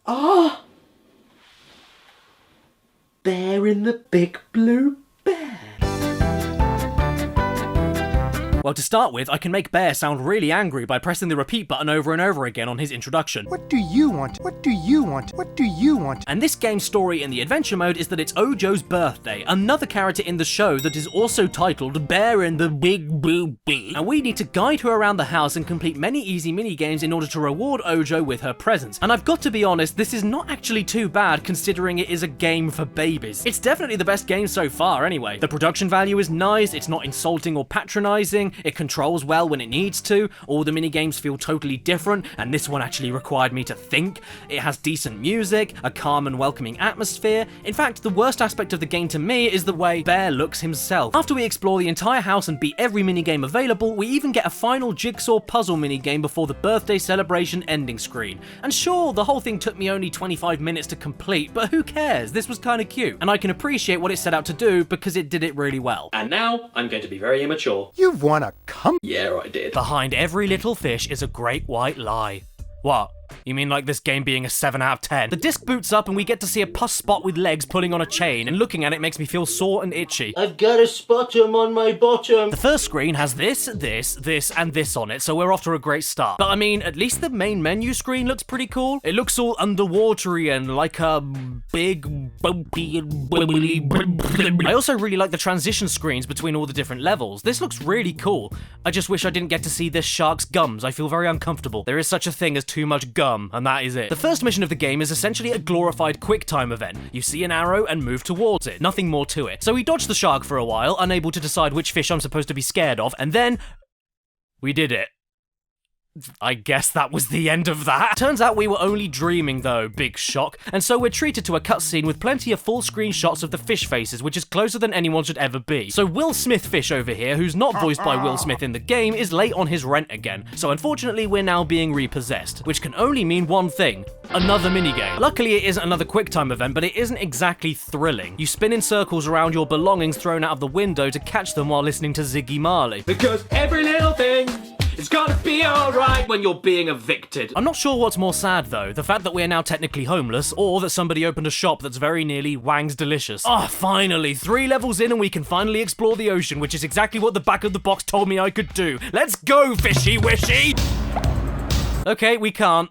Ah! Bear in the Big Blue Bear. Well, to start with, I can make Bear sound really angry by pressing the repeat button over and over again on his introduction. What do you want? What do you want? What do you want? And this game's story in the adventure mode is that it's Ojo's birthday, another character in the show that is also titled Bear in the Big Blue Bear. And we need to guide her around the house and complete many easy mini-games in order to reward Ojo with her presents. And I've got to be honest, this is not actually too bad considering it is a game for babies. It's definitely the best game so far anyway. The production value is nice, it's not insulting or patronizing, it controls well when it needs to, all the minigames feel totally different, and this one actually required me to think. It has decent music, a calm and welcoming atmosphere. In fact, the worst aspect of the game to me is the way Bear looks himself. After we explore the entire house and beat every minigame available, we even get a final jigsaw puzzle minigame before the birthday celebration ending screen. And sure, the whole thing took me only 25 minutes to complete, but who cares? This was kinda cute, and I can appreciate what it set out to do because it did it really well. And now, I'm going to be very immature. You've won a Yeah, I did. Behind every little fish is a great white lie. What? You mean like this game being a 7 out of 10? The disc boots up and we get to see a pus spot with legs pulling on a chain, and looking at it makes me feel sore and itchy. I've got a spottum on my bottom. The first screen has this, and this on it, so we're off to a great start. But I mean, at least the main menu screen looks pretty cool. It looks all underwatery and like a big bumpy and bubbly. I also really like the transition screens between all the different levels. This looks really cool. I just wish I didn't get to see this shark's gums. I feel very uncomfortable. There is such a thing as too much gum, and that is it. The first mission of the game is essentially a glorified QuickTime event. You see an arrow and move towards it. Nothing more to it. So we dodged the shark for a while, unable to decide which fish I'm supposed to be scared of, and then we did it. I guess that was the end of that. Turns out we were only dreaming though, big shock, and so we're treated to a cutscene with plenty of full screen shots of the fish faces, which is closer than anyone should ever be. So Will Smith fish over here, who's not voiced by Will Smith in the game, is late on his rent again, so unfortunately we're now being repossessed, which can only mean one thing: another minigame. Luckily it isn't another QuickTime event, but it isn't exactly thrilling. You spin in circles around your belongings thrown out of the window to catch them while listening to Ziggy Marley. Because every little thing it's gonna be alright when you're being evicted. I'm not sure what's more sad though, the fact that we're now technically homeless, or that somebody opened a shop that's very nearly Wang's Delicious. Oh, finally, 3 levels in and we can finally explore the ocean, which is exactly what the back of the box told me I could do. Let's go, fishy wishy! Okay, we can't.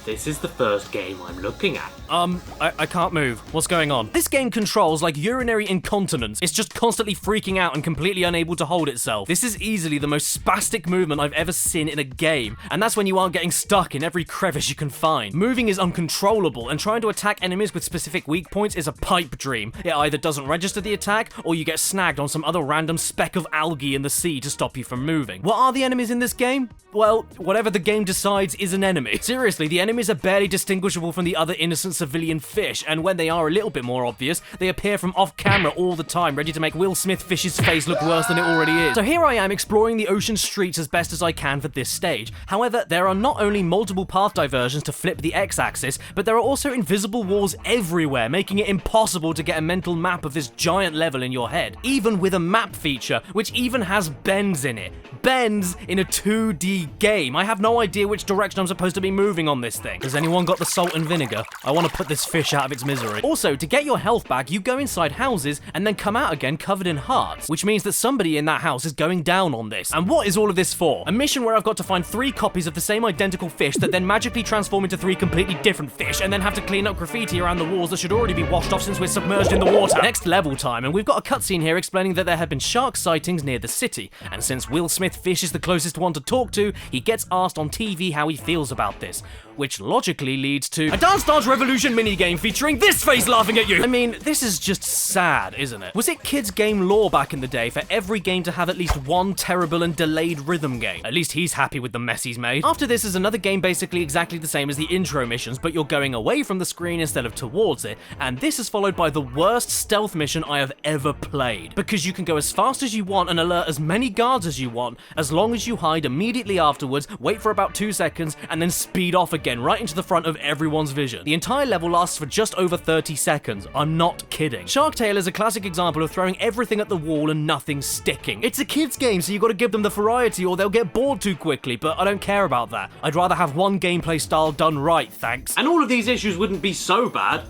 This is the first game I'm looking at. I can't move. What's going on? This game controls like urinary incontinence. It's just constantly freaking out and completely unable to hold itself. This is easily the most spastic movement I've ever seen in a game, and that's when you aren't getting stuck in every crevice you can find. Moving is uncontrollable, and trying to attack enemies with specific weak points is a pipe dream. It either doesn't register the attack, or you get snagged on some other random speck of algae in the sea to stop you from moving. What are the enemies in this game? Well, whatever the game decides is an enemy. Seriously, the enemies are barely distinguishable from the other innocent civilian fish, and when they are a little bit more obvious, they appear from off camera all the time, ready to make Will Smith Fish's face look worse than it already is. So here I am exploring the ocean streets as best as I can for this stage. However, there are not only multiple path diversions to flip the x-axis, but there are also invisible walls everywhere, making it impossible to get a mental map of this giant level in your head. Even with a map feature, which even has bends in it. Bends in a 2D game. I have no idea which direction I'm supposed to be moving on this thing. Has anyone got the salt and vinegar? I want to put this fish out of its misery. Also, to get your health back, you go inside houses and then come out again covered in hearts, which means that somebody in that house is going down on this. And what is all of this for? A mission where I've got to find 3 copies of the same identical fish that then magically transform into 3 completely different fish, and then have to clean up graffiti around the walls that should already be washed off since we're submerged in the water. Next level time, and we've got a cutscene here explaining that there have been shark sightings near the city, and since Will Smith Fish is the closest one to talk to, he gets asked on TV how he feels about this, which logically leads to a Dance Dance Revolution minigame featuring this face laughing at you. I mean, this is just sad, isn't it? Was it kids game lore back in the day for every game to have at least one terrible and delayed rhythm game? At least he's happy with the mess he's made. After this is another game basically exactly the same as the intro missions, but you're going away from the screen instead of towards it, and this is followed by the worst stealth mission I have ever played, because you can go as fast as you want and alert as many guards as you want, as long as you hide immediately afterwards, wait for about 2 seconds, and then speed off again right into the front of everyone's vision. The entire level lasts for just over 30 seconds. I'm not kidding. Shark Tale is a classic example of throwing everything at the wall and nothing sticking. It's a kid's game, so you gotta give them the variety or they'll get bored too quickly, but I don't care about that. I'd rather have one gameplay style done right, thanks. And all of these issues wouldn't be so bad.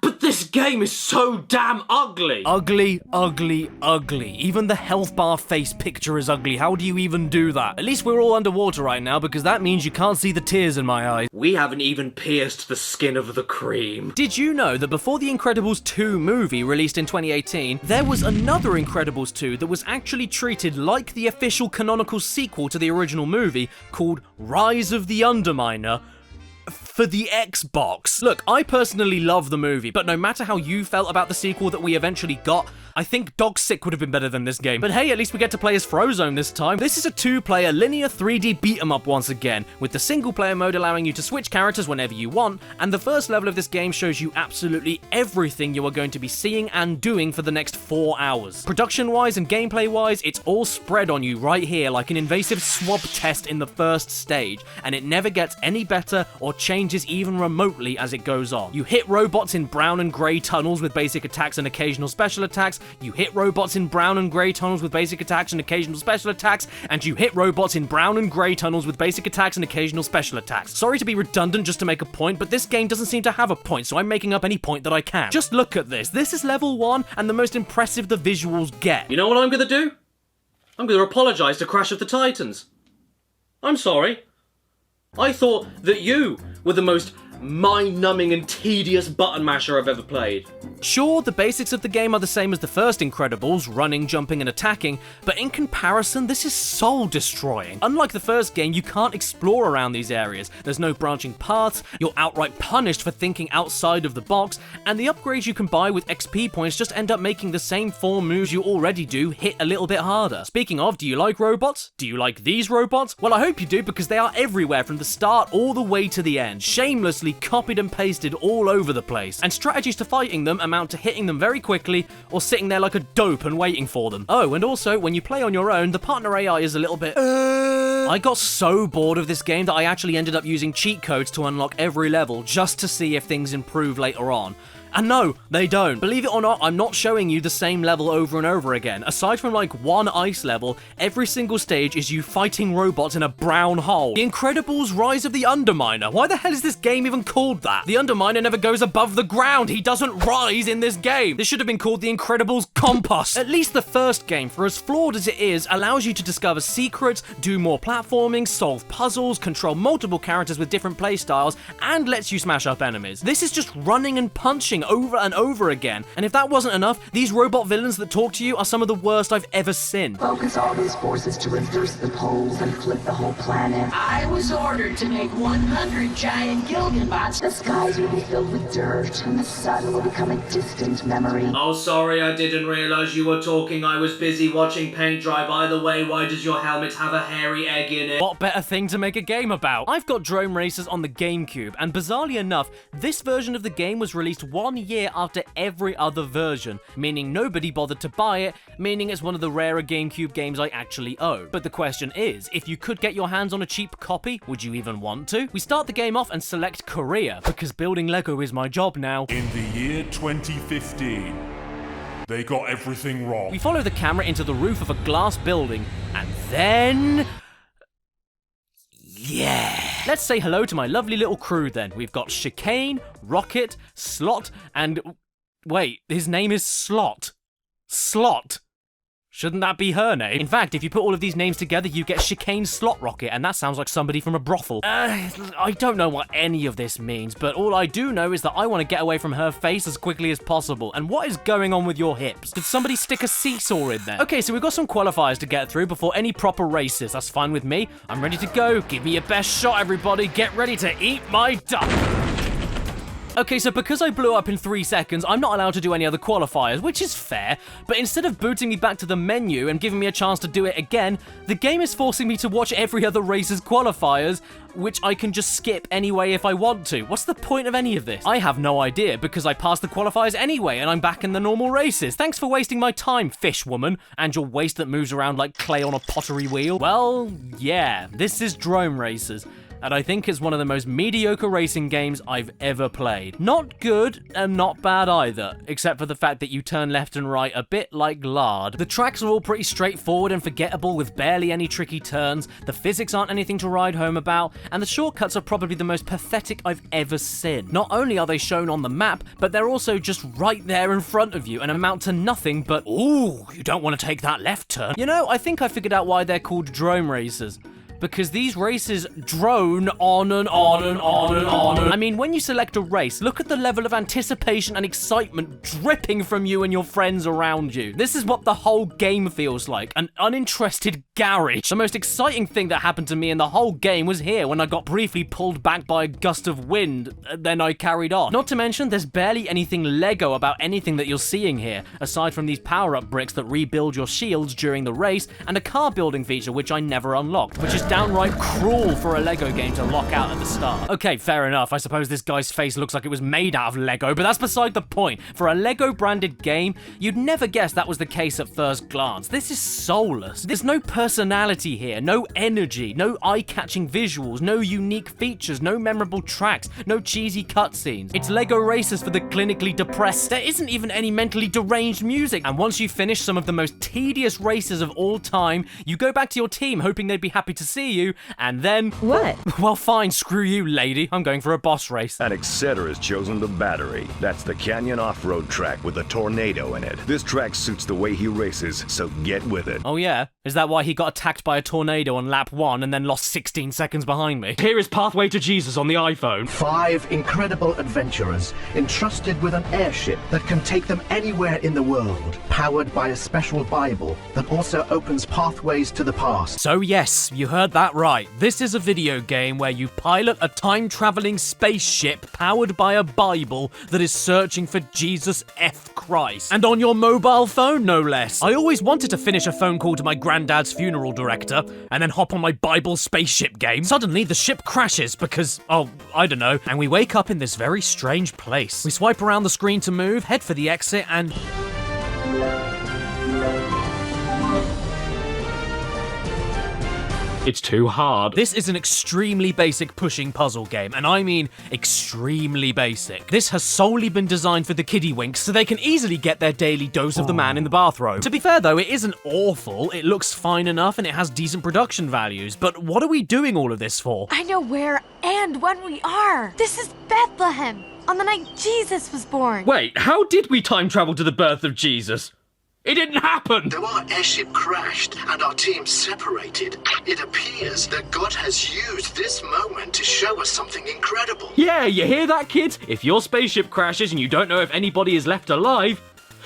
But this game is so damn ugly! Ugly, ugly, ugly. Even the health bar face picture is ugly. How do you even do that? At least we're all underwater right now, because that means you can't see the tears in my eyes. We haven't even pierced the skin of the cream. Did you know that before The Incredibles 2 movie released in 2018, there was another Incredibles 2 that was actually treated like the official canonical sequel to the original movie, called Rise of the Underminer, for the Xbox. Look, I personally love the movie, but no matter how you felt about the sequel that we eventually got, I think Dog Sick would have been better than this game. But hey, at least we get to play as Frozone this time. This is a 2-player linear 3D beat-em-up once again, with the single-player mode allowing you to switch characters whenever you want, and the first level of this game shows you absolutely everything you are going to be seeing and doing for the next 4 hours. Production-wise and gameplay-wise, it's all spread on you right here like an invasive swab test in the first stage, and it never gets any better or changes even remotely as it goes on. You hit robots in brown and grey tunnels with basic attacks and occasional special attacks, you hit robots in brown and grey tunnels with basic attacks and occasional special attacks, and you hit robots in brown and grey tunnels with basic attacks and occasional special attacks. Sorry to be redundant just to make a point, but this game doesn't seem to have a point, so I'm making up any point that I can. Just look at this. This is level 1, and the most impressive the visuals get. You know what I'm gonna do? I'm gonna apologise to Crash of the Titans. I'm sorry. I thought that you were the most mind-numbing and tedious button masher I've ever played. Sure, the basics of the game are the same as the first Incredibles, running, jumping, and attacking, but in comparison, this is soul-destroying. Unlike the first game, you can't explore around these areas, there's no branching paths, you're outright punished for thinking outside of the box, and the upgrades you can buy with XP points just end up making the same 4 moves you already do hit a little bit harder. Speaking of, do you like robots? Do you like these robots? Well, I hope you do, because they are everywhere from the start all the way to the end, shamelessly copied and pasted all over the place, and strategies to fighting them amount to hitting them very quickly or sitting there like a dope and waiting for them. Oh, and also, when you play on your own, the partner AI is a little bit I got so bored of this game that I actually ended up using cheat codes to unlock every level just to see if things improve later on. And no, they don't. Believe it or not, I'm not showing you the same level over and over again. Aside from like one ice level, every single stage is you fighting robots in a brown hole. The Incredibles Rise of the Underminer. Why the hell is this game even called that? The Underminer never goes above the ground. He doesn't rise in this game. This should have been called The Incredibles Compost. At least the first game, for as flawed as it is, allows you to discover secrets, do more platforming, solve puzzles, control multiple characters with different playstyles, and lets you smash up enemies. This is just running and punching over and over again, and if that wasn't enough, these robot villains that talk to you are some of the worst I've ever seen. Focus all these forces to reverse the poles and flip the whole planet. I was ordered to make 100 giant Gilganbots. The skies will be filled with dirt, and the sun will become a distant memory. Oh, sorry, I didn't realize you were talking. I was busy watching paint dry. By the way, why does your helmet have a hairy egg in it? What better thing to make a game about? I've got Drone Racers on the GameCube, and bizarrely enough, this version of the game was released 1 year after every other version, meaning nobody bothered to buy it, meaning it's one of the rarer GameCube games I actually own. But the question is, if you could get your hands on a cheap copy, would you even want to? We start the game off and select Korea, because building Lego is my job now. In the year 2015, they got everything wrong. We follow the camera into the roof of a glass building, and then... yeah! Let's say hello to my lovely little crew then. We've got Chicane, Rocket, Slot, and... wait, his name is Slot. Slot. Shouldn't that be her name? In fact, if you put all of these names together, you get Chicane Slot Rocket, and that sounds like somebody from a brothel. I don't know what any of this means, but all I do know is that I want to get away from her face as quickly as possible. And what is going on with your hips? Did somebody stick a seesaw in there? Okay, so we've got some qualifiers to get through before any proper races. That's fine with me. I'm ready to go. Give me your best shot, everybody. Get ready to eat my duck. Okay, so because I blew up in 3 seconds, I'm not allowed to do any other qualifiers, which is fair, but instead of booting me back to the menu and giving me a chance to do it again, the game is forcing me to watch every other race's qualifiers, which I can just skip anyway if I want to. What's the point of any of this? I have no idea, because I passed the qualifiers anyway, and I'm back in the normal races. Thanks for wasting my time, fish woman, and your waist that moves around like clay on a pottery wheel. Well, yeah, this is Drone Racers. and I think it's one of the most mediocre racing games I've ever played. Not good, and not bad either, except for the fact that you turn left and right a bit like lard. The tracks are all pretty straightforward and forgettable with barely any tricky turns, the physics aren't anything to write home about, and the shortcuts are probably the most pathetic I've ever seen. Not only are they shown on the map, but they're also just right there in front of you and amount to nothing but, ooh, you don't want to take that left turn. You know, I think I figured out why they're called drone racers. Because these races drone on and on and on and on. I mean, when you select a race, look at the level of anticipation and excitement dripping from you and your friends around you. This is what the whole game feels like, an uninterested garage. The most exciting thing that happened to me in the whole game was here when I got briefly pulled back by a gust of wind, then I carried on. Not to mention, there's barely anything Lego about anything that you're seeing here, aside from these power-up bricks that rebuild your shields during the race, and a car building feature which I never unlocked, which is downright cruel for a Lego game to lock out at the start. Okay, fair enough. I suppose this guy's face looks like it was made out of Lego, but that's beside the point. For a Lego branded game, you'd never guess that was the case at first glance. This is soulless. There's no personality here, no energy, no eye-catching visuals, no unique features, no memorable tracks, no cheesy cutscenes. It's Lego races for the clinically depressed. There isn't even any mentally deranged music. And once you finish some of the most tedious races of all time, you go back to your team hoping they'd be happy to see you, and then... What? Well, fine, screw you, lady. I'm going for a boss race. And Etc. has chosen the Battery. That's the canyon off-road track with a tornado in it. This track suits the way he races, so get with it. Oh yeah? Is that why he got attacked by a tornado on lap 1 and then lost 16 seconds behind me? Here is Pathway to Jesus on the iPhone. 5 incredible adventurers entrusted with an airship that can take them anywhere in the world, powered by a special Bible that also opens pathways to the past. So yes, you heard that right. This is a video game where you pilot a time-traveling spaceship powered by a Bible that is searching for Jesus F. Christ. And on your mobile phone, no less. I always wanted to finish a phone call to my granddad's funeral director and then hop on my Bible spaceship game. Suddenly, the ship crashes because, oh, I don't know, and we wake up in this very strange place. We swipe around the screen to move, head for the exit, and... It's too hard. This is an extremely basic pushing puzzle game, and I mean extremely basic. This has solely been designed for the kiddywinks so they can easily get their daily dose of the man in the bathrobe. To be fair though, it isn't awful, it looks fine enough and it has decent production values, but what are we doing all of this for? I know where and when we are. This is Bethlehem, on the night Jesus was born. Wait, how did we time travel to the birth of Jesus? It didn't happen! Our airship crashed and our team separated. It appears that God has used this moment to show us something incredible. Yeah, you hear that, kids? If your spaceship crashes and you don't know if anybody is left alive,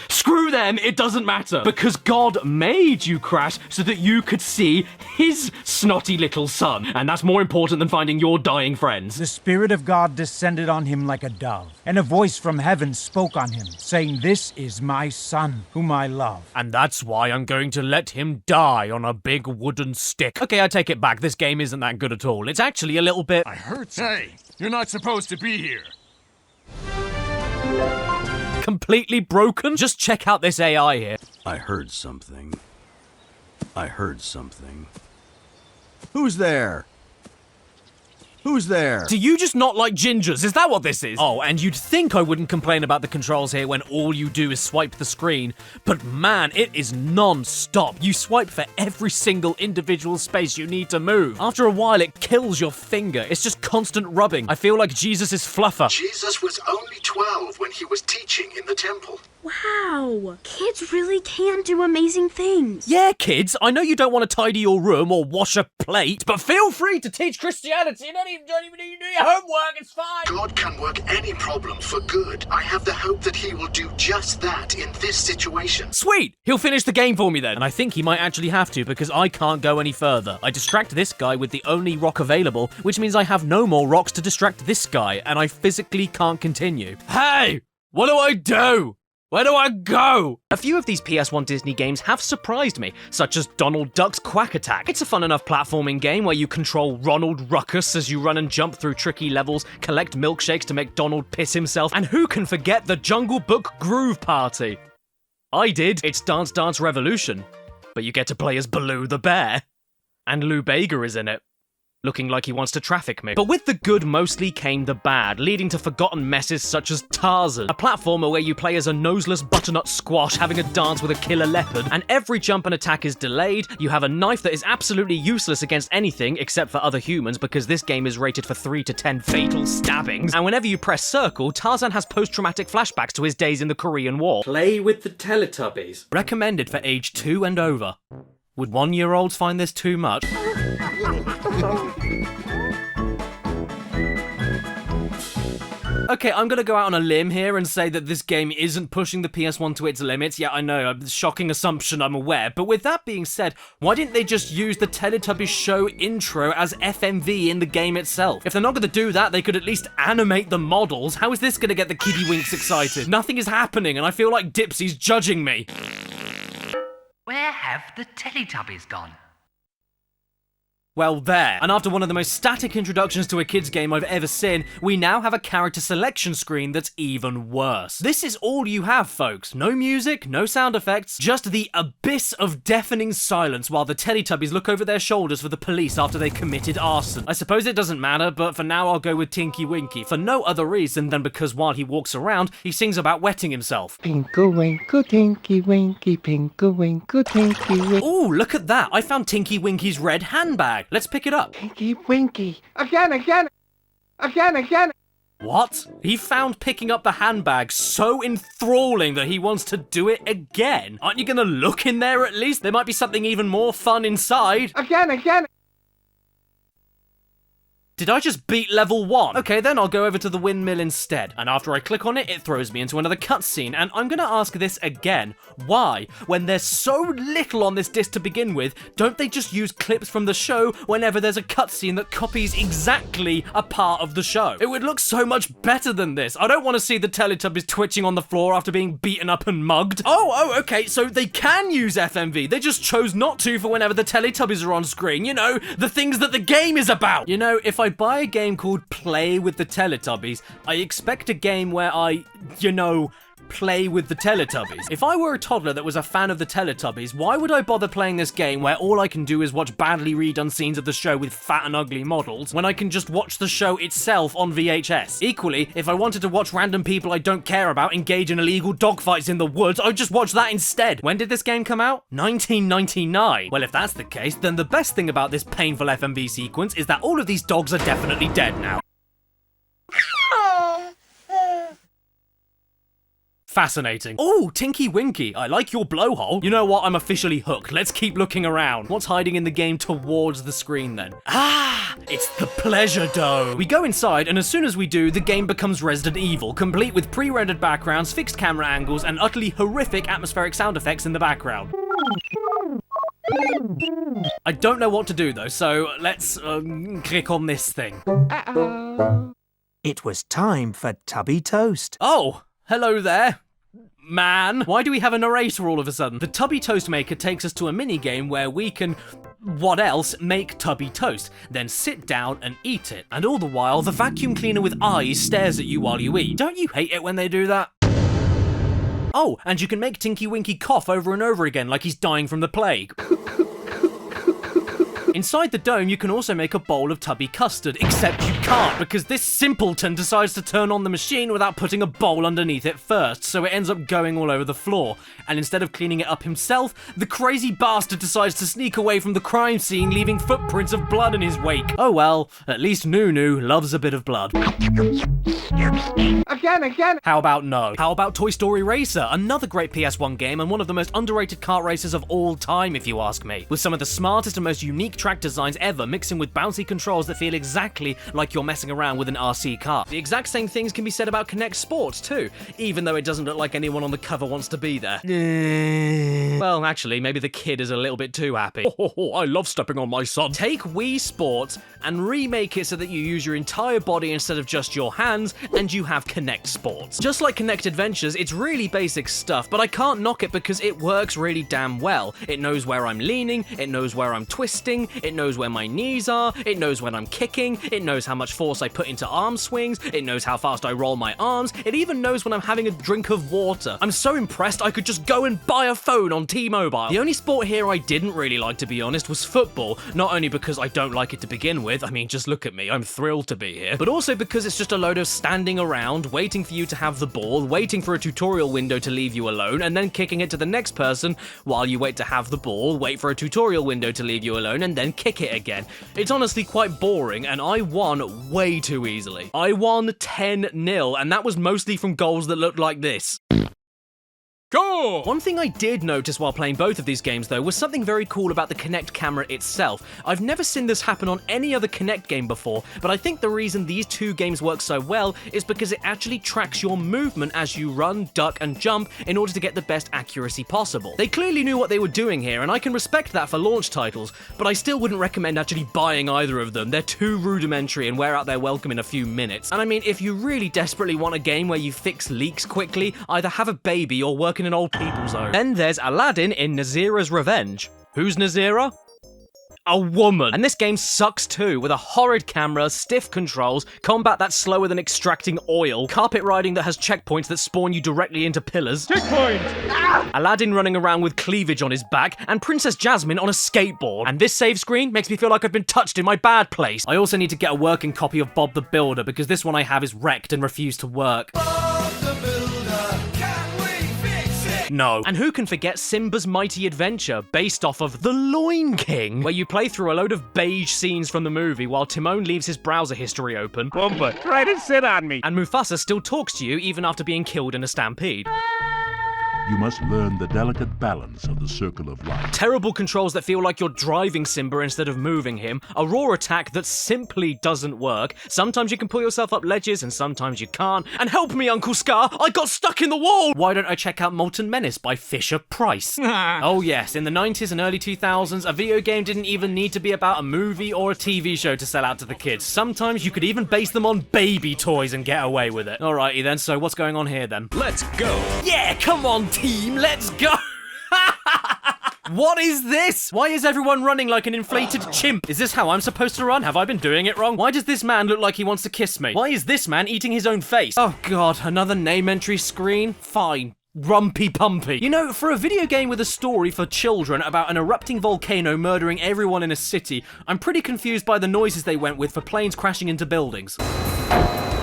screw them, it doesn't matter. Because God made you crash so that you could see his snotty little son. And that's more important than finding your dying friends. The Spirit of God descended on him like a dove, and a voice from heaven spoke on him, saying, "This is my son, whom I love." And that's why I'm going to let him die on a big wooden stick. Okay, I take it back. This game isn't that good at all. It's actually a little bit... I heard something. Hey, you're not supposed to be here. completely broken? Just check out this AI here. I heard something. I heard something. Who's there? Who's there? Do you just not like gingers? Is that what this is? Oh, and you'd think I wouldn't complain about the controls here when all you do is swipe the screen, but man, it is non-stop. You swipe for every single individual space you need to move. After a while, it kills your finger. It's just constant rubbing. I feel like Jesus is fluffer. Jesus was only 12 when he was teaching in the temple. Wow, kids really can do amazing things. Yeah, kids, I know you don't want to tidy your room or wash a plate, but feel free to teach Christianity. You don't even need to do your homework, it's fine. God can work any problem for good. I have the hope that he will do just that in this situation. Sweet, he'll finish the game for me then. And I think he might actually have to because I can't go any further. I distract this guy with the only rock available, which means I have no more rocks to distract this guy, and I physically can't continue. Hey, what do I do? Where do I go? A few of these PS1 Disney games have surprised me, such as Donald Duck's Quack Attack. It's a fun enough platforming game where you control Ronald Ruckus as you run and jump through tricky levels, collect milkshakes to make Donald piss himself, and who can forget the Jungle Book Groove Party? I did. It's Dance Dance Revolution, but you get to play as Baloo the Bear. And Lou Bega is in it. looking like he wants to traffic me. But with the good mostly came the bad, leading to forgotten messes such as Tarzan, a platformer where you play as a noseless butternut squash having a dance with a killer leopard, and every jump and attack is delayed. You have a knife that is absolutely useless against anything except for other humans because this game is rated for 3 to 10 fatal stabbings. And whenever you press circle, Tarzan has post-traumatic flashbacks to his days in the Korean War. Play with the Teletubbies. Recommended for age 2 and over. Would 1-year-olds find this too much? Okay, I'm gonna go out on a limb here and say that this game isn't pushing the PS1 to its limits. Yeah, I know, a shocking assumption, I'm aware. But with that being said, why didn't they just use the Teletubbies show intro as FMV in the game itself? If they're not gonna do that, they could at least animate the models. How is this gonna get the kiddywinks excited? Nothing is happening, and I feel like Dipsy's judging me. Where have the Teletubbies gone? Well, there. And after one of the most static introductions to a kids game I've ever seen, we now have a character selection screen that's even worse. This is all you have, folks. No music, no sound effects, just the abyss of deafening silence while the Teletubbies look over their shoulders for the police after they committed arson. I suppose it doesn't matter, but for now I'll go with Tinky Winky, for no other reason than because while he walks around, he sings about wetting himself. Pinkle winkle, Tinky Winky, pinkle winkle, Tinky Winky. Ooh, look at that. I found Tinky Winky's red handbag. Let's pick it up. Tinky Winky. Again. What? He found picking up the handbag so enthralling that he wants to do it again. Aren't you gonna look in there at least? There might be something even more fun inside. Again. Did I just beat level 1? Okay, then I'll go over to the windmill instead. And after I click on it, it throws me into another cutscene. And I'm gonna ask this again. Why, when there's so little on this disc to begin with, don't they just use clips from the show whenever there's a cutscene that copies exactly a part of the show? It would look so much better than this. I don't want to see the Teletubbies twitching on the floor after being beaten up and mugged. Oh, okay, so they can use FMV. They just chose not to for whenever the Teletubbies are on screen. You know, the things that the game is about. You know, if I buy a game called Play with the Teletubbies, I expect a game where I, play with the Teletubbies. If I were a toddler that was a fan of the Teletubbies, why would I bother playing this game where all I can do is watch badly redone scenes of the show with fat and ugly models, when I can just watch the show itself on VHS? Equally, if I wanted to watch random people I don't care about engage in illegal dogfights in the woods, I'd just watch that instead. When did this game come out? 1999. Well, if that's the case, then the best thing about this painful FMV sequence is that all of these dogs are definitely dead now. Fascinating. Oh, Tinky Winky, I like your blowhole. You know what, I'm officially hooked. Let's keep looking around. What's hiding in the game towards the screen then? Ah, it's the pleasure dome. We go inside, and as soon as we do, the game becomes Resident Evil, complete with pre-rendered backgrounds, fixed camera angles, and utterly horrific atmospheric sound effects in the background. I don't know what to do though, so let's click on this thing. It was time for Tubby Toast. Oh, hello there. Man, why do we have a narrator all of a sudden? The Tubby Toast Maker takes us to a mini-game where we can, what else, make Tubby Toast, then sit down and eat it. And all the while, the vacuum cleaner with eyes stares at you while you eat. Don't you hate it when they do that? Oh, and you can make Tinky Winky cough over and over again like he's dying from the plague. Inside the dome, you can also make a bowl of tubby custard, except you can't, because this simpleton decides to turn on the machine without putting a bowl underneath it first, so it ends up going all over the floor. And instead of cleaning it up himself, the crazy bastard decides to sneak away from the crime scene, leaving footprints of blood in his wake. Oh well, at least Nunu loves a bit of blood. Again. How about no? How about Toy Story Racer? Another great PS1 game and one of the most underrated kart races of all time, if you ask me. With some of the smartest and most unique track designs ever, mixing with bouncy controls that feel exactly like you're messing around with an RC car. The exact same things can be said about Kinect Sports too, even though it doesn't look like anyone on the cover wants to be there. Well, actually, maybe the kid is a little bit too happy. I love stepping on my son. Take Wii Sports and remake it so that you use your entire body instead of just your hands, and you have Kinect Sports. Just like Kinect Adventures, it's really basic stuff, but I can't knock it because it works really damn well. It knows where I'm leaning, it knows where I'm twisting, it knows where my knees are, it knows when I'm kicking, it knows how much force I put into arm swings, it knows how fast I roll my arms, it even knows when I'm having a drink of water. I'm so impressed I could just go and buy a phone on T-Mobile. The only sport here I didn't really like, to be honest, was football. Not only because I don't like it to begin with, I mean, just look at me, I'm thrilled to be here, but also because it's just a load of standing around, waiting for you to have the ball, waiting for a tutorial window to leave you alone, and then kicking it to the next person while you wait to have the ball, wait for a tutorial window to leave you alone, and then kick it again. It's honestly quite boring, and I won way too easily. I won 10-0, and that was mostly from goals that looked like this. Go! One thing I did notice while playing both of these games, though, was something very cool about the Kinect camera itself. I've never seen this happen on any other Kinect game before, but I think the reason these two games work so well is because it actually tracks your movement as you run, duck, and jump in order to get the best accuracy possible. They clearly knew what they were doing here, and I can respect that for launch titles, but I still wouldn't recommend actually buying either of them. They're too rudimentary and wear out their welcome in a few minutes. And I mean, if you really desperately want a game where you fix leaks quickly, either have a baby or work in an old people's home. Then there's Aladdin in Nazira's Revenge. Who's Nazira? A woman. And this game sucks too, with a horrid camera, stiff controls, combat that's slower than extracting oil, carpet riding that has checkpoints that spawn you directly into pillars. Checkpoint! Aladdin running around with cleavage on his back, and Princess Jasmine on a skateboard. And this save screen makes me feel like I've been touched in my bad place. I also need to get a working copy of Bob the Builder, because this one I have is wrecked and refused to work. No. And who can forget Simba's Mighty Adventure, based off of The Loin King, where you play through a load of beige scenes from the movie while Timon leaves his browser history open. Pumbaa, try to sit on me. And Mufasa still talks to you even after being killed in a stampede. You must learn the delicate balance of the circle of life. Terrible controls that feel like you're driving Simba instead of moving him. A raw attack that simply doesn't work. Sometimes you can pull yourself up ledges and sometimes you can't. And help me, Uncle Scar! I got stuck in the wall! Why don't I check out Molten Menace by Fisher Price? Oh yes, in the 90s and early 2000s, a video game didn't even need to be about a movie or a TV show to sell out to the kids. Sometimes you could even base them on baby toys and get away with it. Alrighty then, so what's going on here then? Let's go! Yeah, come on team, let's go! What is this? Why is everyone running like an inflated chimp? Is this how I'm supposed to run? Have I been doing it wrong? Why does this man look like he wants to kiss me? Why is this man eating his own face? Oh god, another name entry screen? Fine. Rumpy Pumpy. You know, for a video game with a story for children about an erupting volcano murdering everyone in a city, I'm pretty confused by the noises they went with for planes crashing into buildings.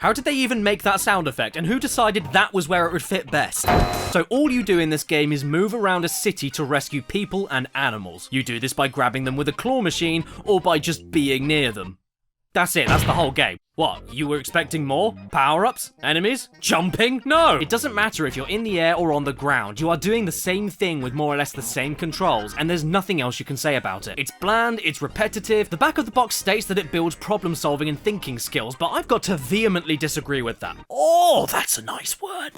How did they even make that sound effect, and who decided that was where it would fit best? So all you do in this game is move around a city to rescue people and animals. You do this by grabbing them with a claw machine, or by just being near them. That's it, that's the whole game. What, you were expecting more? Power-ups? Enemies? Jumping? No! It doesn't matter if you're in the air or on the ground, you are doing the same thing with more or less the same controls, and there's nothing else you can say about it. It's bland, it's repetitive, the back of the box states that it builds problem-solving and thinking skills, but I've got to vehemently disagree with that. Oh, that's a nice word.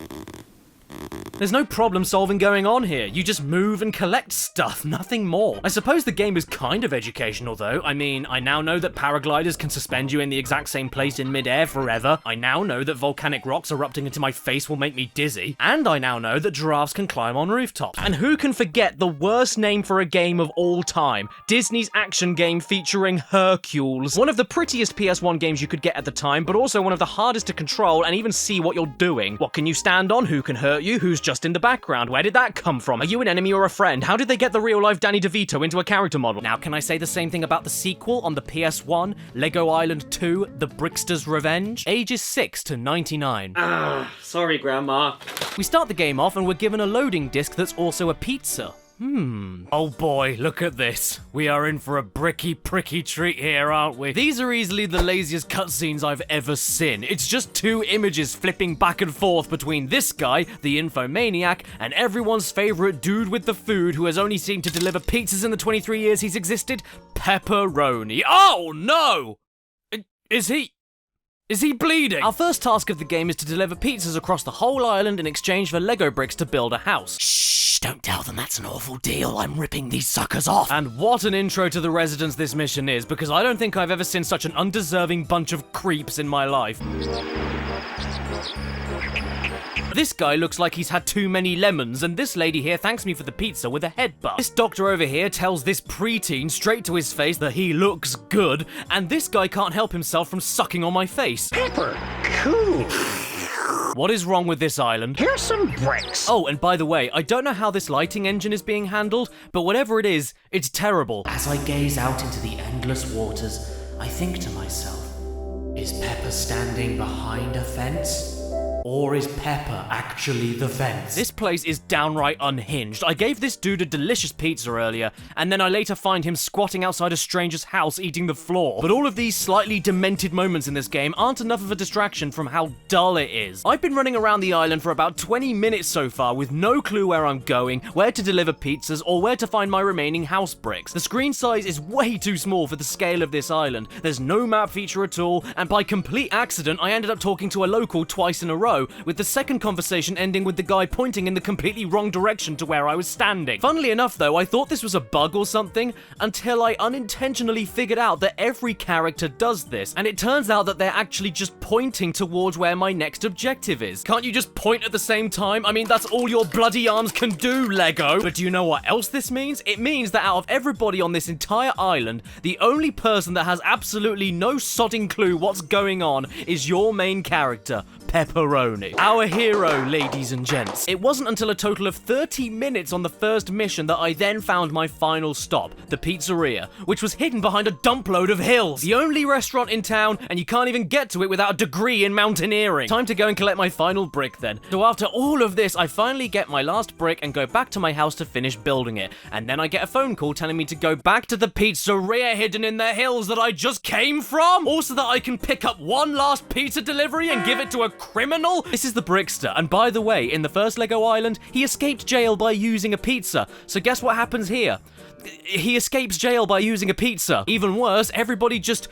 There's no problem solving going on here. You just move and collect stuff, nothing more. I suppose the game is kind of educational though. I mean, I now know that paragliders can suspend you in the exact same place in mid-air forever. I now know that volcanic rocks erupting into my face will make me dizzy. And I now know that giraffes can climb on rooftops. And who can forget the worst name for a game of all time? Disney's action game featuring Hercules. One of the prettiest PS1 games you could get at the time, but also one of the hardest to control and even see what you're doing. What can you stand on? Who can hurt you? Who's just in the background? Where did that come from? Are you an enemy or a friend? How did they get the real-life Danny DeVito into a character model? Now, can I say the same thing about the sequel on the PS1, Lego Island 2, The Brickster's Revenge? Ages 6 to 99. Sorry, Grandma. We start the game off and we're given a loading disc that's also a pizza. Oh boy, look at this. We are in for a pricky treat here, aren't we? These are easily the laziest cutscenes I've ever seen. It's just two images flipping back and forth between this guy, the infomaniac, and everyone's favorite dude with the food who has only seemed to deliver pizzas in the 23 years he's existed, Pepperoni. Oh no! Is he bleeding? Our first task of the game is to deliver pizzas across the whole island in exchange for Lego bricks to build a house. Shh, don't tell them that's an awful deal. I'm ripping these suckers off. And what an intro to the residents this mission is, because I don't think I've ever seen such an undeserving bunch of creeps in my life. This guy looks like he's had too many lemons, and this lady here thanks me for the pizza with a headbutt. This doctor over here tells this preteen straight to his face that he looks good, and this guy can't help himself from sucking on my face. Pepper, cool. What is wrong with this island? Here's some bricks. Oh, and by the way, I don't know how this lighting engine is being handled, but whatever it is, it's terrible. As I gaze out into the endless waters, I think to myself, is Pepper standing behind a fence? Or is Pepper actually the fence? This place is downright unhinged. I gave this dude a delicious pizza earlier, and then I later find him squatting outside a stranger's house eating the floor. But all of these slightly demented moments in this game aren't enough of a distraction from how dull it is. I've been running around the island for about 20 minutes so far with no clue where I'm going, where to deliver pizzas, or where to find my remaining house bricks. The screen size is way too small for the scale of this island. There's no map feature at all, and by complete accident, I ended up talking to a local twice in a row, with the second conversation ending with the guy pointing in the completely wrong direction to where I was standing. Funnily enough though, I thought this was a bug or something until I unintentionally figured out that every character does this, and it turns out that they're actually just pointing towards where my next objective is. Can't you just point at the same time? I mean, that's all your bloody arms can do, Lego. But do you know what else this means? It means that out of everybody on this entire island, the only person that has absolutely no sodding clue what's going on is your main character, Pepperoni. Our hero, ladies and gents. It wasn't until a total of 30 minutes on the first mission that I then found my final stop, the pizzeria, which was hidden behind a dump load of hills. The only restaurant in town, and you can't even get to it without a degree in mountaineering. Time to go and collect my final brick then. So after all of this, I finally get my last brick and go back to my house to finish building it. And then I get a phone call telling me to go back to the pizzeria hidden in the hills that I just came from. Also that I can pick up one last pizza delivery and give it to a criminal? This is the Brickster, and by the way, in the first Lego Island, he escaped jail by using a pizza. So guess what happens here? He escapes jail by using a pizza. Even worse, everybody just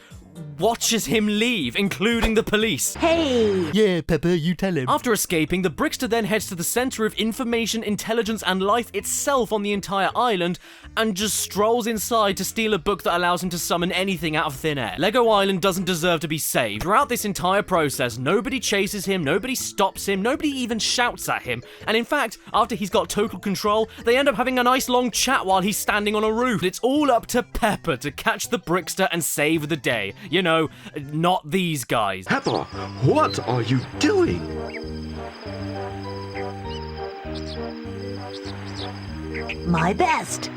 watches him leave, including the police. Hey! Yeah, Pepper, you tell him. After escaping, the Brickster then heads to the center of information, intelligence, and life itself on the entire island, and just strolls inside to steal a book that allows him to summon anything out of thin air. Lego Island doesn't deserve to be saved. Throughout this entire process, nobody chases him, nobody stops him, nobody even shouts at him, and in fact, after he's got total control, they end up having a nice long chat while he's standing on a roof. It's all up to Pepper to catch the Brickster and save the day. You know, not these guys. Pepper, what are you doing? My best.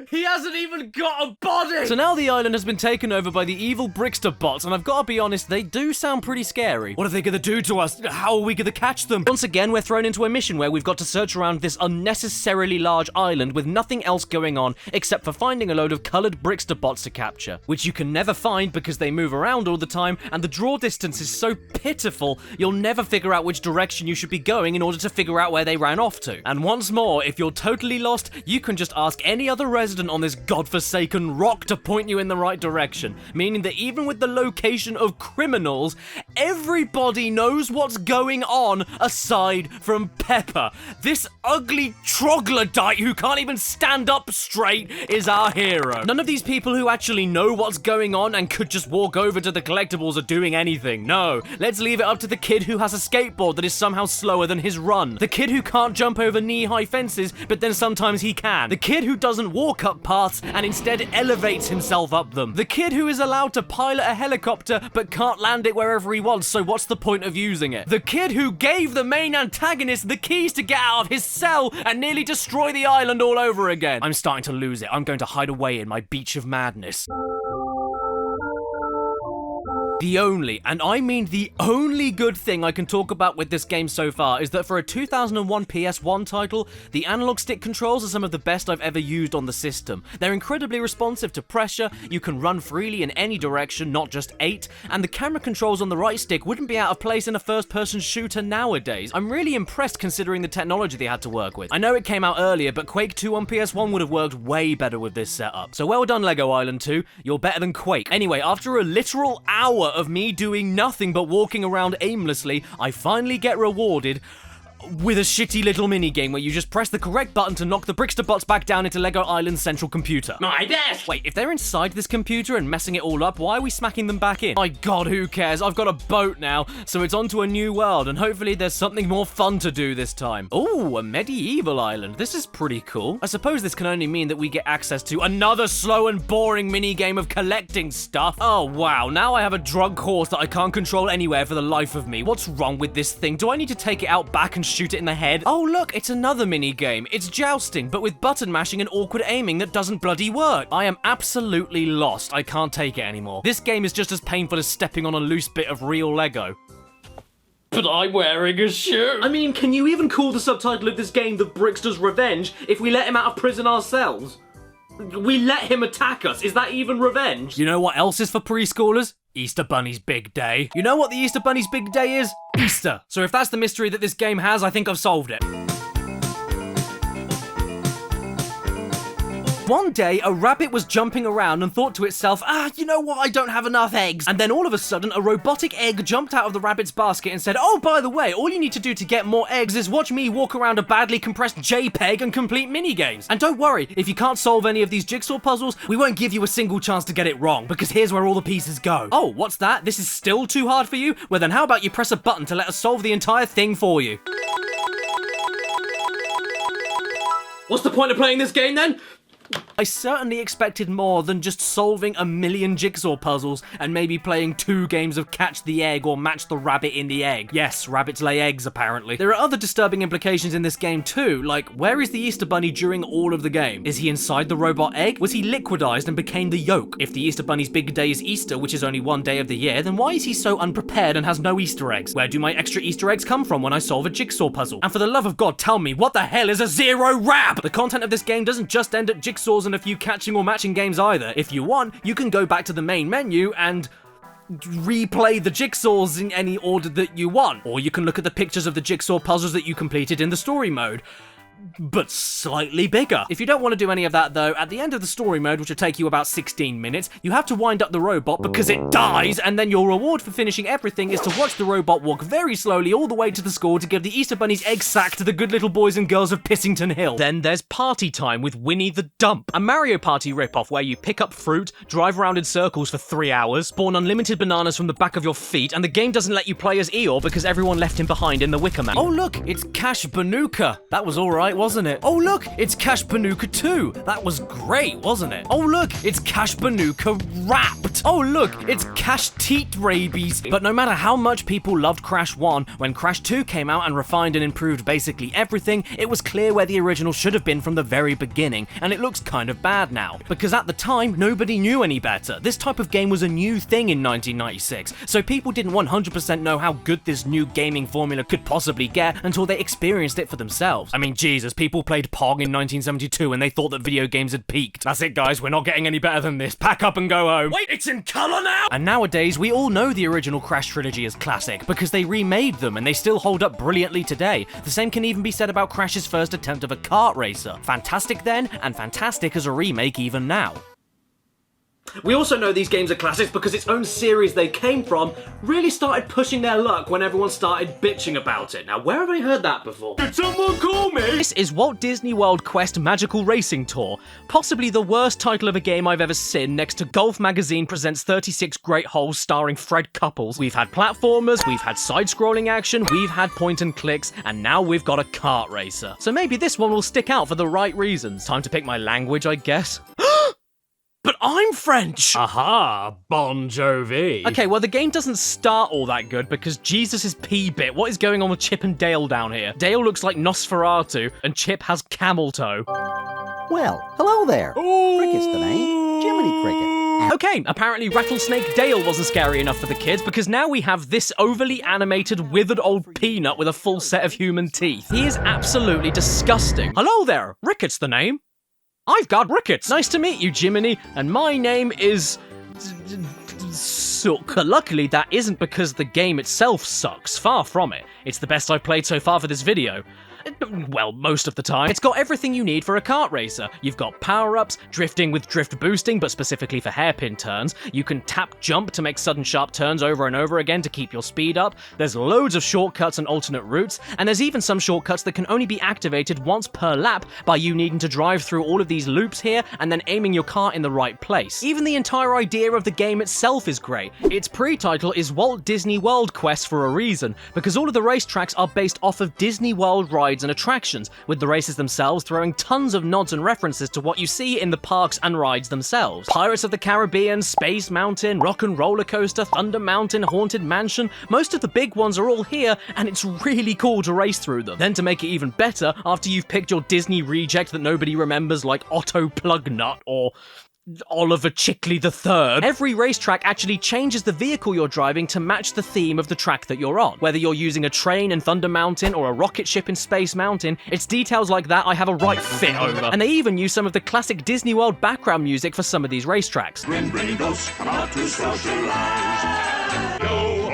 He hasn't even got a body! So now the island has been taken over by the evil Brickster bots, and I've got to be honest, they do sound pretty scary. What are they gonna do to us? How are we gonna catch them? Once again, we're thrown into a mission where we've got to search around this unnecessarily large island with nothing else going on except for finding a load of colored Brickster bots to capture, which you can never find because they move around all the time, and the draw distance is so pitiful, you'll never figure out which direction you should be going in order to figure out where they ran off to. And once more, if you're totally lost, you can just ask any other resident on this godforsaken rock to point you in the right direction, meaning that even with the location of criminals, everybody knows what's going on aside from Pepper. This ugly troglodyte who can't even stand up straight is our hero. None of these people who actually know what's going on and could just walk over to the collectibles are doing anything. No, let's leave it up to the kid who has a skateboard that is somehow slower than his run. The kid who can't jump over knee-high fences, but then sometimes he can. The kid who doesn't walk up paths and instead elevates himself up them. The kid who is allowed to pilot a helicopter but can't land it wherever he wants, so what's the point of using it? The kid who gave the main antagonist the keys to get out of his cell and nearly destroy the island all over again. I'm starting to lose it. I'm going to hide away in my beach of madness. The only, and I mean the only good thing I can talk about with this game so far is that for a 2001 PS1 title, the analog stick controls are some of the best I've ever used on the system. They're incredibly responsive to pressure, you can run freely in any direction, not just 8, and the camera controls on the right stick wouldn't be out of place in a first-person shooter nowadays. I'm really impressed considering the technology they had to work with. I know it came out earlier, but Quake 2 on PS1 would have worked way better with this setup. So well done, Lego Island 2, you're better than Quake. Anyway, after a literal hour of me doing nothing but walking around aimlessly, I finally get rewarded with a shitty little minigame where you just press the correct button to knock the Brickster bots back down into Lego Island's central computer. My desk! Wait, if they're inside this computer and messing it all up, why are we smacking them back in? My god, who cares? I've got a boat now, so it's on to a new world, and hopefully there's something more fun to do this time. Ooh, a medieval island. This is pretty cool. I suppose this can only mean that we get access to another slow and boring minigame of collecting stuff. Oh, wow. Now I have a drunk horse that I can't control anywhere for the life of me. What's wrong with this thing? Do I need to take it out back and shoot it in the head? Oh, look, it's another minigame. It's jousting, but with button mashing and awkward aiming that doesn't bloody work. I am absolutely lost. I can't take it anymore. This game is just as painful as stepping on a loose bit of real Lego. But I'm wearing a shoe. I mean, can you even call the subtitle of this game The Brickster's Revenge if we let him out of prison ourselves? We let him attack us. Is that even revenge? You know what else is for preschoolers? Easter Bunny's big day. You know what the Easter Bunny's big day is? Easter. So if that's the mystery that this game has, I think I've solved it. One day, a rabbit was jumping around and thought to itself, you know what, I don't have enough eggs. And then all of a sudden, a robotic egg jumped out of the rabbit's basket and said, oh, by the way, all you need to do to get more eggs is watch me walk around a badly compressed JPEG and complete minigames. And don't worry, if you can't solve any of these jigsaw puzzles, we won't give you a single chance to get it wrong, because here's where all the pieces go. Oh, what's that? This is still too hard for you? Well then how about you press a button to let us solve the entire thing for you? What's the point of playing this game then? I certainly expected more than just solving a million jigsaw puzzles and maybe playing 2 games of catch the egg or match the rabbit in the egg. Yes, rabbits lay eggs apparently. There are other disturbing implications in this game too, like where is the Easter Bunny during all of the game? Is he inside the robot egg? Was he liquidized and became the yolk? If the Easter Bunny's big day is Easter, which is only one day of the year, then why is he so unprepared and has no Easter eggs? Where do my extra Easter eggs come from when I solve a jigsaw puzzle? And for the love of God, tell me, what the hell is a zero wrap? The content of this game doesn't just end at jigsaws and a few catching or matching games either. If you want, you can go back to the main menu and replay the jigsaws in any order that you want. Or you can look at the pictures of the jigsaw puzzles that you completed in the story mode, but slightly bigger. If you don't want to do any of that though, at the end of the story mode, which will take you about 16 minutes, you have to wind up the robot because it dies, and then your reward for finishing everything is to watch the robot walk very slowly all the way to the school to give the Easter Bunny's egg sack to the good little boys and girls of Pissington Hill. Then there's Party Time with Winnie the Dump, a Mario Party ripoff where you pick up fruit, drive around in circles for 3 hours, spawn unlimited bananas from the back of your feet, and the game doesn't let you play as Eeyore because everyone left him behind in the Wicker Man. Oh look, it's Cash Banuka. That was alright, wasn't it? Oh look, it's Cash Banuka 2. That was great, wasn't it? Oh look, it's Cash Banuka Wrapped. Oh look, it's Cash Teat Rabies. But no matter how much people loved Crash 1, when Crash 2 came out and refined and improved basically everything, it was clear where the original should have been from the very beginning, and it looks kind of bad now. Because at the time, nobody knew any better. This type of game was a new thing in 1996, so people didn't 100% know how good this new gaming formula could possibly get until they experienced it for themselves. I mean, Jesus, people played Pong in 1972 and they thought that video games had peaked. That's it, guys, we're not getting any better than this. Pack up and go home. Wait, it's in colour now! And nowadays, we all know the original Crash trilogy is classic because they remade them and they still hold up brilliantly today. The same can even be said about Crash's first attempt of a kart racer. Fantastic then, and fantastic as a remake even now. We also know these games are classics because its own series they came from really started pushing their luck when everyone started bitching about it. Now, where have I heard that before? Did someone call me? This is Walt Disney World Quest Magical Racing Tour, possibly the worst title of a game I've ever seen next to Golf Magazine Presents 36 Great Holes starring Fred Couples. We've had platformers, we've had side-scrolling action, we've had point and clicks, and now we've got a kart racer. So maybe this one will stick out for the right reasons. Time to pick my language, I guess. But I'm French! Aha, Bon Jovi. Okay, well the game doesn't start all that good because Jesus is P-bit. What is going on with Chip and Dale down here? Dale looks like Nosferatu and Chip has camel toe. Well, hello there. Cricket's the name. Jiminy Cricket. Okay, apparently Rattlesnake Dale wasn't scary enough for the kids because now we have this overly animated, withered old peanut with a full set of human teeth. He is absolutely disgusting. Hello there, Ricket's the name. I've got Rickets. Nice to meet you, Jiminy, and my name is Sook. Luckily, that isn't because the game itself sucks. Far from it. It's the best I've played so far for this video. Well, most of the time. It's got everything you need for a kart racer. You've got power-ups, drifting with drift boosting, but specifically for hairpin turns. You can tap jump to make sudden sharp turns over and over again to keep your speed up. There's loads of shortcuts and alternate routes, and there's even some shortcuts that can only be activated once per lap by you needing to drive through all of these loops here and then aiming your car in the right place. Even the entire idea of the game itself is great. Its pre-title is Walt Disney World Quest for a reason, because all of the racetracks are based off of Disney World rides and attractions, with the races themselves throwing tons of nods and references to what you see in the parks and rides themselves. Pirates of the Caribbean, Space Mountain, Rock and Roller Coaster, Thunder Mountain, Haunted Mansion, most of the big ones are all here, and it's really cool to race through them. Then to make it even better, after you've picked your Disney reject that nobody remembers like Otto Plugnut or Oliver Chickley III, every racetrack actually changes the vehicle you're driving to match the theme of the track that you're on. Whether you're using a train in Thunder Mountain or a rocket ship in Space Mountain, it's details like that I have a right fit over. And they even use some of the classic Disney World background music for some of these racetracks. Bring those, come out to socialize. Yo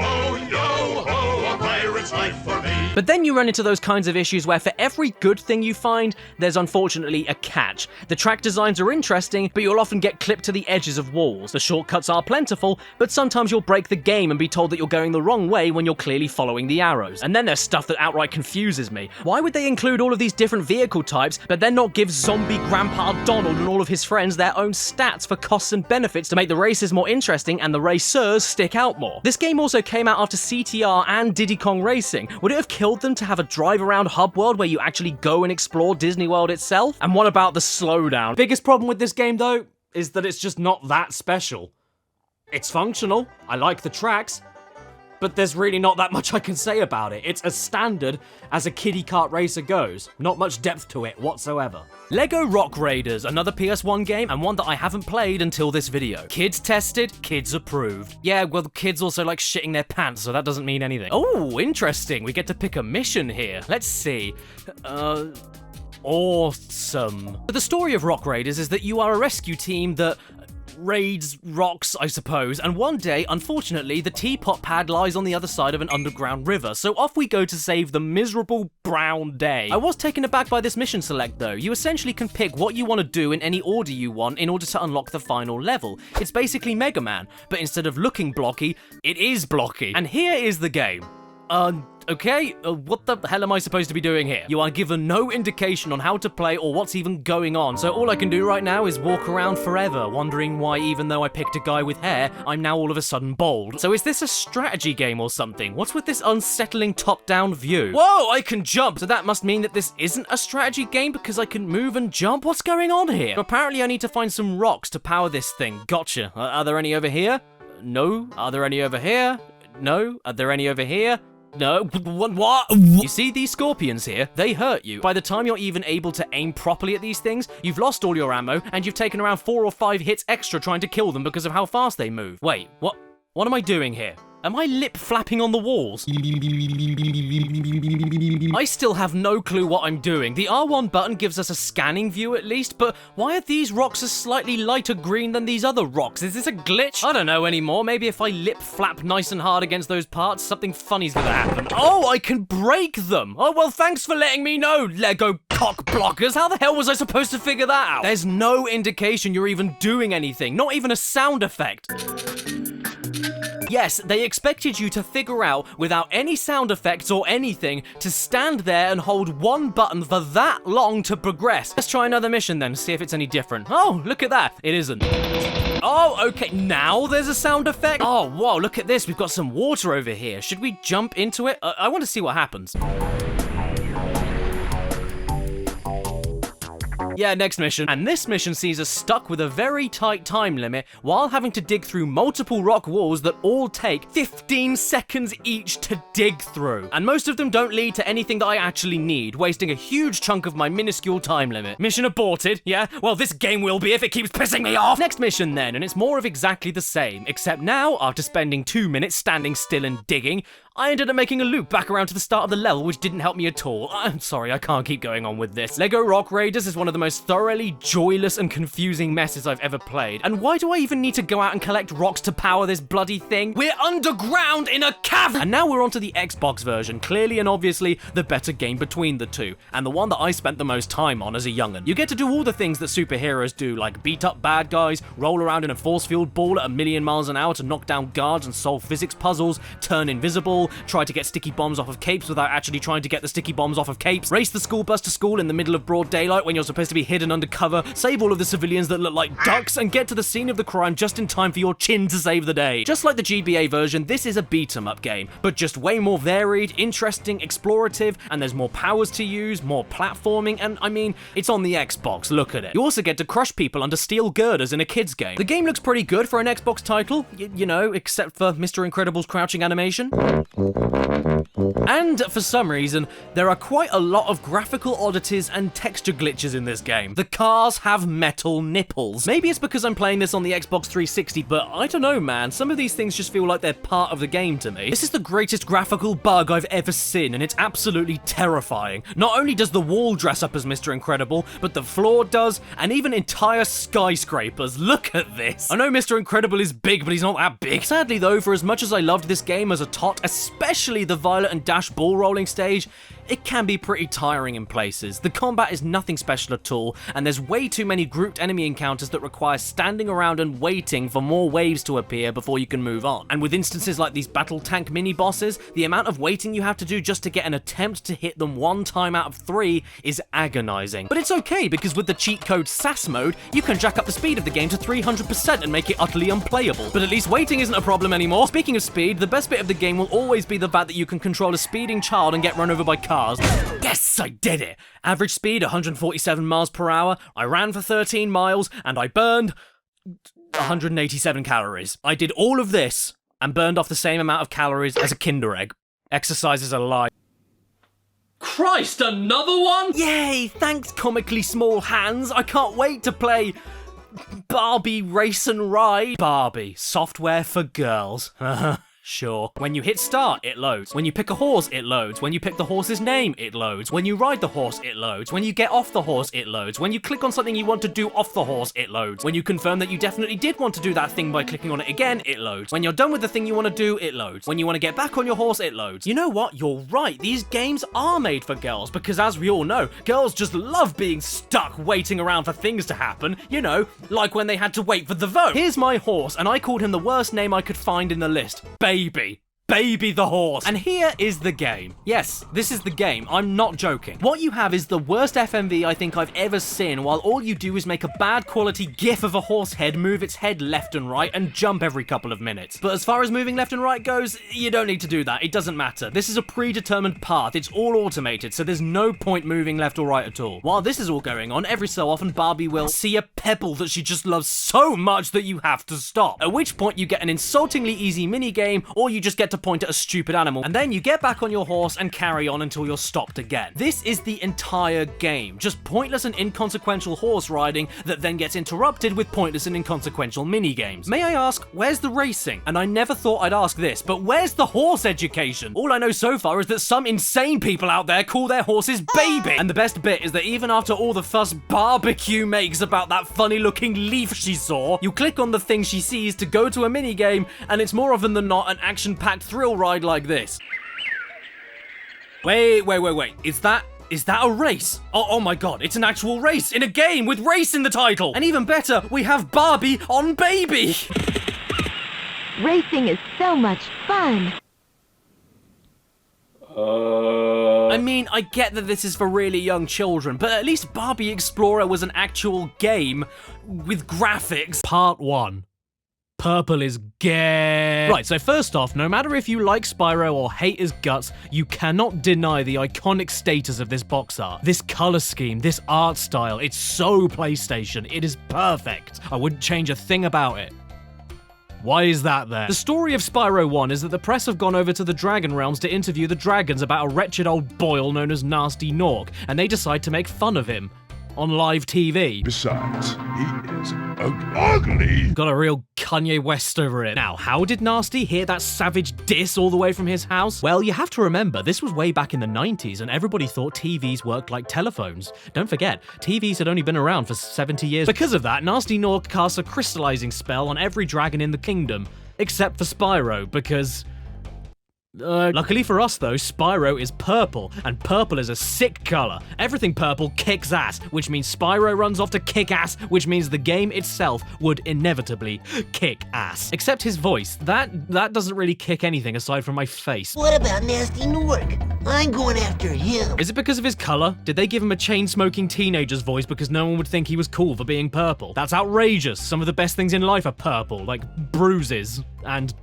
ho, a pirate's life for me. But then you run into those kinds of issues where for every good thing you find, there's unfortunately a catch. The track designs are interesting, but you'll often get clipped to the edges of walls. The shortcuts are plentiful, but sometimes you'll break the game and be told that you're going the wrong way when you're clearly following the arrows. And then there's stuff that outright confuses me. Why would they include all of these different vehicle types, but then not give zombie Grandpa Donald and all of his friends their own stats for costs and benefits to make the races more interesting and the racers stick out more? This game also came out after CTR and Diddy Kong Racing. Would it have killed them to have a drive around hub world where you actually go and explore Disney World itself? And what about the slowdown? Biggest problem with this game though is that it's just not that special. It's functional, I like the tracks, but there's really not that much I can say about it. It's as standard as a kiddie kart racer goes. Not much depth to it whatsoever. Lego Rock Raiders, another PS1 game, and one that I haven't played until this video. Kids tested, kids approved. Yeah, well, kids also like shitting their pants, so that doesn't mean anything. Oh, interesting. We get to pick a mission here. Let's see. Awesome. But the story of Rock Raiders is that you are a rescue team that raids rocks, I suppose, and one day, unfortunately, the teapot pad lies on the other side of an underground river, so off we go to save the miserable brown day. I was taken aback by this mission select though. You essentially can pick what you want to do in any order you want in order to unlock the final level. It's basically Mega Man, but instead of looking blocky, it is blocky. And here is the game. Okay, what the hell am I supposed to be doing here? You are given no indication on how to play or what's even going on, so all I can do right now is walk around forever, wondering why even though I picked a guy with hair, I'm now all of a sudden bald. So is this a strategy game or something? What's with this unsettling top-down view? Whoa, I can jump! So that must mean that this isn't a strategy game because I can move and jump? What's going on here? Apparently I need to find some rocks to power this thing. Gotcha. Are there any over here? No. Are there any over here? No. Are there any over here? No, what? You see these scorpions here? They hurt you. By the time you're even able to aim properly at these things, you've lost all your ammo, and you've taken around 4 or 5 hits extra trying to kill them because of how fast they move. Wait, what am I doing here? Am I lip flapping on the walls? I still have no clue what I'm doing. The R1 button gives us a scanning view at least, but why are these rocks a slightly lighter green than these other rocks? Is this a glitch? I don't know anymore. Maybe if I lip flap nice and hard against those parts, something funny's gonna happen. Oh, I can break them! Oh, well, thanks for letting me know, Lego cock blockers. How the hell was I supposed to figure that out? There's no indication you're even doing anything, not even a sound effect. Yes, they expected you to figure out, without any sound effects or anything, to stand there and hold one button for that long to progress. Let's try another mission then, see if it's any different. Oh, look at that. It isn't. Oh, okay, now there's a sound effect? Oh, whoa, look at this. We've got some water over here. Should we jump into it? I want to see what happens. Yeah, next mission. And this mission sees us stuck with a very tight time limit while having to dig through multiple rock walls that all take 15 seconds each to dig through. And most of them don't lead to anything that I actually need, wasting a huge chunk of my minuscule time limit. Mission aborted, yeah? Well, this game will be if it keeps pissing me off! Next mission then, and it's more of exactly the same, except now, after spending 2 minutes standing still and digging, I ended up making a loop back around to the start of the level, which didn't help me at all. I'm sorry, I can't keep going on with this. Lego Rock Raiders is one of the most thoroughly joyless and confusing messes I've ever played. And why do I even need to go out and collect rocks to power this bloody thing? We're underground in a cavern! And now we're onto the Xbox version, clearly and obviously the better game between the two, and the one that I spent the most time on as a young'un. You get to do all the things that superheroes do, like beat up bad guys, roll around in a force-field ball at 1,000,000 miles an hour to knock down guards and solve physics puzzles, turn invisible, try to get sticky bombs off of capes without actually trying to get the sticky bombs off of capes, race the school bus to school in the middle of broad daylight when you're supposed to be hidden under cover, save all of the civilians that look like ducks, and get to the scene of the crime just in time for your chin to save the day. Just like the GBA version, this is a beat-em-up game, but just way more varied, interesting, explorative, and there's more powers to use, more platforming, and I mean, it's on the Xbox, look at it. You also get to crush people under steel girders in a kid's game. The game looks pretty good for an Xbox title, you know, except for Mr. Incredible's crouching animation. And for some reason, there are quite a lot of graphical oddities and texture glitches in this game. The cars have metal nipples. Maybe it's because I'm playing this on the Xbox 360, but I don't know, man. Some of these things just feel like they're part of the game to me. This is the greatest graphical bug I've ever seen, and it's absolutely terrifying. Not only does the wall dress up as Mr. Incredible, but the floor does, and even entire skyscrapers. Look at this. I know Mr. Incredible is big, but he's not that big. Sadly though, for as much as I loved this game as a tot, especially the Violet and Dash ball rolling stage, it can be pretty tiring in places. The combat is nothing special at all, and there's way too many grouped enemy encounters that require standing around and waiting for more waves to appear before you can move on. And with instances like these battle tank mini bosses, the amount of waiting you have to do just to get an attempt to hit them 1 time out of 3 is agonizing. But it's okay, because with the cheat code SAS mode, you can jack up the speed of the game to 300% and make it utterly unplayable. But at least waiting isn't a problem anymore. Speaking of speed, the best bit of the game will always be the fact that you can control a speeding child and get run over by cars. Yes, I did it! Average speed 147 miles per hour, I ran for 13 miles, and I burned 187 calories. I did all of this and burned off the same amount of calories as a Kinder Egg. Exercise is a lie. Christ, another one? Yay, thanks comically small hands. I can't wait to play Barbie Race and Ride. Barbie, software for girls. Sure. When you hit start, it loads. When you pick a horse, it loads. When you pick the horse's name, it loads. When you ride the horse, it loads. When you get off the horse, it loads. When you click on something you want to do off the horse, it loads. When you confirm that you definitely did want to do that thing by clicking on it again, it loads. When you're done with the thing you want to do, it loads. When you want to get back on your horse, it loads. You know what? You're right. These games are made for girls, because as we all know, girls just love being stuck waiting around for things to happen. You know, like when they had to wait for the vote. Here's my horse, and I called him the worst name I could find in the list. Baby. Baby the horse. And here is the game. Yes, this is the game. I'm not joking. What you have is the worst FMV I think I've ever seen, while all you do is make a bad quality gif of a horse head move its head left and right and jump every couple of minutes. But as far as moving left and right goes, you don't need to do that. It doesn't matter. This is a predetermined path. It's all automated, so there's no point moving left or right at all. While this is all going on, every so often Barbie will see a pebble that she just loves so much that you have to stop. At which point you get an insultingly easy mini game, or you just get to point at a stupid animal, and then you get back on your horse and carry on until you're stopped again. This is the entire game, just pointless and inconsequential horse riding that then gets interrupted with pointless and inconsequential mini games. May I ask, where's the racing? And I never thought I'd ask this, but where's the horse education? All I know so far is that some insane people out there call their horses baby. And the best bit is that even after all the fuss Barbecue makes about that funny looking leaf she saw, you click on the thing she sees to go to a mini game, and it's more often than not an action-packed thrill ride like this. Wait. Is that a race? Oh my god, it's an actual race in a game with race in the title. And even better, we have Barbie on Baby. Racing is so much fun. I mean, I get that this is for really young children, but at least Barbie Explorer was an actual game with graphics. Part 1. Purple is gay. Right, so first off, no matter if you like Spyro or hate his guts, you cannot deny the iconic status of this box art. This color scheme, this art style, it's so PlayStation. It is perfect. I wouldn't change a thing about it. Why is that there? The story of Spyro 1 is that the press have gone over to the Dragon Realms to interview the dragons about a wretched old boil known as Nasty Nork, and they decide to make fun of him. on live TV. Besides, he is ugly. Got a real Kanye West over it. Now, how did Nasty hear that savage diss all the way from his house? Well, you have to remember, this was way back in the 90s, and everybody thought TVs worked like telephones. Don't forget, TVs had only been around for 70 years. Because of that, Nasty Nork casts a crystallizing spell on every dragon in the kingdom, except for Spyro, because... luckily for us though, Spyro is purple, and purple is a sick color. Everything purple kicks ass, which means Spyro runs off to kick ass, which means the game itself would inevitably kick ass. Except his voice, that doesn't really kick anything aside from my face. What about Nasty Nork? I'm going after him. Is it because of his color? Did they give him a chain-smoking teenager's voice because no one would think he was cool for being purple? That's outrageous. Some of the best things in life are purple, like bruises and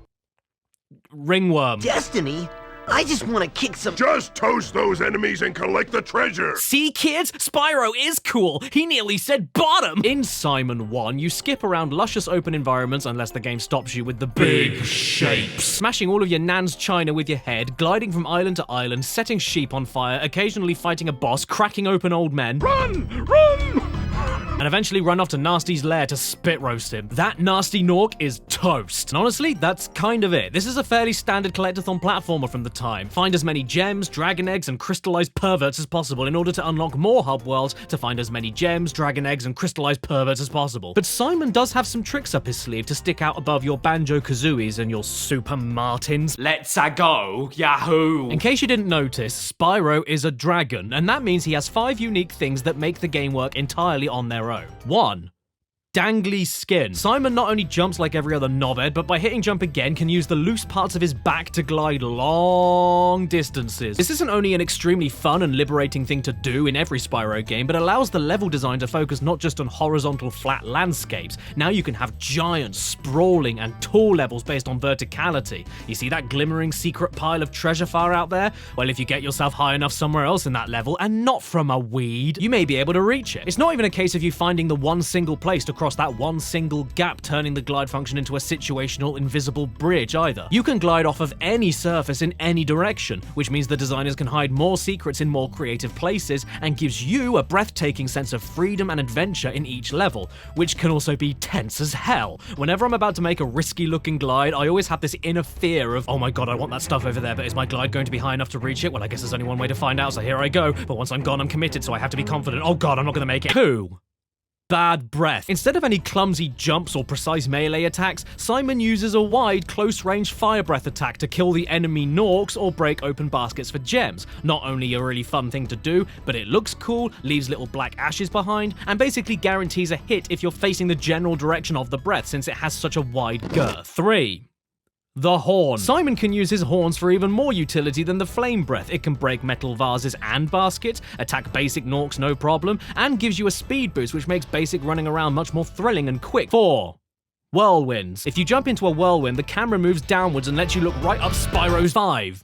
ringworm. Destiny? I just want to kick some— Just toast those enemies and collect the treasure! See, kids? Spyro is cool! He nearly said bottom! In Simon 1, you skip around luscious open environments unless the game stops you with the big shapes. Smashing all of your nan's china with your head, gliding from island to island, setting sheep on fire, occasionally fighting a boss, cracking open old men. Run! Run! And eventually run off to Nasty's lair to spit roast him. That Nasty Nork is toast. And honestly, that's kind of it. This is a fairly standard collectathon platformer from the time. Find as many gems, dragon eggs, and crystallized perverts as possible in order to unlock more hub worlds to find as many gems, dragon eggs, and crystallized perverts as possible. But Simon does have some tricks up his sleeve to stick out above your Banjo-Kazooies and your Super Martins. Let's-a go, yahoo! In case you didn't notice, Spyro is a dragon, and that means he has 5 unique things that make the game work entirely on their own. 1. Dangly skin. Simon not only jumps like every other knobhead, but by hitting jump again can use the loose parts of his back to glide long distances. This isn't only an extremely fun and liberating thing to do in every Spyro game, but allows the level design to focus not just on horizontal flat landscapes. Now you can have giant, sprawling, and tall levels based on verticality. You see that glimmering secret pile of treasure far out there? Well, if you get yourself high enough somewhere else in that level, and not from a weed, you may be able to reach it. It's not even a case of you finding the one single place to cross that one single gap, turning the glide function into a situational invisible bridge either. You can glide off of any surface in any direction, which means the designers can hide more secrets in more creative places and gives you a breathtaking sense of freedom and adventure in each level, which can also be tense as hell. Whenever I'm about to make a risky looking glide, I always have this inner fear of, oh my god, I want that stuff over there, but is my glide going to be high enough to reach it? Well, I guess there's only one way to find out, so here I go. But once I'm gone, I'm committed, so I have to be confident. Oh god, I'm not gonna make it. 2. Bad breath. Instead of any clumsy jumps or precise melee attacks, Simon uses a wide, close-range fire breath attack to kill the enemy Norks or break open baskets for gems. Not only a really fun thing to do, but it looks cool, leaves little black ashes behind, and basically guarantees a hit if you're facing the general direction of the breath since it has such a wide girth. 3. The horn. Simon can use his horns for even more utility than the flame breath. It can break metal vases and baskets, attack basic Norks no problem, and gives you a speed boost which makes basic running around much more thrilling and quick. 4. Whirlwinds. If you jump into a whirlwind, the camera moves downwards and lets you look right up Spyro's. 5.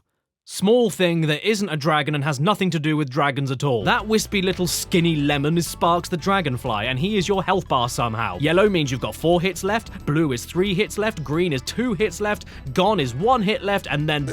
Small thing that isn't a dragon and has nothing to do with dragons at all. That wispy little skinny lemon is Sparks the Dragonfly, and he is your health bar somehow. Yellow means you've got 4 hits left, blue is 3 hits left, green is 2 hits left, gone is 1 hit left, and then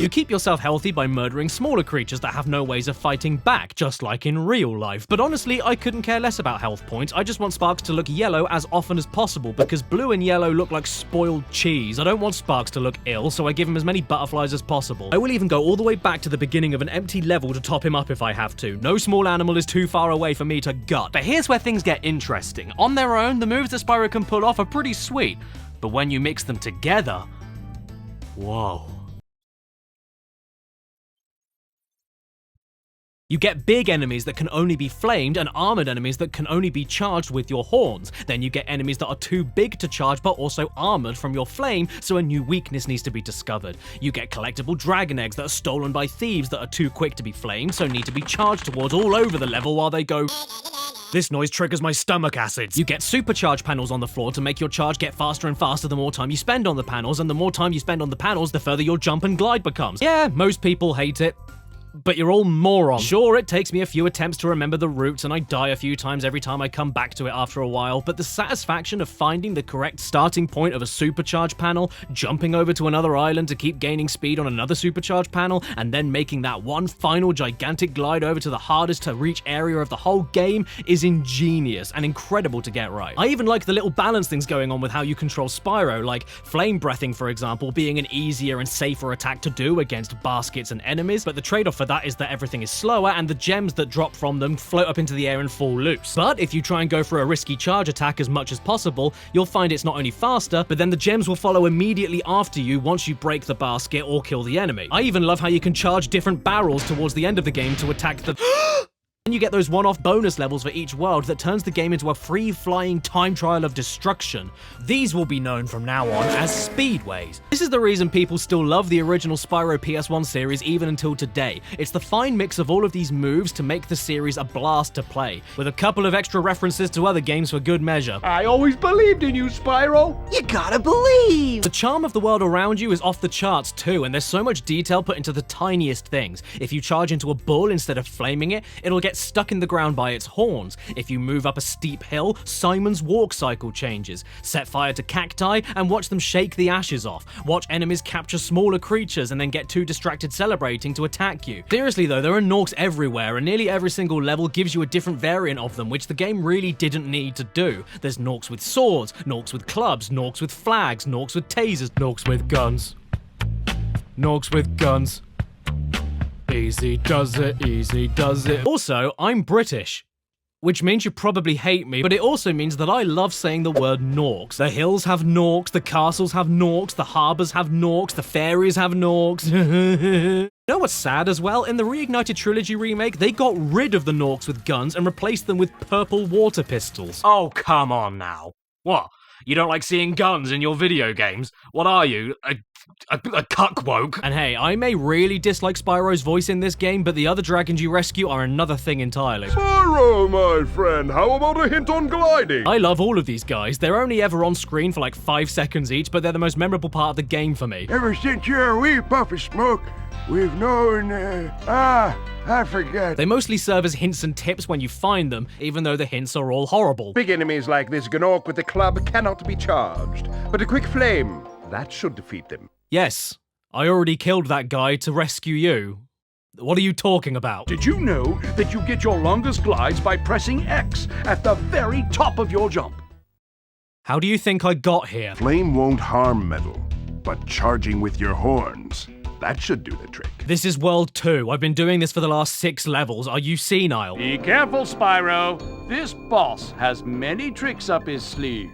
you keep yourself healthy by murdering smaller creatures that have no ways of fighting back, just like in real life. But honestly, I couldn't care less about health points. I just want Sparks to look yellow as often as possible, because blue and yellow look like spoiled cheese. I don't want Sparks to look ill, so I give him as many butterflies as possible. I will even go all the way back to the beginning of an empty level to top him up if I have to. No small animal is too far away for me to gut. But here's where things get interesting. On their own, the moves that Spyro can pull off are pretty sweet, but when you mix them together, whoa. You get big enemies that can only be flamed and armored enemies that can only be charged with your horns. Then you get enemies that are too big to charge but also armored from your flame, so a new weakness needs to be discovered. You get collectible dragon eggs that are stolen by thieves that are too quick to be flamed, so need to be charged towards all over the level while they go... This noise triggers my stomach acids. You get supercharge panels on the floor to make your charge get faster and faster the more time you spend on the panels, and the more time you spend on the panels, the further your jump and glide becomes. Yeah, most people hate it. but you're all morons. Sure, it takes me a few attempts to remember the routes and I die a few times every time I come back to it after a while, but the satisfaction of finding the correct starting point of a supercharge panel, jumping over to another island to keep gaining speed on another supercharge panel, and then making that one final gigantic glide over to the hardest to reach area of the whole game is ingenious and incredible to get right. I even like the little balance things going on with how you control Spyro, like flame breathing, for example, being an easier and safer attack to do against baskets and enemies, but the trade-off for that is that everything is slower and the gems that drop from them float up into the air and fall loose. But if you try and go for a risky charge attack as much as possible, you'll find it's not only faster, but then the gems will follow immediately after you once you break the basket or kill the enemy. I even love how you can charge different barrels towards the end of the game to attack the and you get those one-off bonus levels for each world that turns the game into a free-flying time trial of destruction. These will be known from now on as speedways. This is the reason people still love the original Spyro PS1 series even until today. It's the fine mix of all of these moves to make the series a blast to play, with a couple of extra references to other games for good measure. I always believed in you, Spyro. You gotta believe. The charm of the world around you is off the charts too, and there's so much detail put into the tiniest things. If you charge into a bull instead of flaming it, it'll get stuck in the ground by its horns. If you move up a steep hill, Simon's walk cycle changes. Set fire to cacti and watch them shake the ashes off. Watch enemies capture smaller creatures and then get too distracted celebrating to attack you. Seriously though, there are Norks everywhere, and nearly every single level gives you a different variant of them, which the game really didn't need to do. There's Norks with swords, Norks with clubs, Norks with flags, Norks with tasers, Norks with guns. Norks with guns. Easy does it, easy does it. Also, I'm British, which means you probably hate me, but it also means that I love saying the word Norks. The hills have Norks, the castles have Norks, the harbours have Norks, the fairies have Norks. You know what's sad as well? In the Reignited Trilogy remake, they got rid of the Norks with guns and replaced them with purple water pistols. Oh, come on now. What? You don't like seeing guns in your video games? What are you, a cuckwoke? And hey, I may really dislike Spyro's voice in this game, but the other dragons you rescue are another thing entirely. Spyro, my friend, how about a hint on gliding? I love all of these guys. They're only ever on screen for like 5 seconds each, but they're the most memorable part of the game for me. Ever since you're a wee puff of smoke, we've known, I forget. They mostly serve as hints and tips when you find them, even though the hints are all horrible. Big enemies like this Gnorc with the club cannot be charged, but a quick flame, that should defeat them. Yes, I already killed that guy to rescue you. What are you talking about? Did you know that you get your longest glides by pressing X at the very top of your jump? How do you think I got here? Flame won't harm metal, but charging with your horns, that should do the trick. This is World 2. I've been doing this for the last 6 levels. Are you senile? Be careful, Spyro. This boss has many tricks up his sleeve.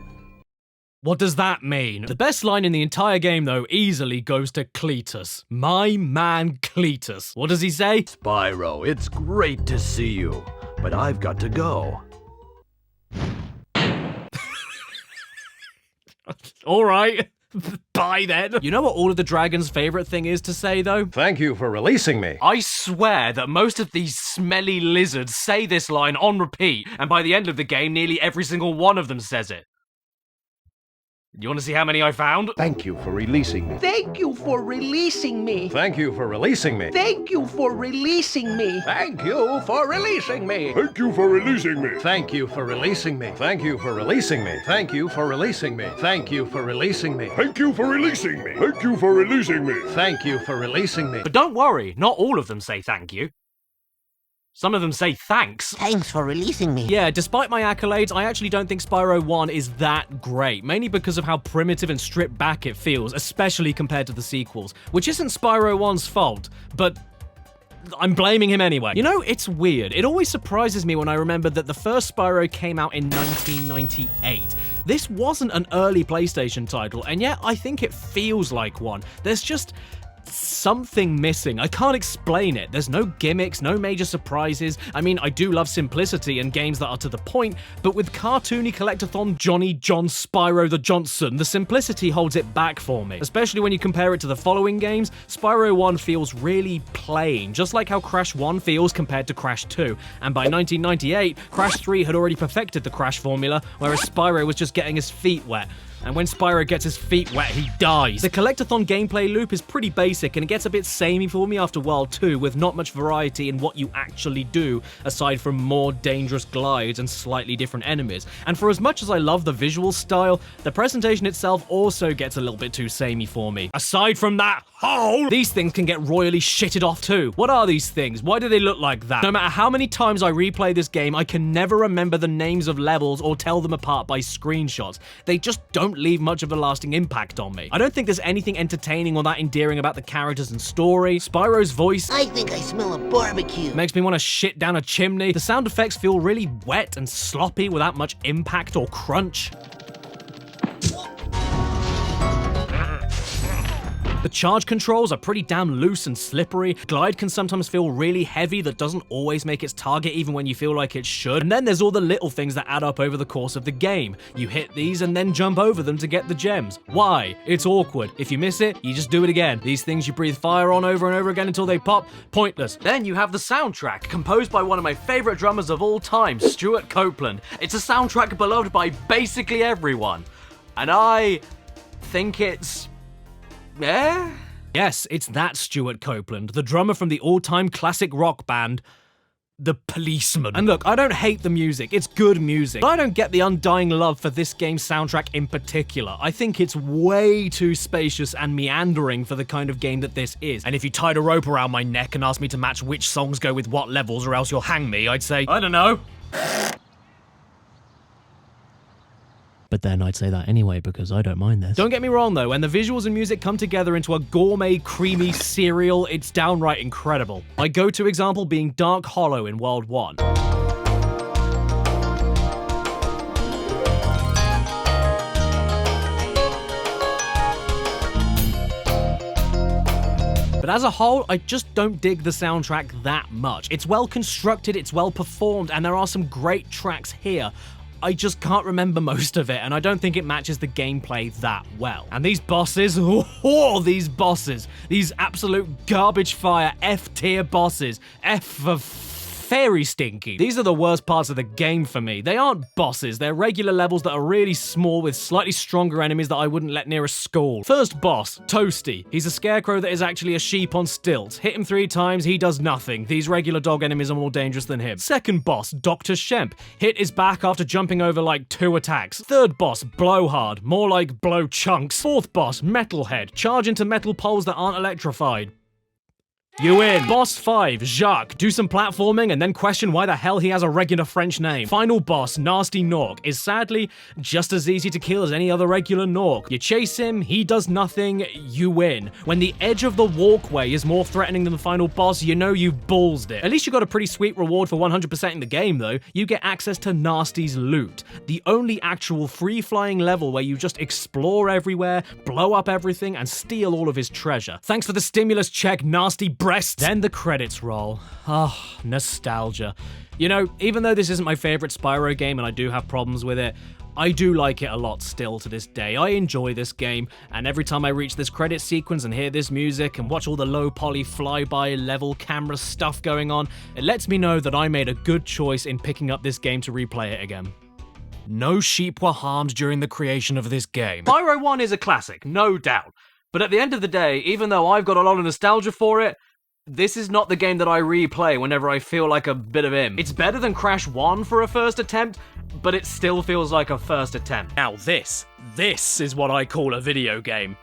What does that mean? The best line in the entire game, though, easily goes to Cletus. My man Cletus. What does he say? Spyro, it's great to see you, but I've got to go. All right. Bye then. You know what all of the dragons' favorite thing is to say, though? Thank you for releasing me. I swear that most of these smelly lizards say this line on repeat, and by the end of the game, nearly every single one of them says it. You want to see how many I found? Thank you for releasing me. Thank you for releasing me. Thank you for releasing me. Thank you for releasing me. Thank you for releasing me. Thank you for releasing me. Thank you for releasing me. Thank you for releasing me. Thank you for releasing me. Thank you for releasing me. Thank you for releasing me. Thank you for releasing me. Thank you for releasing me. But don't worry, not all of them say thank you. Some of them say thanks. Thanks for releasing me. Yeah, despite my accolades, I actually don't think Spyro 1 is that great, mainly because of how primitive and stripped back it feels, especially compared to the sequels, which isn't Spyro 1's fault, but I'm blaming him anyway. You know, it's weird. It always surprises me when I remember that the first Spyro came out in 1998. This wasn't an early PlayStation title, and yet I think it feels like one. There's just something missing. I can't explain it. There's no gimmicks, no major surprises. I mean, I do love simplicity and games that are to the point, but with cartoony collectathon Johnny John Spyro the Johnson, the simplicity holds it back for me. Especially when you compare it to the following games, Spyro 1 feels really plain, just like how Crash 1 feels compared to Crash 2. And by 1998, Crash 3 had already perfected the Crash formula, whereas Spyro was just getting his feet wet. And when Spyro gets his feet wet, he dies. The Collectathon gameplay loop is pretty basic, and it gets a bit samey for me after World 2, with not much variety in what you actually do, aside from more dangerous glides and slightly different enemies. And for as much as I love the visual style, the presentation itself also gets a little bit too samey for me. Aside from that hole, these things can get royally shitted off too. What are these things? Why do they look like that? No matter how many times I replay this game, I can never remember the names of levels or tell them apart by screenshots. They just don't leave much of a lasting impact on me. I don't think there's anything entertaining or that endearing about the characters and story. Spyro's voice, I think I smell a barbecue, makes me want to shit down a chimney. The sound effects feel really wet and sloppy without much impact or crunch. The charge controls are pretty damn loose and slippery. Glide can sometimes feel really heavy that doesn't always make its target even when you feel like it should. And then there's all the little things that add up over the course of the game. You hit these and then jump over them to get the gems. Why? It's awkward. If you miss it, you just do it again. These things you breathe fire on over and over again until they pop. Pointless. Then you have the soundtrack, composed by one of my favorite drummers of all time, Stuart Copeland. It's a soundtrack beloved by basically everyone. And I think it's... yeah? Yes, it's that Stuart Copeland, the drummer from the all-time classic rock band, The Policeman. And look, I don't hate the music, it's good music, but I don't get the undying love for this game's soundtrack in particular. I think it's way too spacious and meandering for the kind of game that this is. And if you tied a rope around my neck and asked me to match which songs go with what levels or else you'll hang me, I'd say, I don't know. But then I'd say that anyway because I don't mind this. Don't get me wrong though, when the visuals and music come together into a gourmet, creamy cereal, it's downright incredible. My go-to example being Dark Hollow in World 1. But as a whole, I just don't dig the soundtrack that much. It's well constructed, it's well performed, and there are some great tracks here. I just can't remember most of it, and I don't think it matches the gameplay that well. And these bosses, these absolute garbage fire F-tier bosses, F for very stinky. These are the worst parts of the game for me. They aren't bosses, they're regular levels that are really small with slightly stronger enemies that I wouldn't let near a school. First boss, Toasty. He's a scarecrow that is actually a sheep on stilts. Hit him 3 times, he does nothing. These regular dog enemies are more dangerous than him. Second boss, Dr. Shemp. Hit his back after jumping over like 2 attacks. Third boss, Blowhard. More like blow chunks. Fourth boss, Metalhead. Charge into metal poles that aren't electrified. You win. Boss 5, Jacques. Do some platforming and then question why the hell he has a regular French name. Final boss, Nasty Nork, is sadly just as easy to kill as any other regular Nork. You chase him, he does nothing, you win. When the edge of the walkway is more threatening than the final boss, you know you've ballsed it. At least you got a pretty sweet reward for 100%ing the game though. You get access to Nasty's loot. The only actual free-flying level where you just explore everywhere, blow up everything, and steal all of his treasure. Thanks for the stimulus check, Nasty breasts. Then the credits roll. Ah, nostalgia. You know, even though this isn't my favorite Spyro game and I do have problems with it, I do like it a lot still to this day. I enjoy this game, and every time I reach this credit sequence and hear this music and watch all the low poly flyby level camera stuff going on, it lets me know that I made a good choice in picking up this game to replay it again. No sheep were harmed during the creation of this game. Spyro 1 is a classic, no doubt. But at the end of the day, even though I've got a lot of nostalgia for it, this is not the game that I replay whenever I feel like a bit of him. It's better than Crash 1 for a first attempt, but it still feels like a first attempt. Now this is what I call a video game.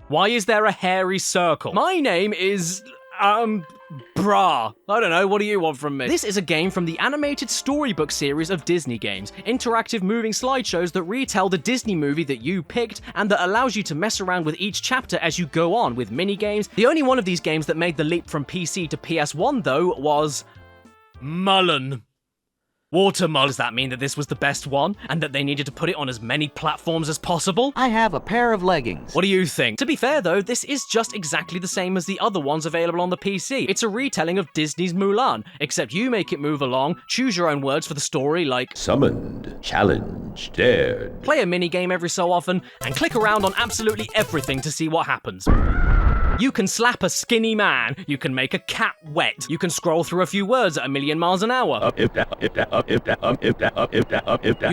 Why is there a hairy circle? My name is, brah. I don't know, what do you want from me? This is a game from the animated storybook series of Disney games. Interactive moving slideshows that retell the Disney movie that you picked and that allows you to mess around with each chapter as you go on with mini-games. The only one of these games that made the leap from PC to PS1 though was Mullen. Watermull. Does that mean that this was the best one and that they needed to put it on as many platforms as possible? I have a pair of leggings. What do you think? To be fair though, this is just exactly the same as the other ones available on the PC. It's a retelling of Disney's Mulan, except you make it move along, choose your own words for the story like summoned, challenged, dared. Play a minigame every so often, and click around on absolutely everything to see what happens. You can slap a skinny man. You can make a cat wet. You can scroll through a few words at 1,000,000 miles an hour. You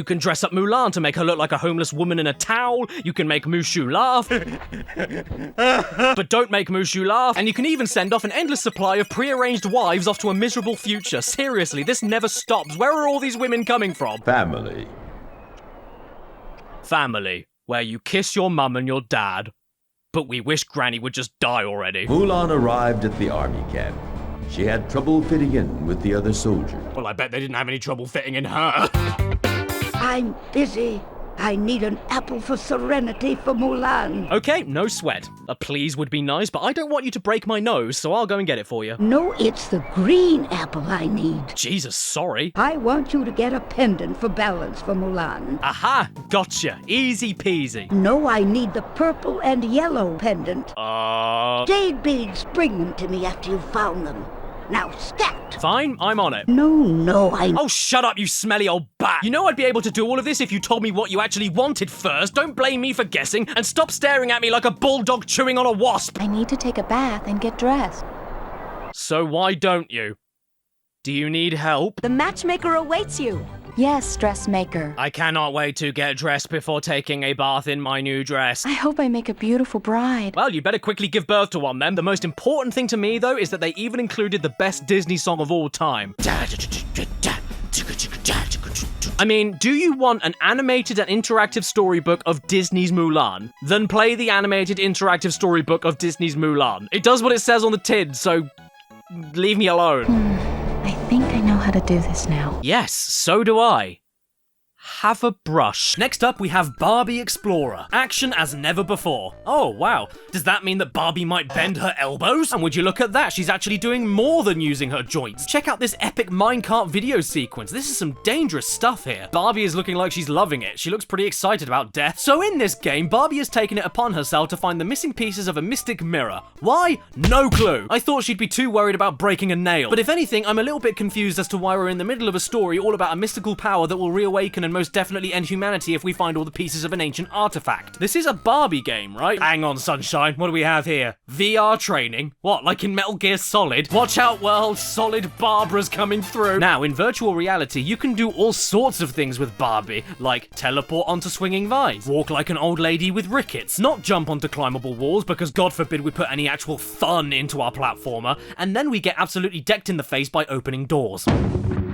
can dress up Mulan to make her look like a homeless woman in a towel. You can make Mushu laugh. But don't make Mushu laugh. And you can even send off an endless supply of prearranged wives off to a miserable future. Seriously, this never stops. Where are all these women coming from? Family. Family, where you kiss your mum and your dad. But we wish Granny would just die already. Mulan arrived at the army camp. She had trouble fitting in with the other soldiers. Well, I bet they didn't have any trouble fitting in her. I'm busy. I need an apple for serenity for Mulan. Okay, no sweat. A please would be nice, but I don't want you to break my nose, so I'll go and get it for you. No, it's the green apple I need. Jesus, sorry. I want you to get a pendant for balance for Mulan. Aha, gotcha. Easy peasy. No, I need the purple and yellow pendant. Jade beads, bring them to me after you've found them. Now, scat! Fine, I'm on it. No, Oh, shut up, you smelly old bat! You know I'd be able to do all of this if you told me what you actually wanted first. Don't blame me for guessing, and stop staring at me like a bulldog chewing on a wasp! I need to take a bath and get dressed. So why don't you? Do you need help? The matchmaker awaits you. Yes, dressmaker. I cannot wait to get dressed before taking a bath in my new dress. I hope I make a beautiful bride. Well, you better quickly give birth to one then. The most important thing to me, though, is that they even included the best Disney song of all time. I mean, do you want an animated and interactive storybook of Disney's Mulan? Then play the animated interactive storybook of Disney's Mulan. It does what it says on the tin, so leave me alone. I think I know how to do this now. Yes, so do I. Have a brush. Next up, we have Barbie Explorer. Action as never before. Oh, wow. Does that mean that Barbie might bend her elbows? And would you look at that, she's actually doing more than using her joints. Check out this epic minecart video sequence. This is some dangerous stuff here. Barbie is looking like she's loving it. She looks pretty excited about death. So in this game, Barbie has taken it upon herself to find the missing pieces of a mystic mirror. Why? No clue. I thought she'd be too worried about breaking a nail. But if anything, I'm a little bit confused as to why we're in the middle of a story all about a mystical power that will reawaken and most definitely end humanity if we find all the pieces of an ancient artifact. This is a Barbie game, right? Hang on, sunshine. What do we have here? VR training? What, like in Metal Gear Solid? Watch out, world. Solid Barbara's coming through. Now, in virtual reality, you can do all sorts of things with Barbie, like teleport onto swinging vines, walk like an old lady with rickets, not jump onto climbable walls because God forbid we put any actual fun into our platformer, and then we get absolutely decked in the face by opening doors.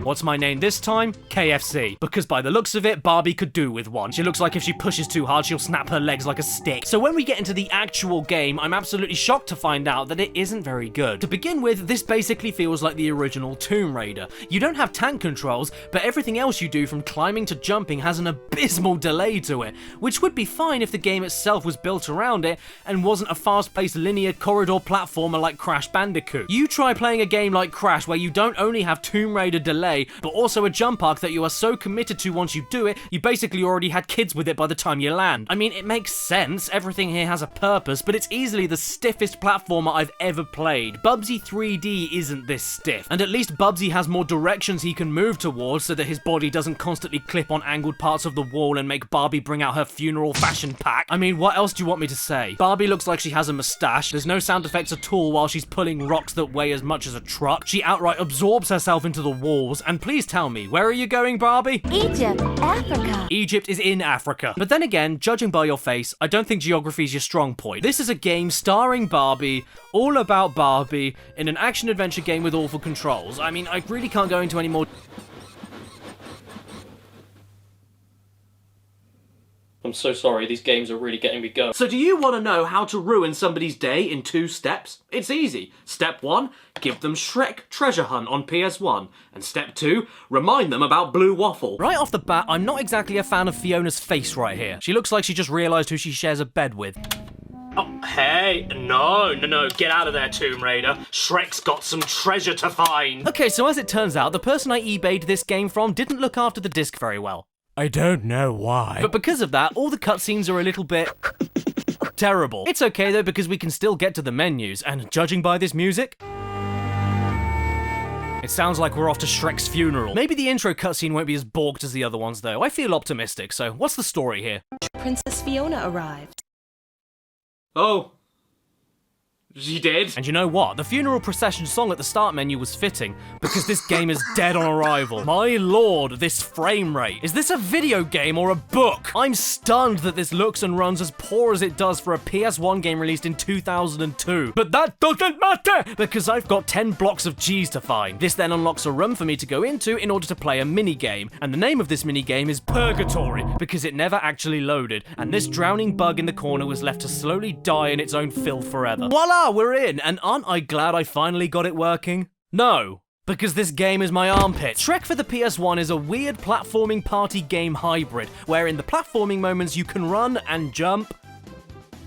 What's my name this time? KFC. Because by the looks of it, Barbie could do with one. She looks like if she pushes too hard, she'll snap her legs like a stick. So when we get into the actual game, I'm absolutely shocked to find out that it isn't very good. To begin with, this basically feels like the original Tomb Raider. You don't have tank controls, but everything else you do from climbing to jumping has an abysmal delay to it, which would be fine if the game itself was built around it and wasn't a fast-paced linear corridor platformer like Crash Bandicoot. You try playing a game like Crash where you don't only have Tomb Raider delay, but also a jump arc that you are so committed to once you do it, you basically already had kids with it by the time you land. I mean, it makes sense, everything here has a purpose, but it's easily the stiffest platformer I've ever played. Bubsy 3D isn't this stiff, and at least Bubsy has more directions he can move towards so that his body doesn't constantly clip on angled parts of the wall and make Barbie bring out her funeral fashion pack. I mean, what else do you want me to say? Barbie looks like she has a mustache, there's no sound effects at all while she's pulling rocks that weigh as much as a truck, she outright absorbs herself into the walls, and please tell me, where are you going, Barbie? Egypt, Africa. Egypt is in Africa. But then again, judging by your face, I don't think geography's your strong point. This is a game starring Barbie, all about Barbie, in an action-adventure game with awful controls. I mean, I really can't go into any more... I'm so sorry, these games are really getting me going. So do you want to know how to ruin somebody's day in 2 steps? It's easy. Step 1, give them Shrek Treasure Hunt on PS1. And step 2, remind them about Blue Waffle. Right off the bat, I'm not exactly a fan of Fiona's face right here. She looks like she just realised who she shares a bed with. Oh, hey, no, get out of there, Tomb Raider. Shrek's got some treasure to find. Okay, so as it turns out, the person I eBayed this game from didn't look after the disc very well. I don't know why. But because of that, all the cutscenes are a little bit... terrible. It's okay though, because we can still get to the menus, and judging by this music... it sounds like we're off to Shrek's funeral. Maybe the intro cutscene won't be as balked as the other ones though. I feel optimistic, so what's the story here? Princess Fiona arrived. Oh. She did. And you know what? The funeral procession song at the start menu was fitting, because this game is dead on arrival. My lord, this frame rate. Is this a video game or a book? I'm stunned that this looks and runs as poor as it does for a PS1 game released in 2002. But that doesn't matter, because I've got 10 blocks of cheese to find. This then unlocks a room for me to go into in order to play a mini-game. And the name of this mini-game is Purgatory, because it never actually loaded, and this drowning bug in the corner was left to slowly die in its own filth forever. Voila! We're in, and aren't I glad I finally got it working? No, because this game is my armpit. Shrek for the PS1 is a weird platforming party game hybrid, where in the platforming moments you can run and jump.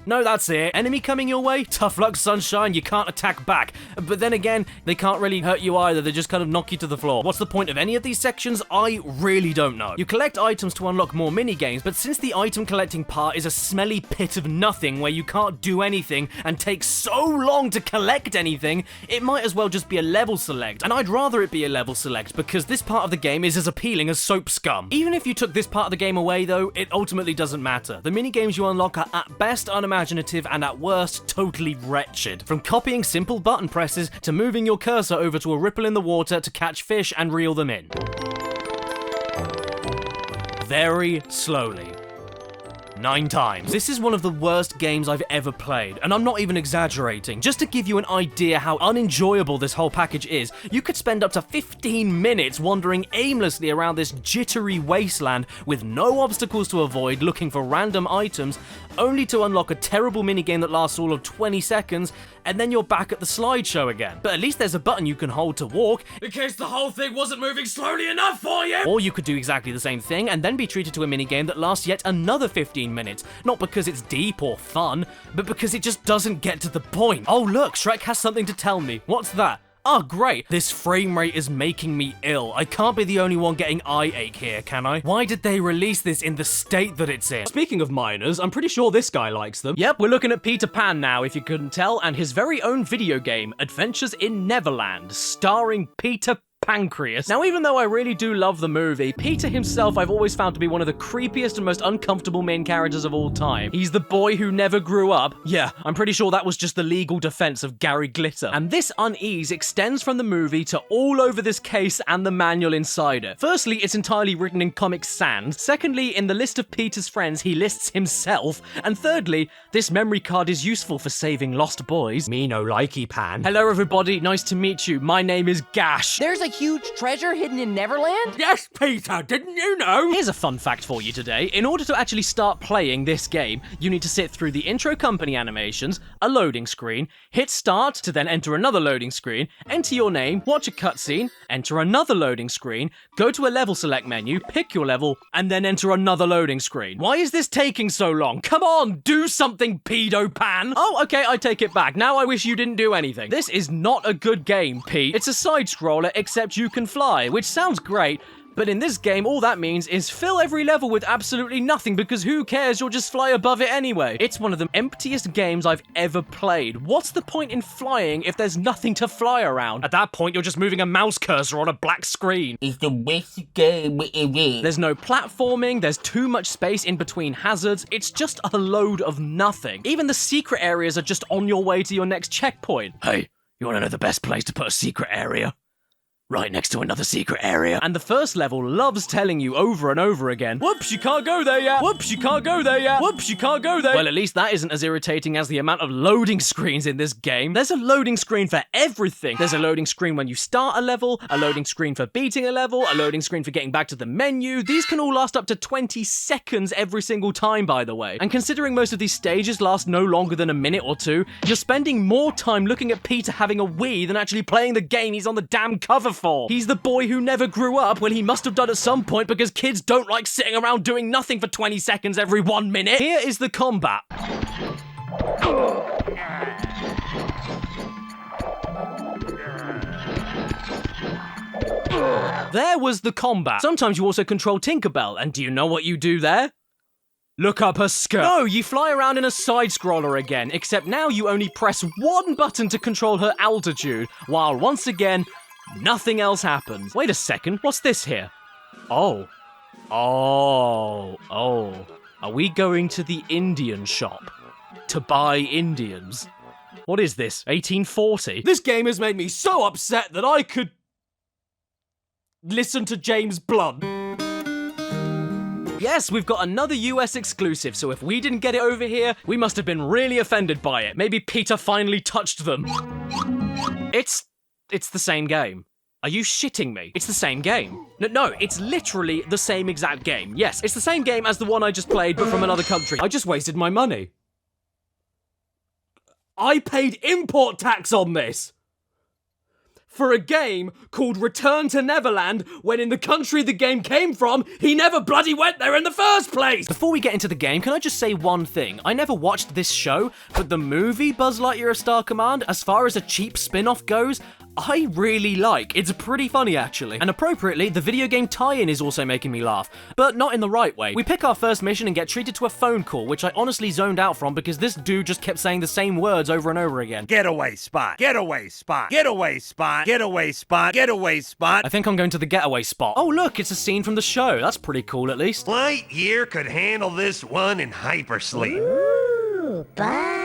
No, that's it. Enemy coming your way? Tough luck, sunshine, you can't attack back. But then again, they can't really hurt you either, they just kind of knock you to the floor. What's the point of any of these sections? I really don't know. You collect items to unlock more mini-games, but since the item collecting part is a smelly pit of nothing where you can't do anything and takes so long to collect anything, it might as well just be a level select. And I'd rather it be a level select, because this part of the game is as appealing as soap scum. Even if you took this part of the game away though, it ultimately doesn't matter. The mini-games you unlock are at best unimaginative and at worst totally wretched. From copying simple button presses to moving your cursor over to a ripple in the water to catch fish and reel them in. Very slowly. 9 times. This is one of the worst games I've ever played, and I'm not even exaggerating. Just to give you an idea how unenjoyable this whole package is, you could spend up to 15 minutes wandering aimlessly around this jittery wasteland with no obstacles to avoid, looking for random items, only to unlock a terrible minigame that lasts all of 20 seconds, and then you're back at the slideshow again. But at least there's a button you can hold to walk, in case the whole thing wasn't moving slowly enough for you! Or you could do exactly the same thing and then be treated to a minigame that lasts yet another 15 minutes. Not because it's deep or fun, but because it just doesn't get to the point. Oh look, Shrek has something to tell me. What's that? Oh great, this frame rate is making me ill. I can't be the only one getting eye ache here, can I? Why did they release this in the state that it's in? Speaking of minors, I'm pretty sure this guy likes them. Yep, we're looking at Peter Pan now, if you couldn't tell, and his very own video game, Adventures in Neverland, starring Peter Pancreas. Now, even though I really do love the movie, Peter himself I've always found to be one of the creepiest and most uncomfortable main characters of all time. He's the boy who never grew up. Yeah, I'm pretty sure that was just the legal defense of Gary Glitter. And this unease extends from the movie to all over this case and the manual inside it. Firstly, it's entirely written in Comic Sans. Secondly, in the list of Peter's friends, he lists himself. And thirdly, this memory card is useful for saving lost boys. Me no likey Pan. Hello everybody, nice to meet you. My name is Gash. There's a huge treasure hidden in Neverland? Yes, Peter, didn't you know? Here's a fun fact for you today. In order to actually start playing this game, you need to sit through the intro company animations, a loading screen, hit start to then enter another loading screen, enter your name, watch a cutscene, enter another loading screen, go to a level select menu, pick your level, and then enter another loading screen. Why is this taking so long? Come on, do something, pedo pan! Oh, okay, I take it back. Now I wish you didn't do anything. This is not a good game, Pete. It's a side-scroller, except you can fly, which sounds great, but in this game, all that means is fill every level with absolutely nothing, because who cares, you'll just fly above it anyway. It's one of the emptiest games I've ever played. What's the point in flying if there's nothing to fly around? At that point, you're just moving a mouse cursor on a black screen. It's the best game ever. There's no platforming, there's too much space in between hazards, it's just a load of nothing. Even the secret areas are just on your way to your next checkpoint. Hey, you wanna know the best place to put a secret area? Right next to another secret area. And the first level loves telling you over and over again, whoops, you can't go there yet. Whoops, you can't go there yet. Whoops, you can't go there. Well, at least that isn't as irritating as the amount of loading screens in this game. There's a loading screen for everything. There's a loading screen when you start a level, a loading screen for beating a level, a loading screen for getting back to the menu. These can all last up to 20 seconds every single time, by the way. And considering most of these stages last no longer than a minute or two, you're spending more time looking at Peter having a wee than actually playing the game he's on the damn cover for. He's the boy who never grew up, when he must have done at some point, because kids don't like sitting around doing nothing for 20 seconds every 1 minute. Here is the combat. There was the combat. Sometimes you also control Tinkerbell, and do you know what you do there? Look up her skirt. No, you fly around in a side-scroller again, except now you only press one button to control her altitude, while once again, nothing else happens. Wait a second, what's this here? Oh. Are we going to the Indian shop to buy Indians? What is this, 1840? This game has made me so upset that I could listen to James Blunt. Yes, we've got another US exclusive, so if we didn't get it over here, we must have been really offended by it. Maybe Peter finally touched them. It's the same game. Are you shitting me? It's the same game. No, it's literally the same exact game. Yes, it's the same game as the one I just played, but from another country. I just wasted my money. I paid import tax on this for a game called Return to Neverland, when in the country the game came from, he never bloody went there in the first place! Before we get into the game, can I just say one thing? I never watched this show, but the movie Buzz Lightyear: A Star Command, as far as a cheap spin-off goes, I really like. It's pretty funny, actually. And appropriately, the video game tie-in is also making me laugh, but not in the right way. We pick our first mission and get treated to a phone call, which I honestly zoned out from because this dude just kept saying the same words over and over again. Getaway spot, getaway spot, getaway spot, getaway spot, getaway spot. I think I'm going to the getaway spot. Oh look, it's a scene from the show. That's pretty cool, at least. Lightyear could handle this one in hypersleep. Ooh, bye.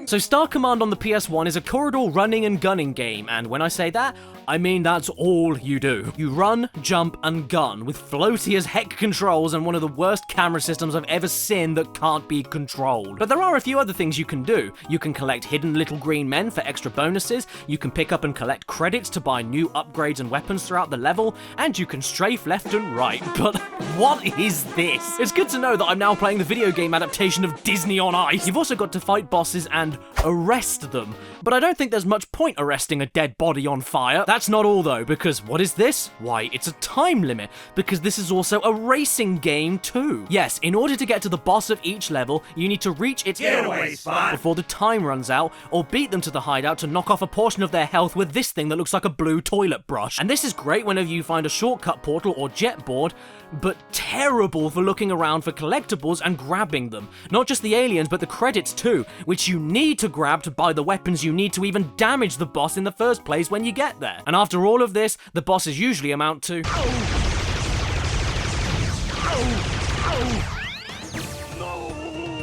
So Star Command on the PS1 is a corridor running and gunning game, and when I say that, I mean that's all you do. You run, jump, and gun, with floaty as heck controls and one of the worst camera systems I've ever seen that can't be controlled. But there are a few other things you can do. You can collect hidden little green men for extra bonuses, you can pick up and collect credits to buy new upgrades and weapons throughout the level, and you can strafe left and right. But what is this? It's good to know that I'm now playing the video game adaptation of Disney on Ice. You've also got to fight bosses and arrest them. But I don't think there's much point arresting a dead body on fire. That's not all though, because what is this? Why, it's a time limit, because this is also a racing game too. Yes, in order to get to the boss of each level, you need to reach its getaway spot before the time runs out, or beat them to the hideout to knock off a portion of their health with this thing that looks like a blue toilet brush. And this is great whenever you find a shortcut portal or jet board, but terrible for looking around for collectibles and grabbing them. Not just the aliens, but the credits too, which you need to grab to buy the weapons you need to even damage the boss in the first place when you get there. And after all of this, the bosses usually amount to...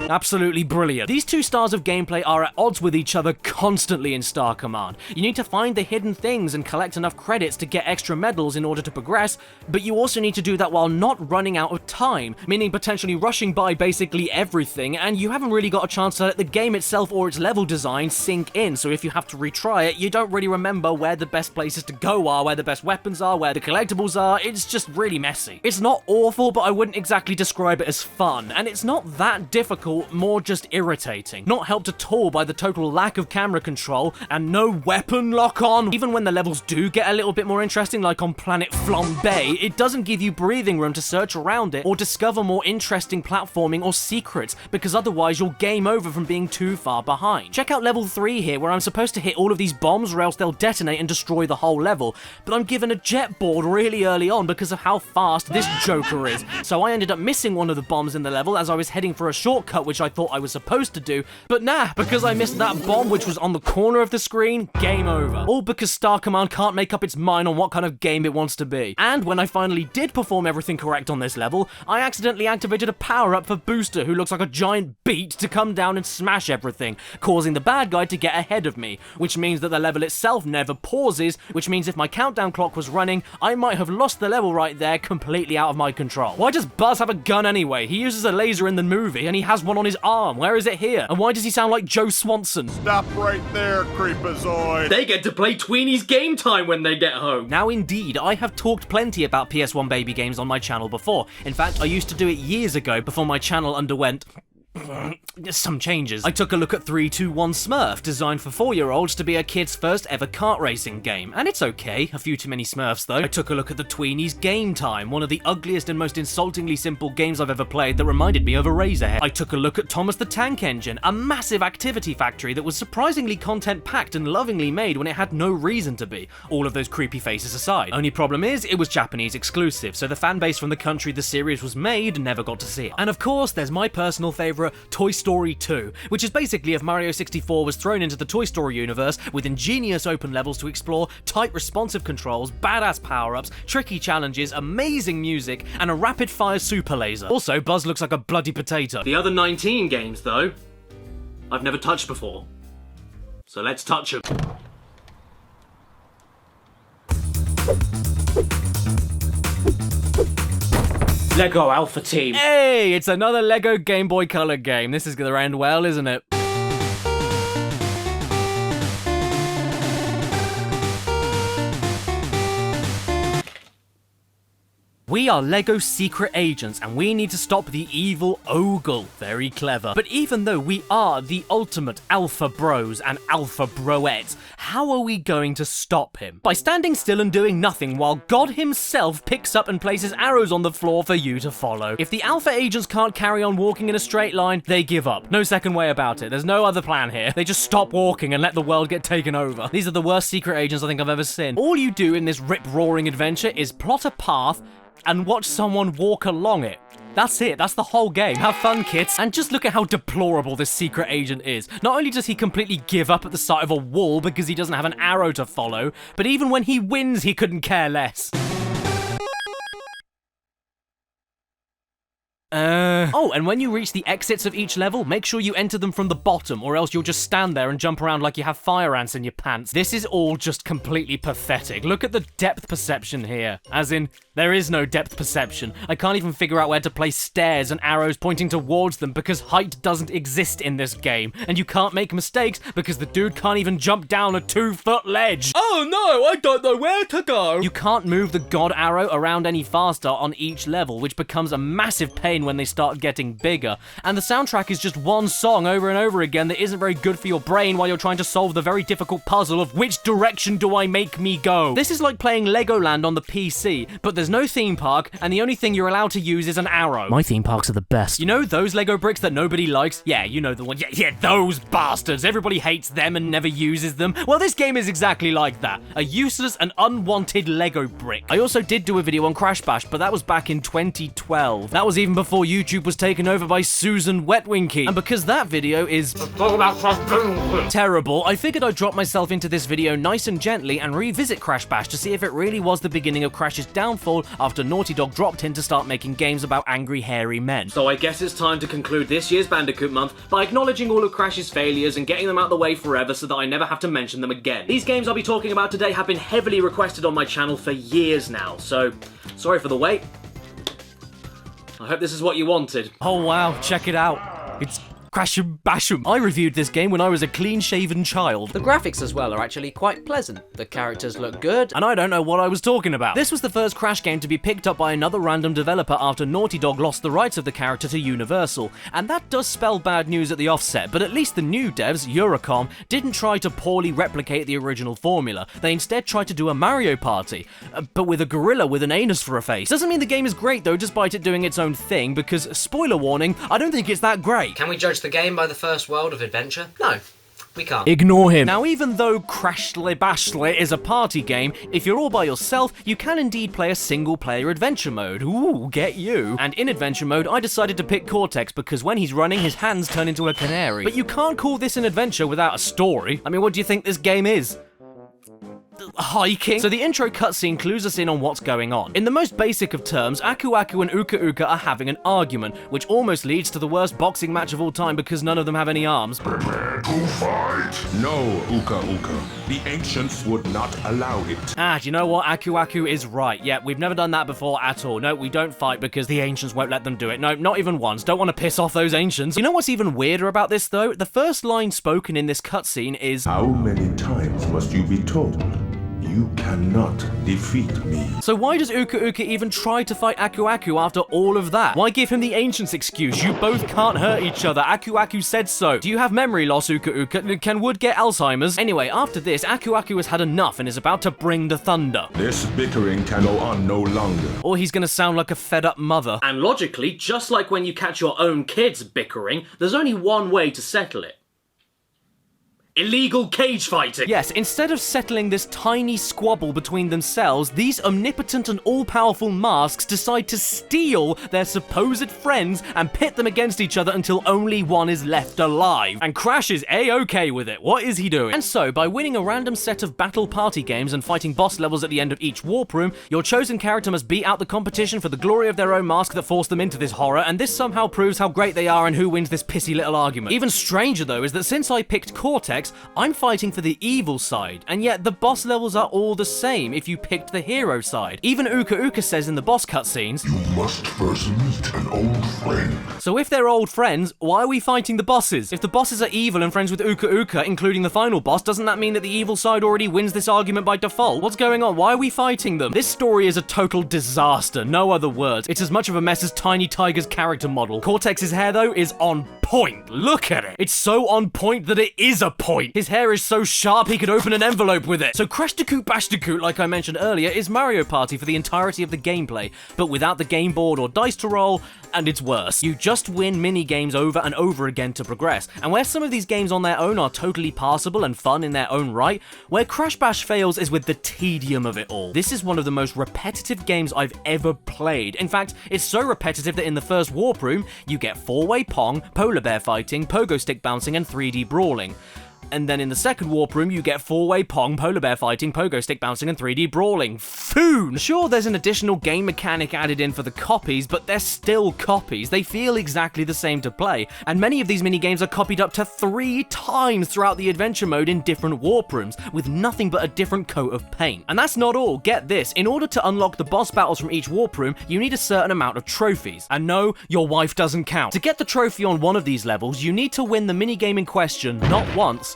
Absolutely brilliant. These two styles of gameplay are at odds with each other constantly in Star Command. You need to find the hidden things and collect enough credits to get extra medals in order to progress, but you also need to do that while not running out of time, meaning potentially rushing by basically everything, and you haven't really got a chance to let the game itself or its level design sink in, so if you have to retry it, you don't really remember where the best places to go are, where the best weapons are, where the collectibles are. It's just really messy. It's not awful, but I wouldn't exactly describe it as fun, and it's not that difficult, more just irritating. Not helped at all by the total lack of camera control and no weapon lock-on. Even when the levels do get a little bit more interesting, like on Planet Flambe, it doesn't give you breathing room to search around it or discover more interesting platforming or secrets, because otherwise you'll game over from being too far behind. Check out level 3 here, where I'm supposed to hit all of these bombs or else they'll detonate and destroy the whole level, but I'm given a jet board really early on because of how fast this joker is, so I ended up missing one of the bombs in the level as I was heading for a shortcut which I thought I was supposed to do, but nah, because I missed that bomb which was on the corner of the screen, game over. All because Star Command can't make up its mind on what kind of game it wants to be. And when I finally did perform everything correct on this level, I accidentally activated a power-up for Booster, who looks like a giant beat, to come down and smash everything, causing the bad guy to get ahead of me, which means that the level itself never pauses, which means if my countdown clock was running, I might have lost the level right there, completely out of my control. Why does Buzz have a gun anyway? He uses a laser in the movie, and he has one on his arm. Where is it here? And why does he sound like Joe Swanson? Stop right there, Creepazoid. They get to play Tweenie's Game Time when they get home. Now indeed, I have talked plenty about PS1 baby games on my channel before. In fact, I used to do it years ago before my channel underwent some changes. I took a look at 321 Smurf, designed for 4-year-olds to be a kid's first ever kart racing game, and it's okay, a few too many Smurfs though. I took a look at the Tweenie's Game Time, one of the ugliest and most insultingly simple games I've ever played that reminded me of a Razorhead. I took a look at Thomas the Tank Engine, a massive activity factory that was surprisingly content-packed and lovingly made when it had no reason to be, all of those creepy faces aside. Only problem is, it was Japanese exclusive, so the fanbase from the country the series was made never got to see it. And of course, there's my personal favourite, Toy Story 2, which is basically if Mario 64 was thrown into the Toy Story universe with ingenious open levels to explore, tight responsive controls, badass power-ups, tricky challenges, amazing music, and a rapid-fire super laser. Also, Buzz looks like a bloody potato. The other 19 games, though, I've never touched before. so let's touch them. Lego Alpha Team. Hey, it's another Lego Game Boy Color game. This is gonna end well, isn't it? We are Lego secret agents and we need to stop the evil Ogle. Very clever. But even though we are the ultimate alpha bros and alpha broettes, how are we going to stop him? By standing still and doing nothing while God himself picks up and places arrows on the floor for you to follow. If the alpha agents can't carry on walking in a straight line, they give up. No second way about it. There's no other plan here. They just stop walking and let the world get taken over. These are the worst secret agents I think I've ever seen. All you do in this rip-roaring adventure is plot a path and watch someone walk along it. That's it, that's the whole game. Have fun, kids. And just look at how deplorable this secret agent is. Not only does he completely give up at the sight of a wall because he doesn't have an arrow to follow, but even when he wins, he couldn't care less. Oh, and when you reach the exits of each level, make sure you enter them from the bottom, or else you'll just stand there and jump around like you have fire ants in your pants. This is all just completely pathetic. Look at the depth perception here. As in, there is no depth perception. I can't even figure out where to place stairs and arrows pointing towards them because height doesn't exist in this game. And you can't make mistakes because the dude can't even jump down a 2-foot ledge. Oh no, I don't know where to go. You can't move the god arrow around any faster on each level, which becomes a massive pain when they start getting bigger. And the soundtrack is just one song over and over again that isn't very good for your brain while you're trying to solve the very difficult puzzle of which direction do I make me go. This is like playing Legoland on the PC, but there's no theme park, and the only thing you're allowed to use is an arrow. My theme parks are the best. You know those Lego bricks that nobody likes? Yeah, you know the one. Yeah, those bastards. Everybody hates them and never uses them. Well, this game is exactly like that. A useless and unwanted Lego brick. I also did do a video on Crash Bash, but that was back in 2012. That was even before YouTube was taken over by Susan Wetwinky. And because that video is terrible, I figured I'd drop myself into this video nice and gently and revisit Crash Bash to see if it really was the beginning of Crash's downfall after Naughty Dog dropped in to start making games about angry, hairy men. So I guess it's time to conclude this year's Bandicoot month by acknowledging all of Crash's failures and getting them out the way forever so that I never have to mention them again. These games I'll be talking about today have been heavily requested on my channel for years now, so sorry for the wait. I hope this is what you wanted. Oh wow, check it out. It's Crash'em Bash'em. I reviewed this game when I was a clean-shaven child. The graphics as well are actually quite pleasant. The characters look good. And I don't know what I was talking about. This was the first Crash game to be picked up by another random developer after Naughty Dog lost the rights of the character to Universal. And that does spell bad news at the offset, but at least the new devs, Eurocom, didn't try to poorly replicate the original formula. They instead tried to do a Mario Party, but with a gorilla with an anus for a face. Doesn't mean the game is great though, despite it doing its own thing, because, spoiler warning, I don't think it's that great. Can we judge the game by the first world of adventure? No, we can't. Ignore him. Now, even though Crashley Bashley is a party game, if you're all by yourself, you can indeed play a single-player adventure mode. Ooh, get you. And in adventure mode, I decided to pick Cortex because when he's running, his hands turn into a canary. But you can't call this an adventure without a story. I mean, what do you think this game is? Hiking. So the intro cutscene clues us in on what's going on. In the most basic of terms, Aku Aku and Uka Uka are having an argument, which almost leads to the worst boxing match of all time because none of them have any arms. Prepare to fight. No, Uka Uka. The ancients would not allow it. Ah, do you know what? Aku Aku is right. Yeah, we've never done that before at all. No, we don't fight because the ancients won't let them do it. No, not even once. Don't want to piss off those ancients. You know what's even weirder about this though? The first line spoken in this cutscene is, "How many times must you be told? You cannot defeat me." So why does Uka Uka even try to fight Aku Aku after all of that? Why give him the ancient's excuse? You both can't hurt each other. Aku Aku said so. Do you have memory loss, Uka Uka? Can wood get Alzheimer's? Anyway, after this, Aku Aku has had enough and is about to bring the thunder. This bickering can go on no longer. Or he's gonna sound like a fed-up mother. And logically, just like when you catch your own kids bickering, there's only one way to settle it. Illegal cage fighting! Yes, instead of settling this tiny squabble between themselves, these omnipotent and all-powerful masks decide to steal their supposed friends and pit them against each other until only one is left alive. And Crash is A-okay with it. What is he doing? And so, by winning a random set of battle party games and fighting boss levels at the end of each warp room, your chosen character must beat out the competition for the glory of their own mask that forced them into this horror, and this somehow proves how great they are and who wins this pissy little argument. Even stranger, though, is that since I picked Cortex, Cortex, I'm fighting for the evil side, and yet the boss levels are all the same if you picked the hero side. Even Uka Uka says in the boss cutscenes, "You must first meet an old friend." So if they're old friends, why are we fighting the bosses? If the bosses are evil and friends with Uka Uka, including the final boss, doesn't that mean that the evil side already wins this argument by default? What's going on? Why are we fighting them? This story is a total disaster, no other words. It's as much of a mess as Tiny Tiger's character model. Cortex's hair, though, is on point. Look at it. It's so on point that it is a point. His hair is so sharp he could open an envelope with it. So Crash Bandicoot Bash Bandicoot, like I mentioned earlier, is Mario Party for the entirety of the gameplay, but without the game board or dice to roll, and it's worse. You just win mini-games over and over again to progress, and where some of these games on their own are totally passable and fun in their own right, where Crash Bash fails is with the tedium of it all. This is one of the most repetitive games I've ever played. In fact, it's so repetitive that in the first warp room, you get 4-way Pong, polar bear fighting, pogo stick bouncing, and 3D brawling. And then in the second warp room, you get 4-way Pong, polar bear fighting, pogo stick bouncing, and 3D brawling. Foon! Sure, there's an additional game mechanic added in for the copies, but they're still copies. They feel exactly the same to play, and many of these mini-games are copied up to 3 times throughout the adventure mode in different warp rooms, with nothing but a different coat of paint. And that's not all. Get this, in order to unlock the boss battles from each warp room, you need a certain amount of trophies. And no, your wife doesn't count. To get the trophy on one of these levels, you need to win the minigame in question not once,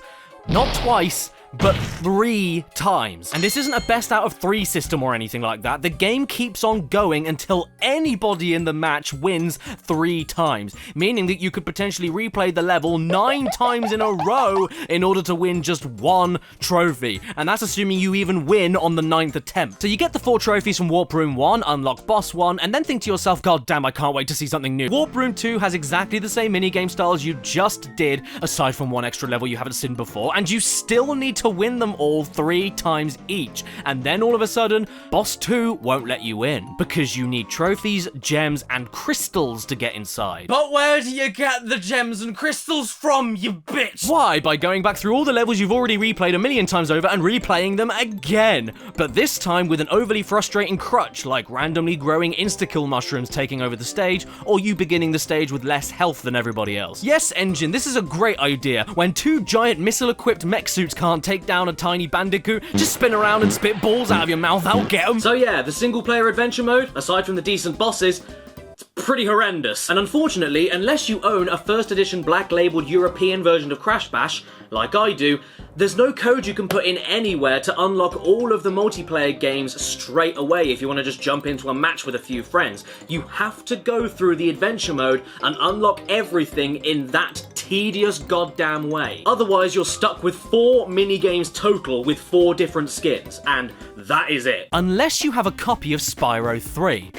not twice, but 3 times. And this isn't a best out of 3 system or anything like that. The game keeps on going until anybody in the match wins 3 times, meaning that you could potentially replay the level 9 times in a row in order to win just 1 trophy. And that's assuming you even win on the 9th attempt. So you get the 4 trophies from Warp Room 1, unlock Boss 1, and then think to yourself, God damn, I can't wait to see something new. Warp Room 2 has exactly the same minigame styles you just did, aside from 1 extra level you haven't seen before, and you still need to win them all 3 times each. And then all of a sudden, Boss 2 won't let you in, because you need trophies, gems, and crystals to get inside. But where do you get the gems and crystals from, you bitch? Why? By going back through all the levels you've already replayed a million times over and replaying them again. But this time with an overly frustrating crutch, like randomly growing insta-kill mushrooms taking over the stage, or you beginning the stage with less health than everybody else. Yes, Engine, this is a great idea. When 2 giant missile-equipped mech suits can't take down a tiny bandicoot, just spin around and spit balls out of your mouth, that'll get them. So yeah, the single-player adventure mode, aside from the decent bosses, it's pretty horrendous. And unfortunately, unless you own a first edition black-labeled European version of Crash Bash, like I do, there's no code you can put in anywhere to unlock all of the multiplayer games straight away if you want to just jump into a match with a few friends. You have to go through the adventure mode and unlock everything in that tedious goddamn way. Otherwise, you're stuck with 4 minigames total with 4 different skins, and that is it. Unless you have a copy of Spyro 3.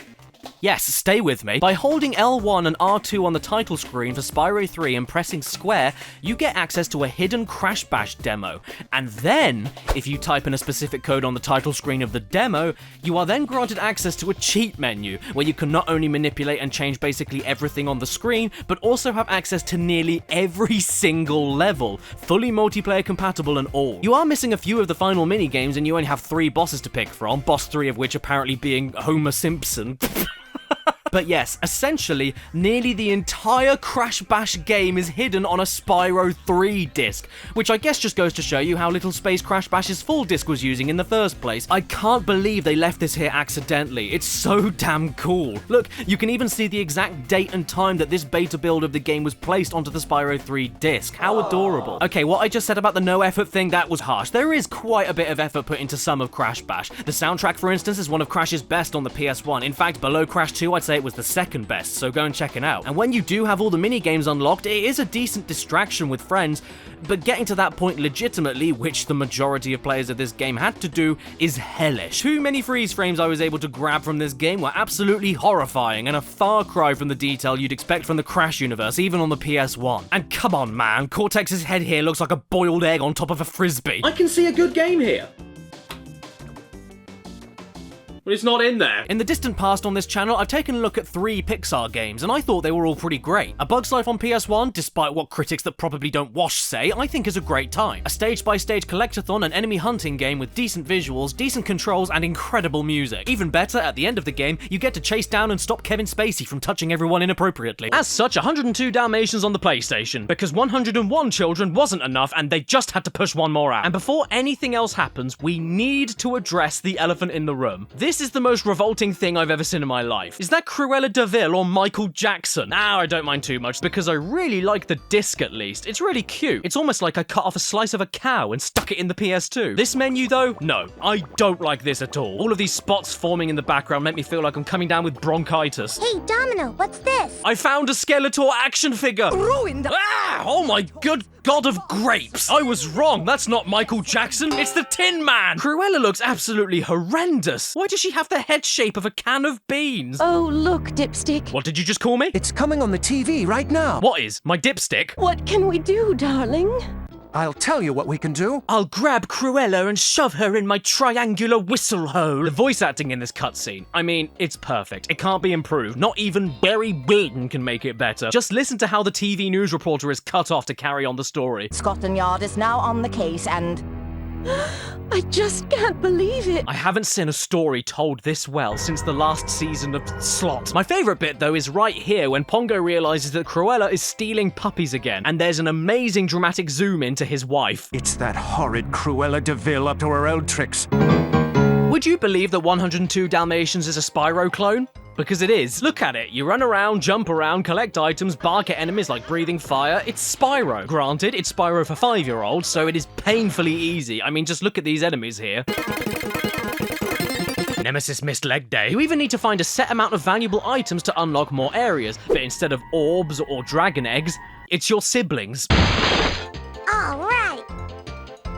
Yes, stay with me. By holding L1 and R2 on the title screen for Spyro 3 and pressing square, you get access to a hidden Crash Bash demo. And then, if you type in a specific code on the title screen of the demo, you are then granted access to a cheat menu, where you can not only manipulate and change basically everything on the screen, but also have access to nearly every single level, fully multiplayer compatible and all. You are missing a few of the final minigames, and you only have 3 bosses to pick from, boss 3 of which apparently being Homer Simpson. But yes, essentially, nearly the entire Crash Bash game is hidden on a Spyro 3 disc, which I guess just goes to show you how little space Crash Bash's full disc was using in the first place. I can't believe they left this here accidentally. It's so damn cool. Look, you can even see the exact date and time that this beta build of the game was placed onto the Spyro 3 disc. How adorable. Okay, what I just said about the no effort thing, that was harsh. There is quite a bit of effort put into some of Crash Bash. The soundtrack, for instance, is one of Crash's best on the PS1. In fact, below Crash 2, I'd say it was the second best, so go and check it out. And when you do have all the mini-games unlocked, it is a decent distraction with friends, but getting to that point legitimately, which the majority of players of this game had to do, is hellish. Too many freeze frames I was able to grab from this game were absolutely horrifying, and a far cry from the detail you'd expect from the Crash universe, even on the PS1. And come on, man, Cortex's head here looks like a boiled egg on top of a frisbee. I can see a good game here. But it's not in there. In the distant past on this channel, I've taken a look at 3 Pixar games, and I thought they were all pretty great. A Bug's Life on PS1, despite what critics that probably don't wash say, I think is a great time. A stage-by-stage collectathon and enemy hunting game with decent visuals, decent controls, and incredible music. Even better, at the end of the game, you get to chase down and stop Kevin Spacey from touching everyone inappropriately. As such, 102 Dalmatians on the PlayStation, because 101 children wasn't enough and they just had to push one more out. And before anything else happens, we need to address the elephant in the room. This is the most revolting thing I've ever seen in my life. Is that Cruella de Vil or Michael Jackson? Now I don't mind too much, because I really like the disc at least. It's really cute. It's almost like I cut off a slice of a cow and stuck it in the PS2. This menu though? No, I don't like this at all. All of these spots forming in the background make me feel like I'm coming down with bronchitis. Hey, Domino, what's this? I found a Skeletor action figure! Ruined! Ah! Oh my good god of grapes! I was wrong, that's not Michael Jackson, it's the Tin Man! Cruella looks absolutely horrendous. Why does she have the head shape of a can of beans? Oh, look, Dipstick. What did you just call me? It's coming on the TV right now. What is? My dipstick? What can we do, darling? I'll tell you what we can do. I'll grab Cruella and shove her in my triangular whistle hole. The voice acting in this cutscene, I mean, it's perfect. It can't be improved. Not even Barry Wilton can make it better. Just listen to how the TV news reporter is cut off to carry on the story. Scotland Yard is now on the case and... I just can't believe it. I haven't seen a story told this well since the last season of Slot. My favourite bit, though, is right here when Pongo realises that Cruella is stealing puppies again, and there's an amazing dramatic zoom into his wife. It's that horrid Cruella de Vil up to her old tricks. Would you believe that 102 Dalmatians is a Spyro clone? Because it is. Look at it. You run around, jump around, collect items, bark at enemies like breathing fire. It's Spyro. Granted, it's Spyro for 5-year-olds, so it is painfully easy. I mean, just look at these enemies here. Nemesis missed leg day. You even need to find a set amount of valuable items to unlock more areas, but instead of orbs or dragon eggs, it's your siblings. All right.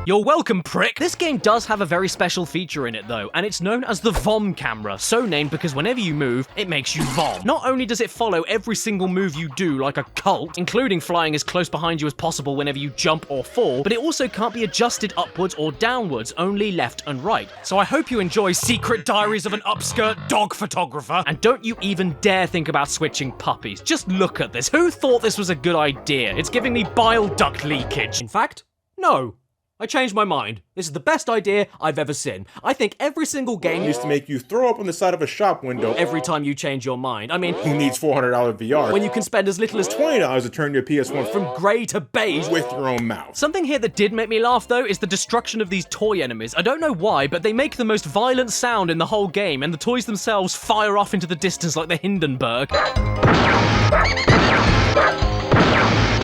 You're welcome, prick! This game does have a very special feature in it though, and it's known as the Vom camera, so named because whenever you move, it makes you vom. Not only does it follow every single move you do like a cult, including flying as close behind you as possible whenever you jump or fall, but it also can't be adjusted upwards or downwards, only left and right. So I hope you enjoy Secret Diaries of an Upskirt Dog Photographer, and don't you even dare think about switching puppies. Just look at this. Who thought this was a good idea? It's giving me bile duct leakage. In fact, no. I changed my mind. This is the best idea I've ever seen. I think every single game used to make you throw up on the side of a shop window every time you change your mind. I mean, who needs $400 VR? When you can spend as little as $20 to turn your PS1 from grey to beige with your own mouth. Something here that did make me laugh though is the destruction of these toy enemies. I don't know why, but they make the most violent sound in the whole game, and the toys themselves fire off into the distance like the Hindenburg.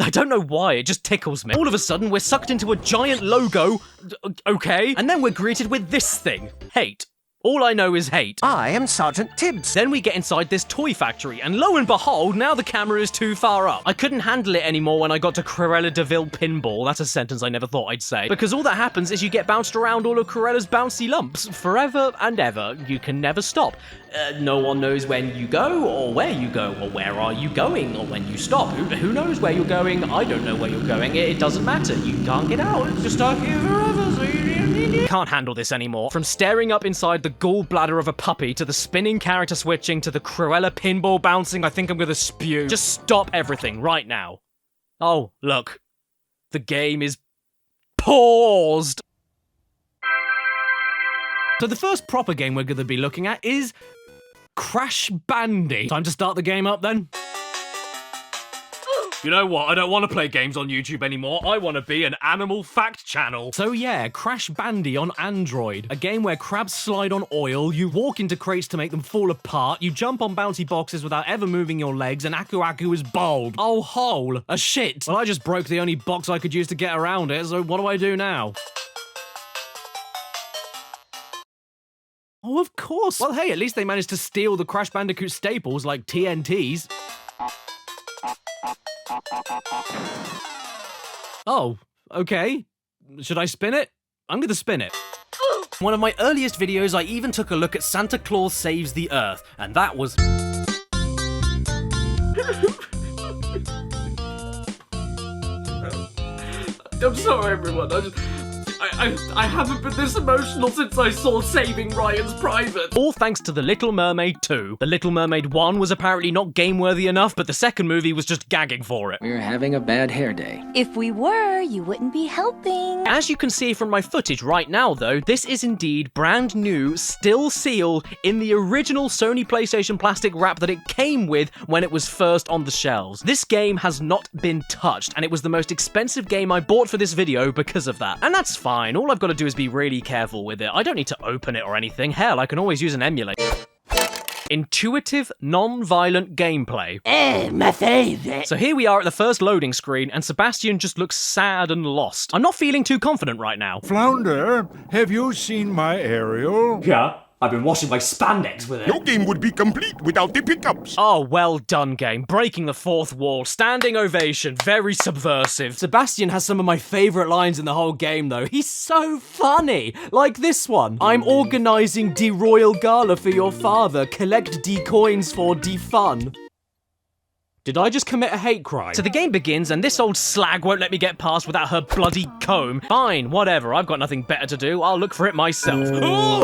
I don't know why, it just tickles me. All of a sudden, we're sucked into a giant logo, okay, and then we're greeted with this thing, hate. All I know is hate. I am Sergeant Tibbs. Then we get inside this toy factory, and lo and behold, now the camera is too far up. I couldn't handle it anymore when I got to Cruella de Vil pinball. That's a sentence I never thought I'd say. Because all that happens is you get bounced around all of Cruella's bouncy lumps, forever and ever. You can never stop. No one knows when you go, or where you go, or where are you going, or when you stop. Who knows where you're going? I don't know where you're going. It doesn't matter. You can't get out. It's just stuck here forever, so you can't handle this anymore. From staring up inside the gallbladder of a puppy, to the spinning character switching, to the Cruella pinball bouncing, I think I'm gonna spew. Just stop everything right now. Oh, look. The game is paused. So the first proper game we're gonna be looking at is Crash Bandy. Time to start the game up then. You know what? I don't want to play games on YouTube anymore. I want to be an animal fact channel. So yeah, Crash Bandy on Android. A game where crabs slide on oil, you walk into crates to make them fall apart, you jump on bouncy boxes without ever moving your legs, and Aku Aku is bald. Oh, hole. A shit. Well, I just broke the only box I could use to get around it, so what do I do now? Oh, of course. Well, hey, at least they managed to steal the Crash Bandicoot staples like TNTs. Oh, okay. Should I spin it? I'm gonna spin it. One of my earliest videos, I even took a look at Santa Claus Saves the Earth, and that was... I'm sorry, everyone. I haven't been this emotional since I saw Saving Ryan's Private. All thanks to The Little Mermaid 2. The Little Mermaid 1 was apparently not game-worthy enough, but the second movie was just gagging for it. We're having a bad hair day. If we were, you wouldn't be helping. As you can see from my footage right now, though, this is indeed brand new, still sealed, in the original Sony PlayStation plastic wrap that it came with when it was first on the shelves. This game has not been touched, and it was the most expensive game I bought for this video because of that. And that's fine, all I've got to do is be really careful with it. I don't need to open it or anything. Hell, I can always use an emulator. Intuitive, non-violent gameplay. My favorite. So here we are at the first loading screen, and Sebastian just looks sad and lost. I'm not feeling too confident right now. Flounder, have you seen my aerial? Yeah. I've been washing my spandex with it. Your game would be complete without the pickups. Oh, well done, game. Breaking the fourth wall. Standing ovation. Very subversive. Sebastian has some of my favourite lines in the whole game, though. He's so funny. Like this one. I'm organising de royal gala for your father. Collect de coins for de fun. Did I just commit a hate crime? So the game begins, and this old slag won't let me get past without her bloody comb. Fine, whatever, I've got nothing better to do, I'll look for it myself.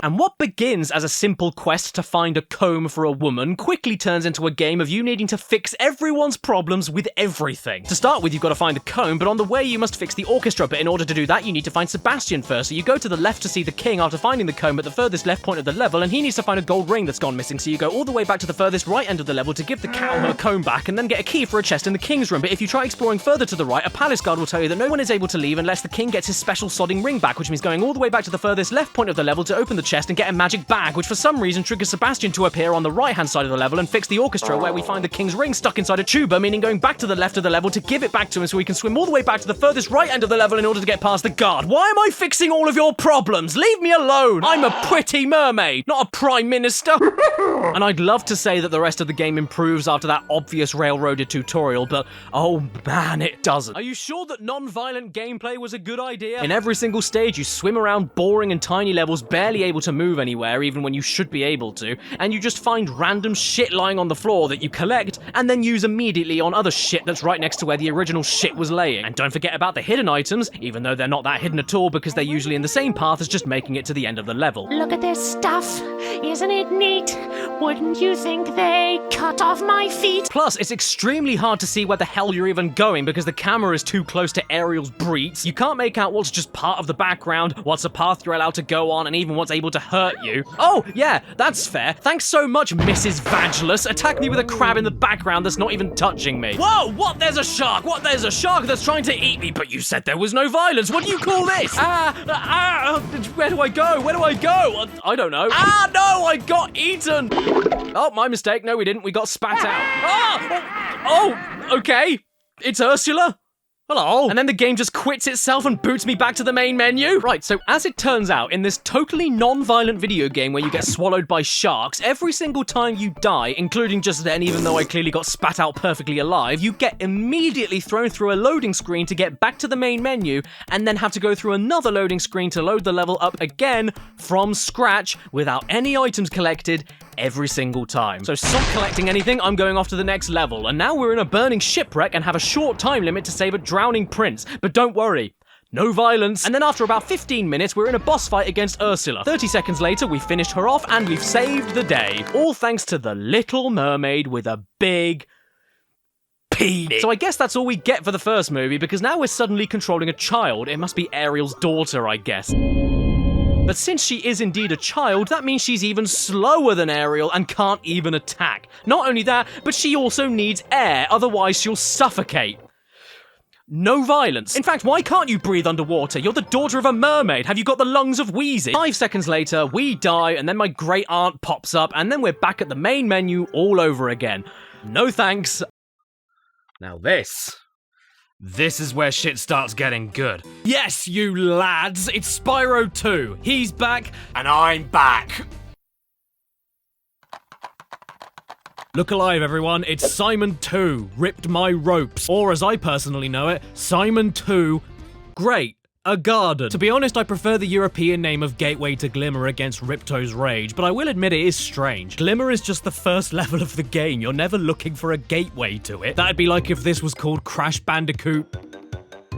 And what begins as a simple quest to find a comb for a woman quickly turns into a game of you needing to fix everyone's problems with everything. To start with, you've got to find the comb, but on the way you must fix the orchestra, but in order to do that, you need to find Sebastian first. So you go to the left to see the king after finding the comb at the furthest left point of the level, and he needs to find a gold ring that's gone missing, so you go all the way back to the furthest right end of the level to give the cow her comb back, and then get a key for a chest in the king's room. But if you try exploring further to the right, a palace guard will tell you that no one is able to leave unless the king gets his special sodding ring back, which means going all the way back to the furthest left point of the level to open the chest and get a magic bag, which for some reason triggers Sebastian to appear on the right-hand side of the level and fix the orchestra, where we find the king's ring stuck inside a tuba, meaning going back to the left of the level to give it back to him so we can swim all the way back to the furthest right end of the level in order to get past the guard. Why am I fixing all of your problems? Leave me alone! I'm a pretty mermaid, not a prime minister! And I'd love to say that the rest of the game improves after that obvious railroaded tutorial, but oh man, it doesn't. Are you sure that non-violent gameplay was a good idea? In every single stage, you swim around boring and tiny levels, barely able to move anywhere, even when you should be able to, and you just find random shit lying on the floor that you collect, and then use immediately on other shit that's right next to where the original shit was laying. And don't forget about the hidden items, even though they're not that hidden at all because they're usually in the same path as just making it to the end of the level. Look at this stuff. Isn't it neat? Wouldn't you think they cut off my feet? Plus, it's extremely hard to see where the hell you're even going because the camera is too close to Ariel's breets. You can't make out what's just part of the background, what's a path you're allowed to go on, and even what's able to hurt you. Oh, yeah, that's fair. Thanks so much, Mrs. Vagelus. Attack me with a crab in the background that's not even touching me. Whoa, what? There's a shark. What? There's a shark that's trying to eat me, but you said there was no violence. What do you call this? Where do I go? Where do I go? I don't know. No, I got eaten. Oh, my mistake. No, we didn't. We got spat out. Oh, okay. It's Ursula. Hello. And then the game just quits itself and boots me back to the main menu. Right, so as it turns out, in this totally non-violent video game where you get swallowed by sharks, every single time you die, including just then, even though I clearly got spat out perfectly alive, you get immediately thrown through a loading screen to get back to the main menu, and then have to go through another loading screen to load the level up again from scratch without any items collected every single time. So stop collecting anything, I'm going off to the next level. And now we're in a burning shipwreck and have a short time limit to save a drowning prince. But don't worry, no violence. And then after about 15 minutes, we're in a boss fight against Ursula. 30 seconds later, we finished her off and we've saved the day. All thanks to the Little Mermaid with a big penis. So I guess that's all we get for the first movie, because now we're suddenly controlling a child. It must be Ariel's daughter, I guess. But since she is indeed a child, that means she's even slower than Ariel and can't even attack. Not only that, but she also needs air, otherwise she'll suffocate. No violence. In fact, why can't you breathe underwater? You're the daughter of a mermaid. Have you got the lungs of Wheezy? 5 seconds later, we die, and then my great aunt pops up, and then we're back at the main menu all over again. No thanks. Now This is where shit starts getting good. Yes, you lads, it's Spyro 2. He's back, and I'm back. Look alive, everyone. It's Simon 2, Ripped My Ropes. Or as I personally know it, Simon 2, Great. A garden. To be honest, I prefer the European name of Gateway to Glimmer against Ripto's Rage, but I will admit it is strange. Glimmer is just the first level of the game. You're never looking for a gateway to it. That'd be like if this was called Crash Bandicoot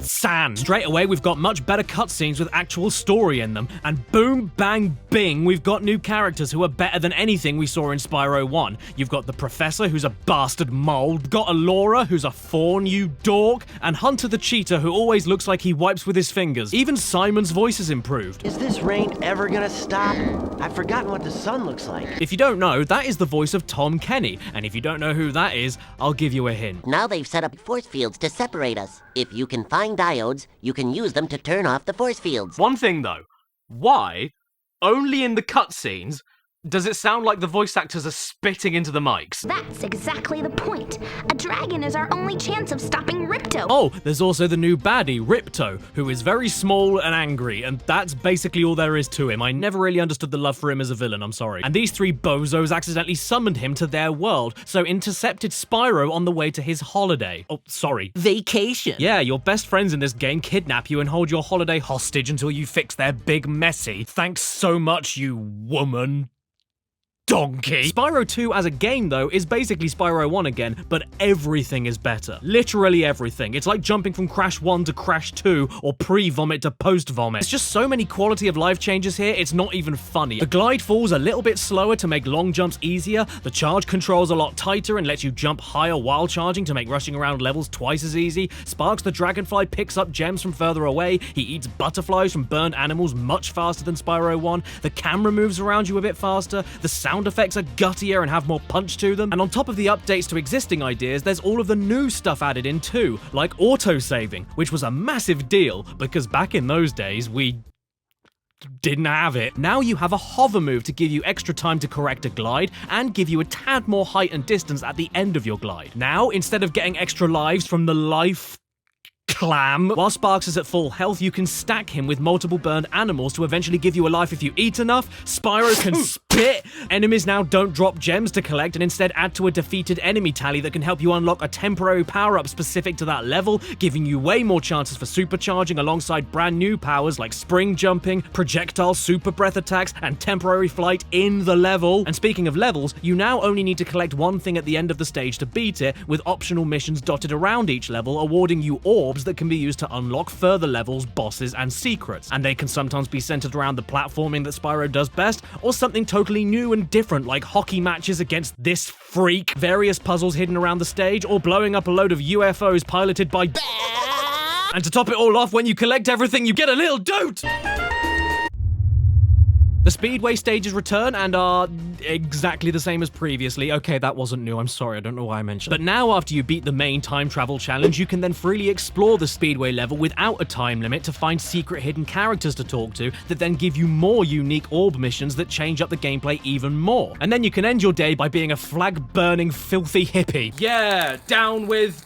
sand. Straight away, we've got much better cutscenes with actual story in them, and boom, bang, bing, we've got new characters who are better than anything we saw in Spyro 1. You've got the Professor, who's a bastard mole, got Alora, who's a fawn, you dork, and Hunter the Cheetah, who always looks like he wipes with his fingers. Even Simon's voice is improved. Is this rain ever gonna stop? I've forgotten what the sun looks like. If you don't know, that is the voice of Tom Kenny, and if you don't know who that is, I'll give you a hint. Now they've set up force fields to separate us. If you can find diodes, you can use them to turn off the force fields. One thing though, why, only in the cutscenes, does it sound like the voice actors are spitting into the mics? That's exactly the point. A dragon is our only chance of stopping Ripto. Oh, there's also the new baddie, Ripto, who is very small and angry, and that's basically all there is to him. I never really understood the love for him as a villain, I'm sorry. And these three bozos accidentally summoned him to their world, so intercepted Spyro on the way to his holiday. Oh, sorry. Vacation. Yeah, your best friends in this game kidnap you and hold your holiday hostage until you fix their big messy. Thanks so much, you woman. Donkey. Spyro 2 as a game, though, is basically Spyro 1 again, but everything is better. Literally everything. It's like jumping from Crash 1 to Crash 2, or pre-vomit to post-vomit. There's just so many quality of life changes here, it's not even funny. The glide falls a little bit slower to make long jumps easier, the charge control's a lot tighter and lets you jump higher while charging to make rushing around levels twice as easy. Sparks the Dragonfly picks up gems from further away, he eats butterflies from burned animals much faster than Spyro 1, the camera moves around you a bit faster, the sound effects are guttier and have more punch to them, and on top of the updates to existing ideas, there's all of the new stuff added in too, like auto-saving, which was a massive deal, because back in those days, we didn't have it. Now you have a hover move to give you extra time to correct a glide, and give you a tad more height and distance at the end of your glide. Now, instead of getting extra lives from the life clam, while Sparks is at full health, you can stack him with multiple burned animals to eventually give you a life if you eat enough. Spyro can spit. Enemies now don't drop gems to collect and instead add to a defeated enemy tally that can help you unlock a temporary power-up specific to that level, giving you way more chances for supercharging alongside brand new powers like spring jumping, projectile super breath attacks, and temporary flight in the level. And speaking of levels, you now only need to collect one thing at the end of the stage to beat it, with optional missions dotted around each level awarding you orbs that can be used to unlock further levels, bosses, and secrets. And they can sometimes be centered around the platforming that Spyro does best, or something totally new and different like hockey matches against this freak, various puzzles hidden around the stage, or blowing up a load of UFOs piloted by and to top it all off, when you collect everything, you get a little dote! The Speedway stages return and are exactly the same as previously. Okay, that wasn't new, I'm sorry, I don't know why I mentioned it. But now after you beat the main time travel challenge, you can then freely explore the Speedway level without a time limit to find secret hidden characters to talk to that then give you more unique orb missions that change up the gameplay even more. And then you can end your day by being a flag-burning filthy hippie. Yeah, down with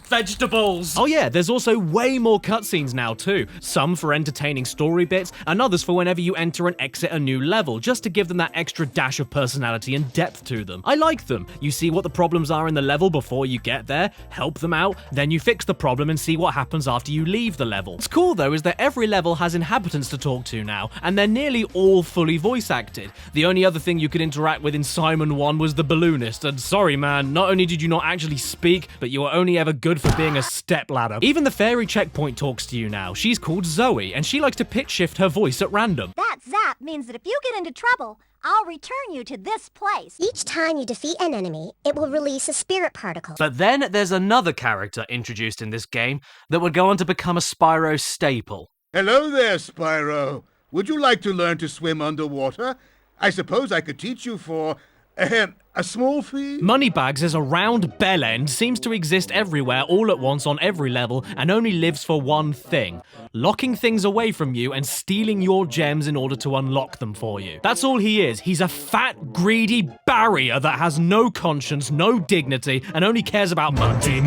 vegetables. Oh yeah, there's also way more cutscenes now too. Some for entertaining story bits, and others for whenever you enter and exit a new level, just to give them that extra dash of personality and depth to them. I like them. You see what the problems are in the level before you get there, help them out, then you fix the problem and see what happens after you leave the level. What's cool though is that every level has inhabitants to talk to now, and they're nearly all fully voice acted. The only other thing you could interact with in Simon 1 was the balloonist, and sorry man, not only did you not actually speak, but you were only ever good for being a stepladder. Even the fairy checkpoint talks to you now. She's called Zoe, and she likes to pitch shift her voice at random. That zap means that if you get into trouble, I'll return you to this place. Each time you defeat an enemy, it will release a spirit particle. But then there's another character introduced in this game that would go on to become a Spyro staple. Hello there, Spyro. Would you like to learn to swim underwater? I suppose I could teach you for a small fee? Moneybags' a round bell end seems to exist everywhere all at once on every level and only lives for one thing: locking things away from you and stealing your gems in order to unlock them for you. That's all he is. He's a fat, greedy barrier that has no conscience, no dignity, and only cares about money.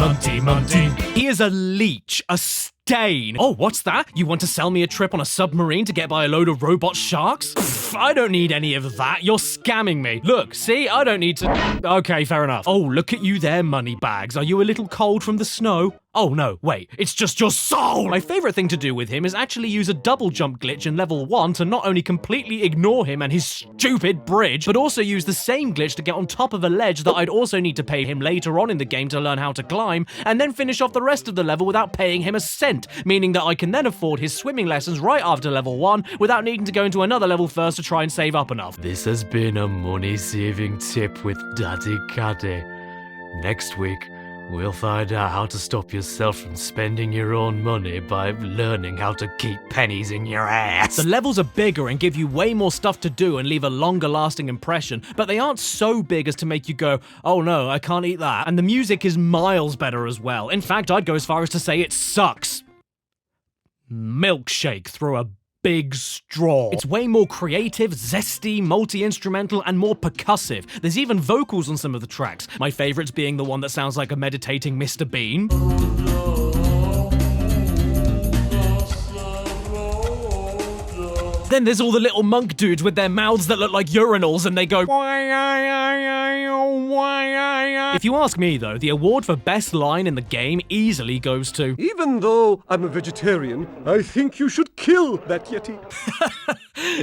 He is a leech, a stain. Oh, what's that? You want to sell me a trip on a submarine to get by a load of robot sharks? Pfft, I don't need any of that. You're scamming me. Look, see, I don't need to... Okay, fair enough. Oh, look at you there, Moneybags. Are you a little cold from the snow? Oh no, wait, it's just your soul! My favorite thing to do with him is actually use a double jump glitch in level 1 to not only completely ignore him and his stupid bridge, but also use the same glitch to get on top of a ledge that I'd also need to pay him later on in the game to learn how to climb, and then finish off the rest of the level without paying him a cent, meaning that I can then afford his swimming lessons right after level 1 without needing to go into another level first to try and save up enough. This has been a money-saving tip with Daddy Caddy. Next week, we'll find out how to stop yourself from spending your own money by learning how to keep pennies in your ass. The levels are bigger and give you way more stuff to do and leave a longer lasting impression, but they aren't so big as to make you go, oh no, I can't eat that. And the music is miles better as well. In fact, I'd go as far as to say it sucks. Milkshake through a big straw. It's way more creative, zesty, multi-instrumental, and more percussive. There's even vocals on some of the tracks, my favorites being the one that sounds like a meditating Mr. Bean. Then there's all the little monk dudes with their mouths that look like urinals and they go... If you ask me though, the award for best line in the game easily goes to... Even though I'm a vegetarian, I think you should kill that Yeti.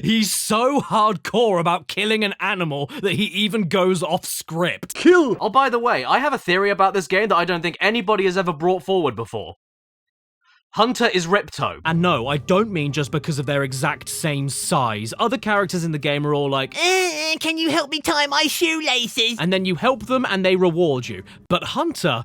He's so hardcore about killing an animal that he even goes off script. Kill! Oh, by the way, I have a theory about this game that I don't think anybody has ever brought forward before. Hunter is Ripto. And no, I don't mean just because of their exact same size. Other characters in the game are all like, can you help me tie my shoelaces? And then you help them and they reward you. But Hunter,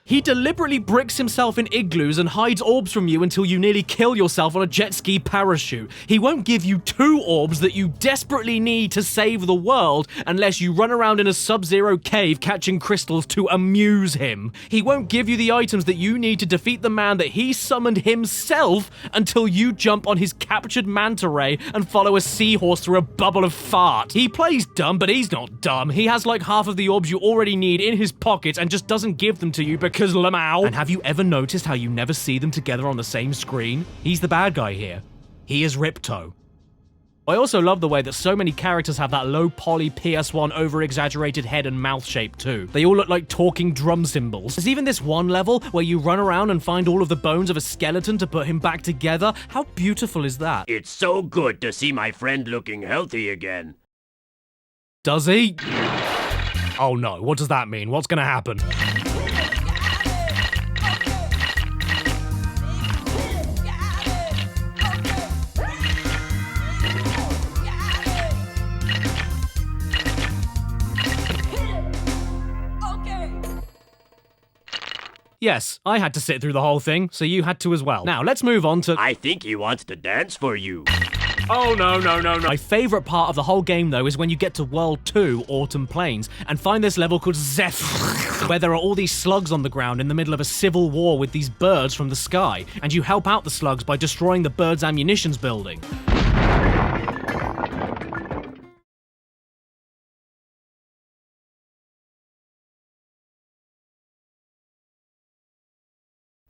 he deliberately bricks himself in igloos and hides orbs from you until you nearly kill yourself on a jet ski parachute. He won't give you 2 orbs that you desperately need to save the world unless you run around in a sub-zero cave catching crystals to amuse him. He won't give you the items that you need to defeat the man that he summoned himself until you jump on his captured manta ray and follow a seahorse through a bubble of fart. He plays dumb, but he's not dumb. He has like half of the orbs you already need in his pockets and just doesn't give them to you because Lamau. And have you ever noticed how you never see them together on the same screen? He's the bad guy here. He is Ripto. I also love the way that so many characters have that low poly PS1 over-exaggerated head and mouth shape too. They all look like talking drum cymbals. There's even this one level where you run around and find all of the bones of a skeleton to put him back together. How beautiful is that? It's so good to see my friend looking healthy again. Does he? Oh no, what does that mean? What's gonna happen? Yes, I had to sit through the whole thing, so you had to as well. Now, let's move on to... I think he wants to dance for you. Oh, no. My favorite part of the whole game, though, is when you get to World 2, Autumn Plains, and find this level called Zeph, where there are all these slugs on the ground in the middle of a civil war with these birds from the sky, and you help out the slugs by destroying the birds' ammunitions building.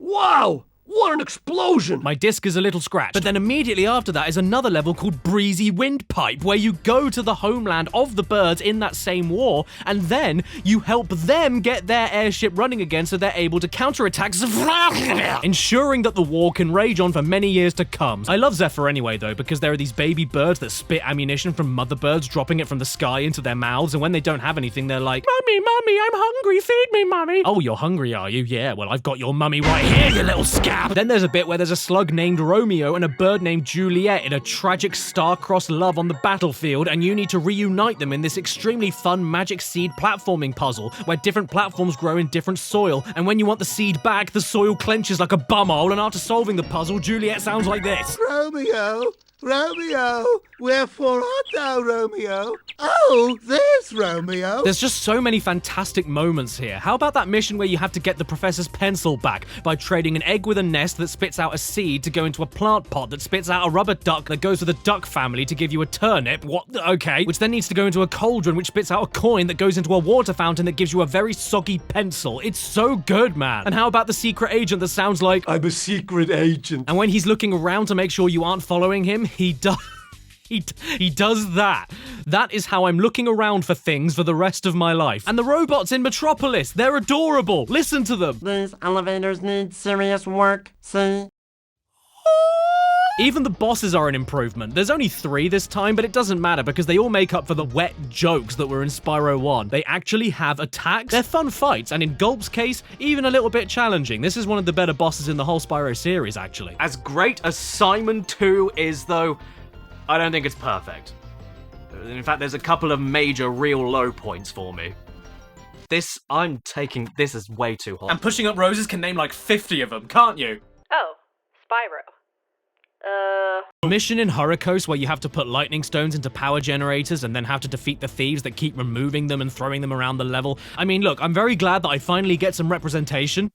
Wow! What an explosion! My disc is a little scratched. But then immediately after that is another level called Breezy Windpipe, where you go to the homeland of the birds in that same war, and then you help them get their airship running again so they're able to counterattack Zephyr, ensuring that the war can rage on for many years to come. I love Zephyr anyway, though, because there are these baby birds that spit ammunition from mother birds, dropping it from the sky into their mouths, and when they don't have anything, they're like, Mummy, I'm hungry, feed me, Mummy. Oh, you're hungry, are you? Yeah, well, I've got your mummy right here, you little scab. Then there's a bit where there's a slug named Romeo and a bird named Juliet in a tragic star-crossed love on the battlefield, and you need to reunite them in this extremely fun magic seed platforming puzzle where different platforms grow in different soil, and when you want the seed back, the soil clenches like a bumhole, and after solving the puzzle, Juliet sounds like this. Romeo, wherefore art thou, Romeo? Oh, there's Romeo. There's just so many fantastic moments here. How about that mission where you have to get the professor's pencil back by trading an egg with a nest that spits out a seed to go into a plant pot that spits out a rubber duck that goes with a duck family to give you a turnip, okay, which then needs to go into a cauldron which spits out a coin that goes into a water fountain that gives you a very soggy pencil. It's so good, man. And how about the secret agent that sounds like, I'm a secret agent. And when he's looking around to make sure you aren't following him, he does that. That is how I'm looking around for things for the rest of my life. And the robots in Metropolis, they're adorable. Listen to them. These elevators need serious work, see? Even the bosses are an improvement. There's only 3 this time, but it doesn't matter because they all make up for the wet jokes that were in Spyro 1. They actually have attacks. They're fun fights, and in Gulp's case, even a little bit challenging. This is one of the better bosses in the whole Spyro series, actually. As great as Simon 2 is, though, I don't think it's perfect. In fact, there's a couple of major real low points for me. This is way too hot. And Pushing Up Roses can name like 50 of them, can't you? Oh, Spyro. Mission in Hurricos where you have to put lightning stones into power generators and then have to defeat the thieves that keep removing them and throwing them around the level. I mean, look, I'm very glad that I finally get some representation.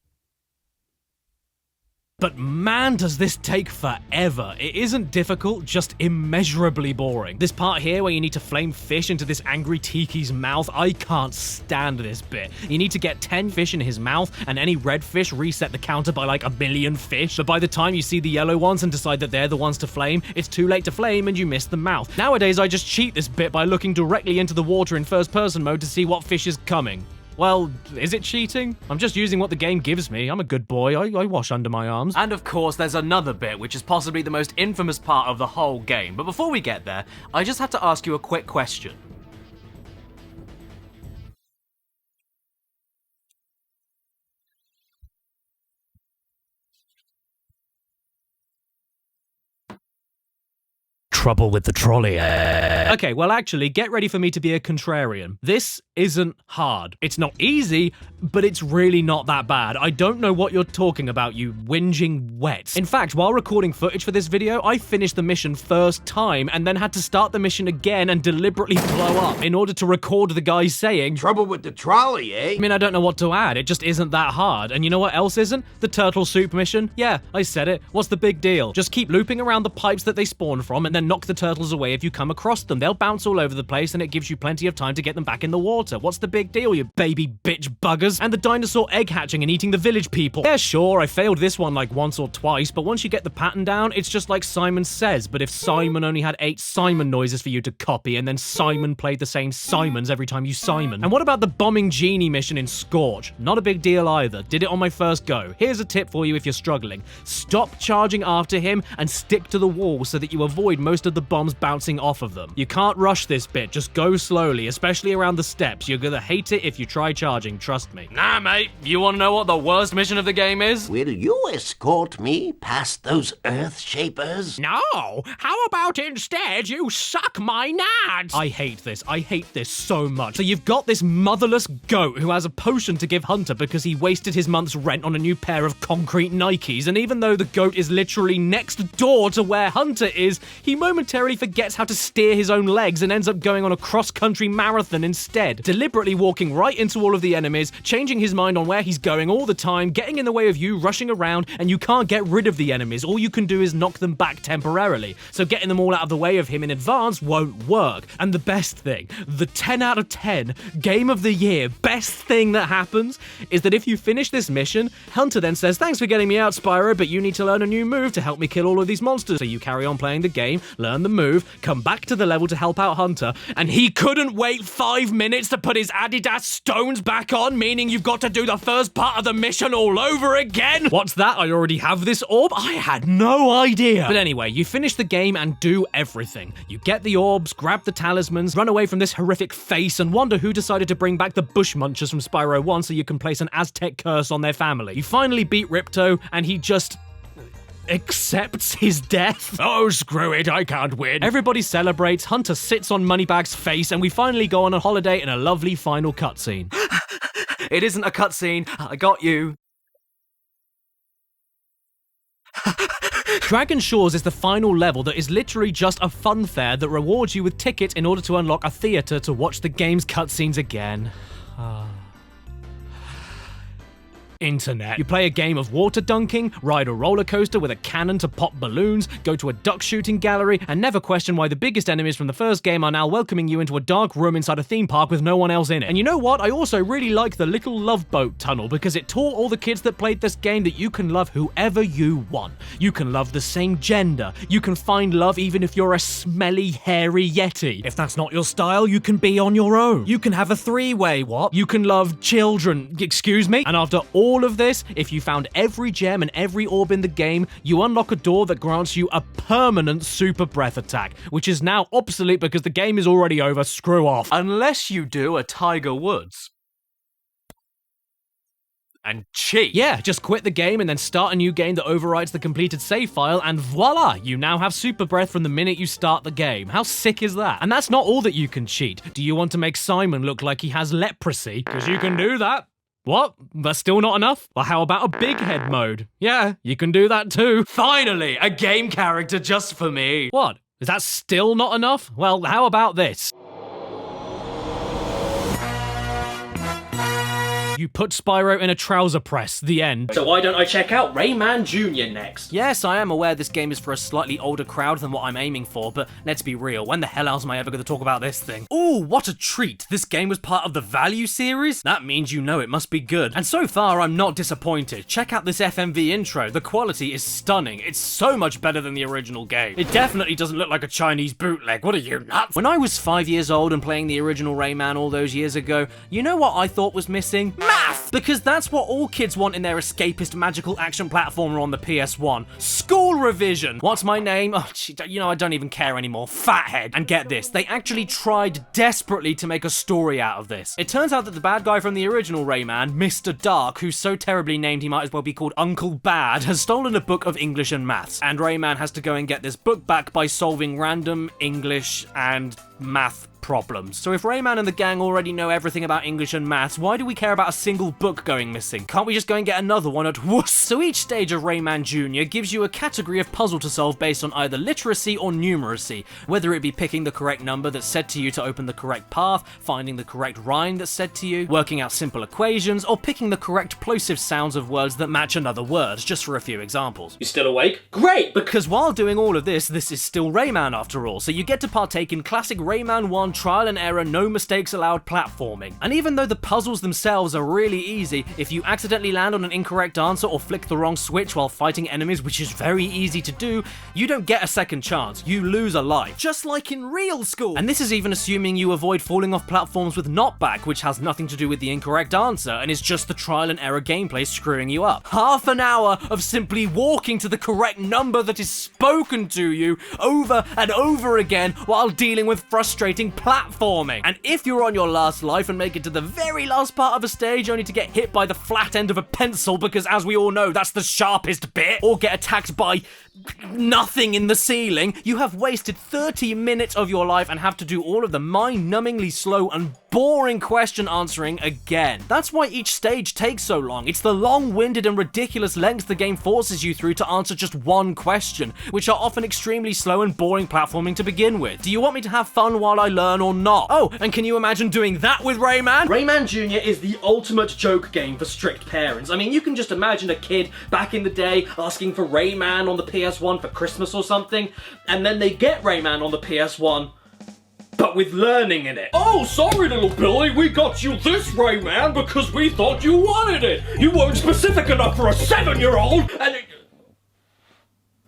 But man, does this take forever. It isn't difficult, just immeasurably boring. This part here where you need to flame fish into this angry Tiki's mouth, I can't stand this bit. You need to get 10 fish in his mouth, and any red fish reset the counter by like 1 billion fish. But by the time you see the yellow ones and decide that they're the ones to flame, it's too late to flame and you miss the mouth. Nowadays, I just cheat this bit by looking directly into the water in first-person mode to see what fish is coming. Well, is it cheating? I'm just using what the game gives me. I'm a good boy. I wash under my arms. And of course, there's another bit, which is possibly the most infamous part of the whole game. But before we get there, I just have to ask you a quick question. Trouble with the trolley. Okay, well actually, get ready for me to be a contrarian. This isn't hard. It's not easy, but it's really not that bad. I don't know what you're talking about, you whinging wets. In fact, while recording footage for this video, I finished the mission first time and then had to start the mission again and deliberately blow up in order to record the guy saying, "Trouble with the trolley, eh?" I mean, I don't know what to add. It just isn't that hard. And you know what else isn't? The turtle soup mission. Yeah, I said it. What's the big deal? Just keep looping around the pipes that they spawn from and then knock the turtles away if you come across them. They'll bounce all over the place and it gives you plenty of time to get them back in the water. What's the big deal, you baby bitch buggers? And the dinosaur egg hatching and eating the village people. Yeah, sure, I failed this one like once or twice, but once you get the pattern down, it's just like Simon Says, but if Simon only had 8 Simon noises for you to copy, and then Simon played the same Simons every time you Simon. And what about the bombing genie mission in Scorch? Not a big deal either. Did it on my first go. Here's a tip for you if you're struggling. Stop charging after him and stick to the wall so that you avoid most of the bombs bouncing off of them. You can't rush this bit, just go slowly, especially around the steps. You're gonna hate it if you try charging, trust me. Nah, mate, you wanna know what the worst mission of the game is? Will you escort me past those Earth Shapers? No! How about instead you suck my nads? I hate this so much. So you've got this motherless goat who has a potion to give Hunter because he wasted his month's rent on a new pair of concrete Nikes, and even though the goat is literally next door to where Hunter is, he momentarily forgets how to steer his own legs and ends up going on a cross-country marathon instead, deliberately walking right into all of the enemies, changing his mind on where he's going all the time, getting in the way of you, rushing around, and you can't get rid of the enemies. All you can do is knock them back temporarily, so getting them all out of the way of him in advance won't work. And the best thing, the 10 out of 10 game of the year best thing that happens, is that if you finish this mission, Hunter then says, "Thanks for getting me out, Spyro, but you need to learn a new move to help me kill all of these monsters." So you carry on playing the game, learn the move, come back to the level to help out Hunter, and he couldn't wait 5 minutes to put his Adidas stones back on, meaning you've got to do the first part of the mission all over again? What's that? I already have this orb? I had no idea. But anyway, you finish the game and do everything. You get the orbs, grab the talismans, run away from this horrific face, and wonder who decided to bring back the bush munchers from Spyro 1 so you can place an Aztec curse on their family. You finally beat Ripto, and he just accepts his death. Oh, screw it, I can't win. Everybody celebrates, Hunter sits on Moneybag's face, and we finally go on a holiday in a lovely final cutscene. It isn't a cutscene, I got you. Dragon Shores is the final level that is literally just a fun fair that rewards you with tickets in order to unlock a theater to watch the game's cutscenes again. internet. You play a game of water dunking, ride a roller coaster with a cannon to pop balloons, go to a duck shooting gallery, and never question why the biggest enemies from the first game are now welcoming you into a dark room inside a theme park with no one else in it. And you know what? I also really like the little love boat tunnel because it taught all the kids that played this game that you can love whoever you want. You can love the same gender. You can find love even if you're a smelly, hairy yeti. If that's not your style, you can be on your own. You can have a three-way, what? You can love children, excuse me? And after all of this, if you found every gem and every orb in the game, you unlock a door that grants you a permanent super breath attack, which is now obsolete because the game is already over. Screw off. Unless you do a Tiger Woods. And cheat. Yeah, just quit the game and then start a new game that overwrites the completed save file, and voila, you now have super breath from the minute you start the game. How sick is that? And that's not all that you can cheat. Do you want to make Simon look like he has leprosy? Because you can do that. What? That's still not enough? Well, how about a big head mode? Yeah, you can do that too. Finally, a game character just for me. What? Is that still not enough? Well, how about this? You put Spyro in a trouser press, the end. So why don't I check out Rayman Jr. next? Yes, I am aware this game is for a slightly older crowd than what I'm aiming for, but let's be real, when the hell else am I ever going to talk about this thing? Ooh, what a treat! This game was part of the Value series? That means you know it must be good. And so far, I'm not disappointed. Check out this FMV intro. The quality is stunning. It's so much better than the original game. It definitely doesn't look like a Chinese bootleg. What are you, nuts? When I was 5 years old and playing the original Rayman all those years ago, you know what I thought was missing? Math! Because that's what all kids want in their escapist magical action platformer on the PS1. School revision! What's my name? Oh, you know, I don't even care anymore. Fathead. And get this, they actually tried desperately to make a story out of this. It turns out that the bad guy from the original Rayman, Mr. Dark, who's so terribly named he might as well be called Uncle Bad, has stolen a book of English and maths. And Rayman has to go and get this book back by solving random English and math problems. So if Rayman and the gang already know everything about English and maths, why do we care about a single book going missing? Can't we just go and get another one at wuss? So each stage of Rayman Jr. gives you a category of puzzle to solve based on either literacy or numeracy, whether it be picking the correct number that's said to you to open the correct path, finding the correct rhyme that's said to you, working out simple equations, or picking the correct plosive sounds of words that match another word, just for a few examples. You still awake? Great! Because while doing all of this is still Rayman after all, so you get to partake in classic Rayman 1 trial and error, no mistakes allowed platforming. And even though the puzzles themselves are really easy, if you accidentally land on an incorrect answer or flick the wrong switch while fighting enemies, which is very easy to do, you don't get a second chance. You lose a life. Just like in real school. And this is even assuming you avoid falling off platforms with knockback, which has nothing to do with the incorrect answer and is just the trial and error gameplay screwing you up. Half an hour of simply walking to the correct number that is spoken to you over and over again while dealing with frustrating platforming. And if you're on your last life and make it to the very last part of a stage only to get hit by the flat end of a pencil because, as we all know, that's the sharpest bit, or get attacked by nothing in the ceiling, you have wasted 30 minutes of your life and have to do all of the mind-numbingly slow and boring question answering again. That's why each stage takes so long. It's the long-winded and ridiculous lengths the game forces you through to answer just one question, which are often extremely slow and boring platforming to begin with. Do you want me to have fun while I learn or not? Oh, and can you imagine doing that with Rayman? Rayman Jr. is the ultimate joke game for strict parents. I mean, you can just imagine a kid back in the day asking for Rayman on the PS1 for Christmas or something, and then they get Rayman on the PS1, but with learning in it. Oh, sorry little Billy, we got you this Rayman because we thought you wanted it. You weren't specific enough for a 7-year-old, and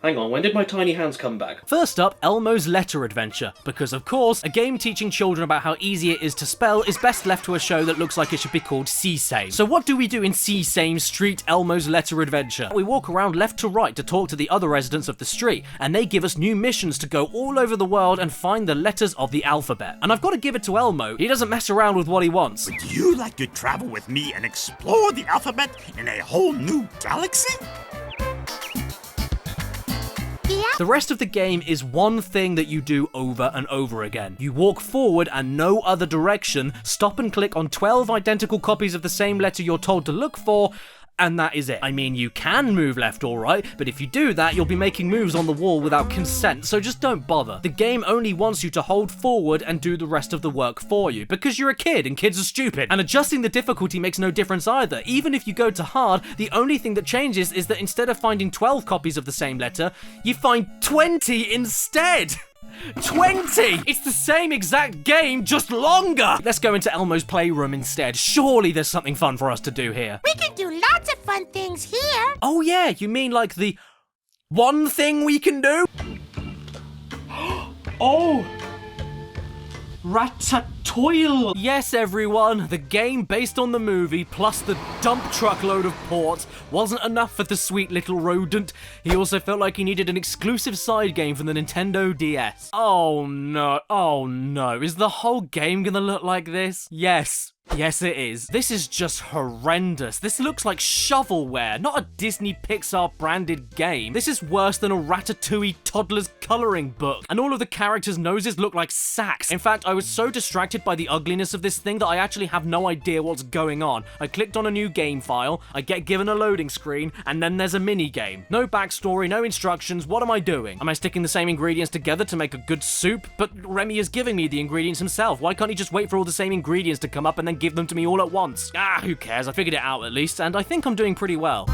hang on, when did my tiny hands come back? First up, Elmo's Letter Adventure, because of course, a game teaching children about how easy it is to spell is best left to a show that looks like it should be called Sesame. So what do we do in Sesame Street Elmo's Letter Adventure? We walk around left to right to talk to the other residents of the street, and they give us new missions to go all over the world and find the letters of the alphabet. And I've got to give it to Elmo, he doesn't mess around with what he wants. Would you like to travel with me and explore the alphabet in a whole new galaxy? The rest of the game is one thing that you do over and over again. You walk forward and no other direction, stop and click on 12 identical copies of the same letter you're told to look for, and that is it. I mean, you can move left or right, but if you do that, you'll be making moves on the wall without consent, so just don't bother. The game only wants you to hold forward and do the rest of the work for you, because you're a kid and kids are stupid. And adjusting the difficulty makes no difference either. Even if you go to hard, the only thing that changes is that instead of finding 12 copies of the same letter, you find 20 instead! 20! It's the same exact game, just longer! Let's go into Elmo's playroom instead. Surely there's something fun for us to do here. We can do lots of fun things here. Oh yeah, you mean like the one thing we can do? Oh! Ratatouille! Yes, everyone, the game based on the movie plus the dump truckload of ports wasn't enough for the sweet little rodent. He also felt like he needed an exclusive side game for the Nintendo DS. Oh no, is the whole game gonna look like this? Yes. Yes, it is. This is just horrendous. This looks like shovelware, not a Disney Pixar branded game. This is worse than a Ratatouille toddler's coloring book. And all of the characters' noses look like sacks. In fact, I was so distracted by the ugliness of this thing that I actually have no idea what's going on. I clicked on a new game file, I get given a loading screen, and then there's a mini game. No backstory, no instructions. What am I doing? Am I sticking the same ingredients together to make a good soup? But Remy is giving me the ingredients himself. Why can't he just wait for all the same ingredients to come up and then give them to me all at once? Ah, who cares? I figured it out at least, and I think I'm doing pretty well.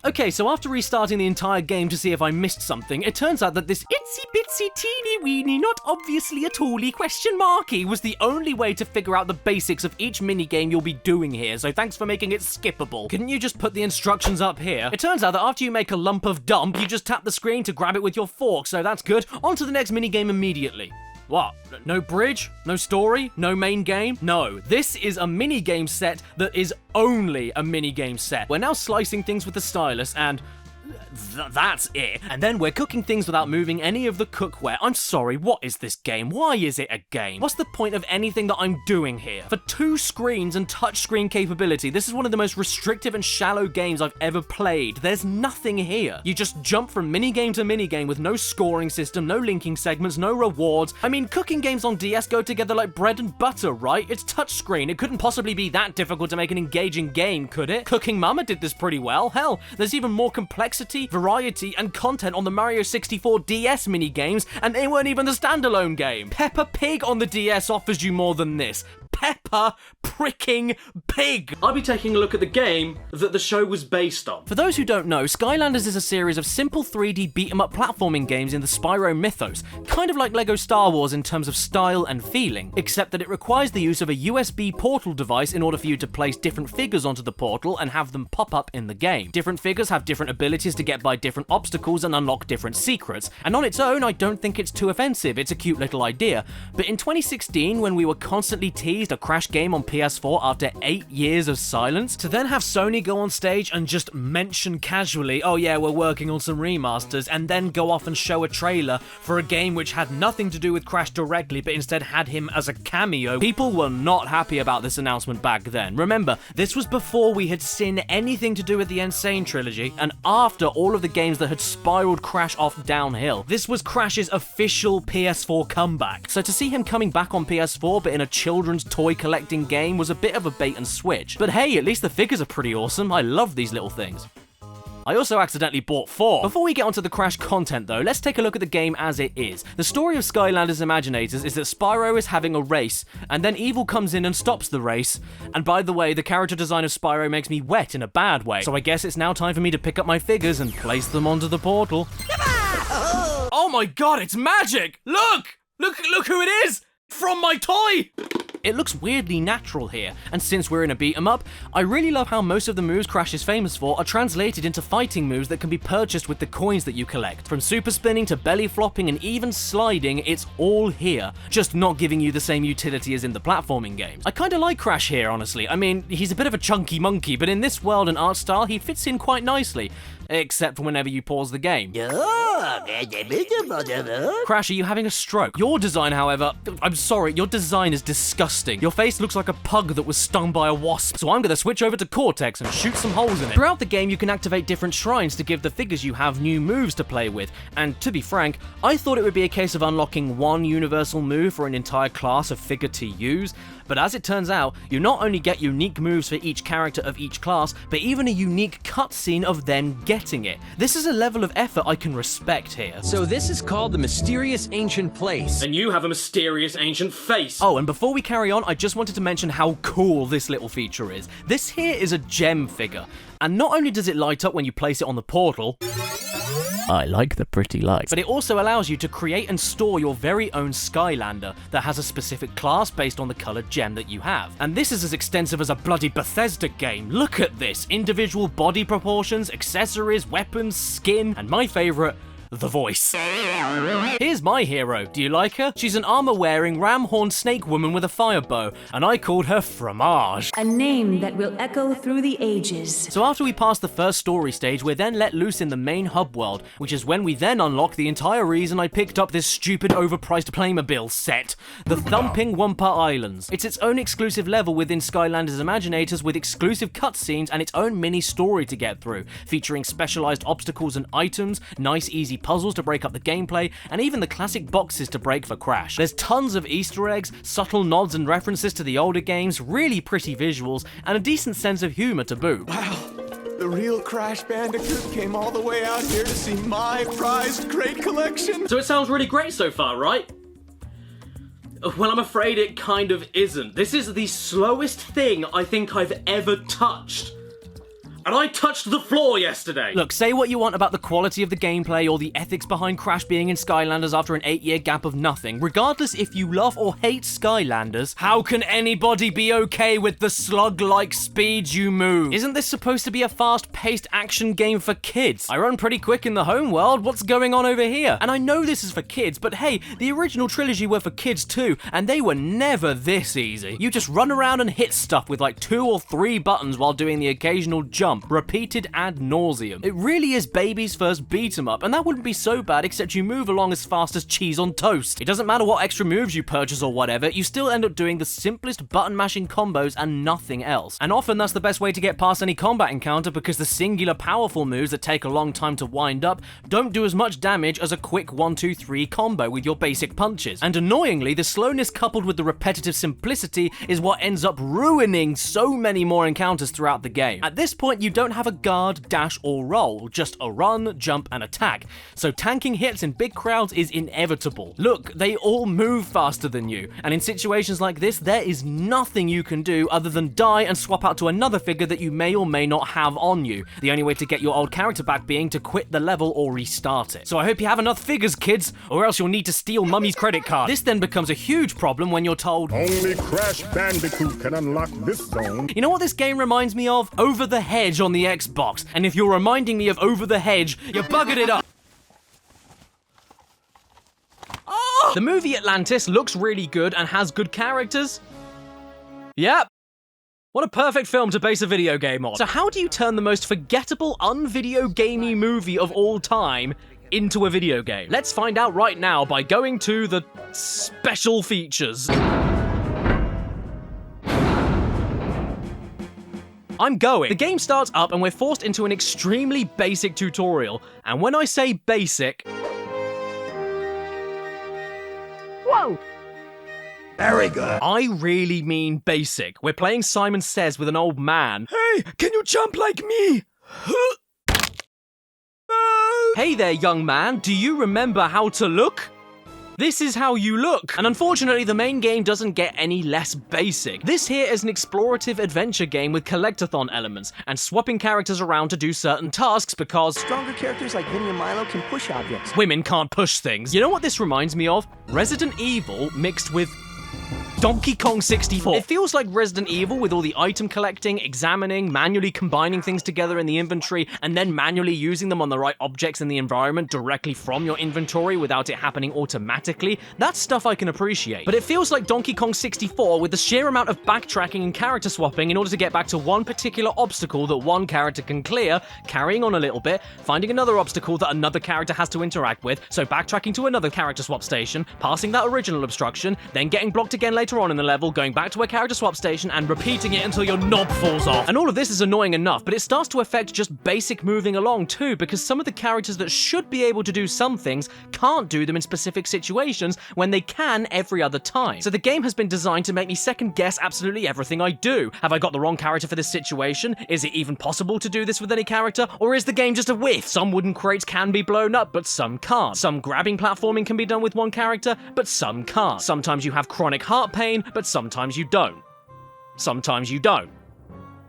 Okay, so after restarting the entire game to see if I missed something, it turns out that this itsy bitsy teeny weeny not obviously at all-y question marky was the only way to figure out the basics of each minigame you'll be doing here, so thanks for making it skippable. Couldn't you just put the instructions up here? It turns out that after you make a lump of dump, you just tap the screen to grab it with your fork, so that's good. On to the next minigame immediately. What? No bridge? No story? No main game? No. This is a mini-game set that is only a mini-game set. We're now slicing things with the stylus and... that's it. And then we're cooking things without moving any of the cookware. I'm sorry, what is this game? Why is it a game? What's the point of anything that I'm doing here? For 2 screens and touchscreen capability, this is one of the most restrictive and shallow games I've ever played. There's nothing here. You just jump from minigame to minigame with no scoring system, no linking segments, no rewards. I mean, cooking games on DS go together like bread and butter, right? It's touchscreen. It couldn't possibly be that difficult to make an engaging game, could it? Cooking Mama did this pretty well. Hell, there's even more complexity, variety, and content on the Mario 64 DS minigames, and they weren't even the standalone game. Peppa Pig on the DS offers you more than this. Peppa pricking Pig! I'll be taking a look at the game that the show was based on. For those who don't know, Skylanders is a series of simple 3D beat-em-up platforming games in the Spyro mythos, kind of like LEGO Star Wars in terms of style and feeling, except that it requires the use of a USB portal device in order for you to place different figures onto the portal and have them pop up in the game. Different figures have different abilities to get by different obstacles and unlock different secrets, and on its own, I don't think it's too offensive. It's a cute little idea. But in 2016, when we were constantly teased a Crash game on PS4 after 8 years of silence, to then have Sony go on stage and just mention casually, oh yeah, we're working on some remasters, and then go off and show a trailer for a game which had nothing to do with Crash directly, but instead had him as a cameo. People were not happy about this announcement back then. Remember, this was before we had seen anything to do with the Insane trilogy, and after all of the games that had spiraled Crash off downhill. This was Crash's official PS4 comeback. So to see him coming back on PS4 but in a children's toy collecting game was a bit of a bait and switch. But hey, at least the figures are pretty awesome. I love these little things. I also accidentally bought 4. Before we get onto the Crash content though, let's take a look at the game as it is. The story of Skylanders Imaginators is that Spyro is having a race, and then evil comes in and stops the race. And by the way, the character design of Spyro makes me wet in a bad way. So I guess it's now time for me to pick up my figures and place them onto the portal. Oh my god, it's magic! Look! Look who it is! From my toy! It looks weirdly natural here, and since we're in a beat-em-up, I really love how most of the moves Crash is famous for are translated into fighting moves that can be purchased with the coins that you collect. From super spinning to belly flopping and even sliding, it's all here, just not giving you the same utility as in the platforming games. I kinda like Crash here, honestly. I mean, he's a bit of a chunky monkey, but in this world and art style, he fits in quite nicely. Except for whenever you pause the game. Crash, are you having a stroke? Your design, however, I'm sorry, your design is disgusting. Your face looks like a pug that was stung by a wasp, so I'm gonna switch over to Cortex and shoot some holes in it. Throughout the game, you can activate different shrines to give the figures you have new moves to play with, and to be frank, I thought it would be a case of unlocking one universal move for an entire class of figure to use, But as it turns out, you not only get unique moves for each character of each class, but even a unique cutscene of them getting it. This is a level of effort I can respect here. So this is called the Mysterious Ancient Place. And you have a mysterious ancient face. Oh, and before we carry on, I just wanted to mention how cool this little feature is. This here is a gem figure, and not only does it light up when you place it on the portal, I like the pretty lights, but it also allows you to create and store your very own Skylander that has a specific class based on the colored gem that you have. And this is as extensive as a bloody Bethesda game. Look at this, individual body proportions, accessories, weapons, skin, and my favorite, the voice. Here's my hero. Do you like her? She's an armor-wearing, ram-horned snake woman with a fire bow, and I called her Fromage. A name that will echo through the ages. So after we pass the first story stage, we're then let loose in the main hub world, which is when we then unlock the entire reason I picked up this stupid overpriced Playmobil set, the Thumping Wumpa Islands. It's its own exclusive level within Skylanders Imaginators with exclusive cutscenes and its own mini story to get through, featuring specialized obstacles and items, nice easy puzzles to break up the gameplay, and even the classic boxes to break for Crash. There's tons of Easter eggs, subtle nods and references to the older games, really pretty visuals, and a decent sense of humor to boot. Wow, the real Crash Bandicoot came all the way out here to see my prized crate collection. So it sounds really great so far, right? Well, I'm afraid it kind of isn't. This is the slowest thing I think I've ever touched. And I touched the floor yesterday! Look, say what you want about the quality of the gameplay or the ethics behind Crash being in Skylanders after an 8-year gap of nothing. Regardless if you love or hate Skylanders, how can anybody be okay with the slug-like speed you move? Isn't this supposed to be a fast-paced action game for kids? I run pretty quick in the home world, what's going on over here? And I know this is for kids, but hey, the original trilogy were for kids too, and they were never this easy. You just run around and hit stuff with like 2 or 3 buttons while doing the occasional jump. Repeated ad nauseum. It really is baby's first beat 'em up, and that wouldn't be so bad except you move along as fast as cheese on toast. It doesn't matter what extra moves you purchase or whatever, you still end up doing the simplest button mashing combos and nothing else. And often that's the best way to get past any combat encounter because the singular powerful moves that take a long time to wind up don't do as much damage as a quick 1-2-3 combo with your basic punches. And annoyingly, the slowness coupled with the repetitive simplicity is what ends up ruining so many more encounters throughout the game. At this point, you don't have a guard, dash, or roll, just a run, jump, and attack. So tanking hits in big crowds is inevitable. Look, they all move faster than you, and in situations like this, there is nothing you can do other than die and swap out to another figure that you may or may not have on you. The only way to get your old character back being to quit the level or restart it. So I hope you have enough figures, kids, or else you'll need to steal Mummy's credit card. This then becomes a huge problem when you're told, only Crash Bandicoot can unlock this zone. You know what this game reminds me of? Over the Hedge on the Xbox, and if you're reminding me of Over the Hedge, you buggered it up. The movie Atlantis looks really good and has good characters. Yep. What a perfect film to base a video game on. So how do you turn the most forgettable, un-video gamey movie of all time into a video game? Let's find out right now by going to the special features. I'm going. The game starts up and we're forced into an extremely basic tutorial. And when I say basic... Whoa! Very good. I really mean basic. We're playing Simon Says with an old man. Hey, can you jump like me? Hey there, young man. Do you remember how to look? This is how you look. And unfortunately, the main game doesn't get any less basic. This here is an explorative adventure game with collectathon elements and swapping characters around to do certain tasks because stronger characters like Vinny and Milo can push objects. Women can't push things. You know what this reminds me of? Resident Evil mixed with Donkey Kong 64. It feels like Resident Evil with all the item collecting, examining, manually combining things together in the inventory, and then manually using them on the right objects in the environment directly from your inventory without it happening automatically. That's stuff I can appreciate. But it feels like Donkey Kong 64 with the sheer amount of backtracking and character swapping in order to get back to one particular obstacle that one character can clear, carrying on a little bit, finding another obstacle that another character has to interact with, so backtracking to another character swap station, passing that original obstruction, then getting blocked again later later on in the level, going back to a character swap station and repeating it until your knob falls off. And all of this is annoying enough, but it starts to affect just basic moving along too, because some of the characters that should be able to do some things can't do them in specific situations when they can every other time. So the game has been designed to make me second guess absolutely everything I do. Have I got the wrong character for this situation? Is it even possible to do this with any character? Or is the game just a whiff? Some wooden crates can be blown up, but some can't. Some grabbing platforming can be done with one character, but some can't. Sometimes you have chronic heart pain, but sometimes you don't. Sometimes you don't.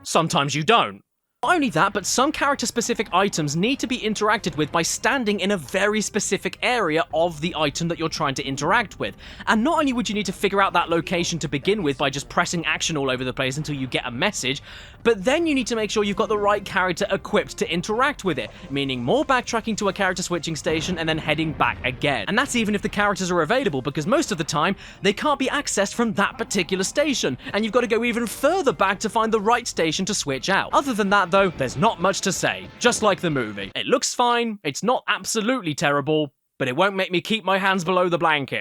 Sometimes you don't. Not only that, but some character-specific items need to be interacted with by standing in a very specific area of the item that you're trying to interact with. And not only would you need to figure out that location to begin with by just pressing action all over the place until you get a message, but then you need to make sure you've got the right character equipped to interact with it, meaning more backtracking to a character switching station and then heading back again. And that's even if the characters are available, because most of the time, they can't be accessed from that particular station, and you've got to go even further back to find the right station to switch out. Other than that, though, there's not much to say, just like the movie. It looks fine, it's not absolutely terrible, but it won't make me keep my hands below the blanket.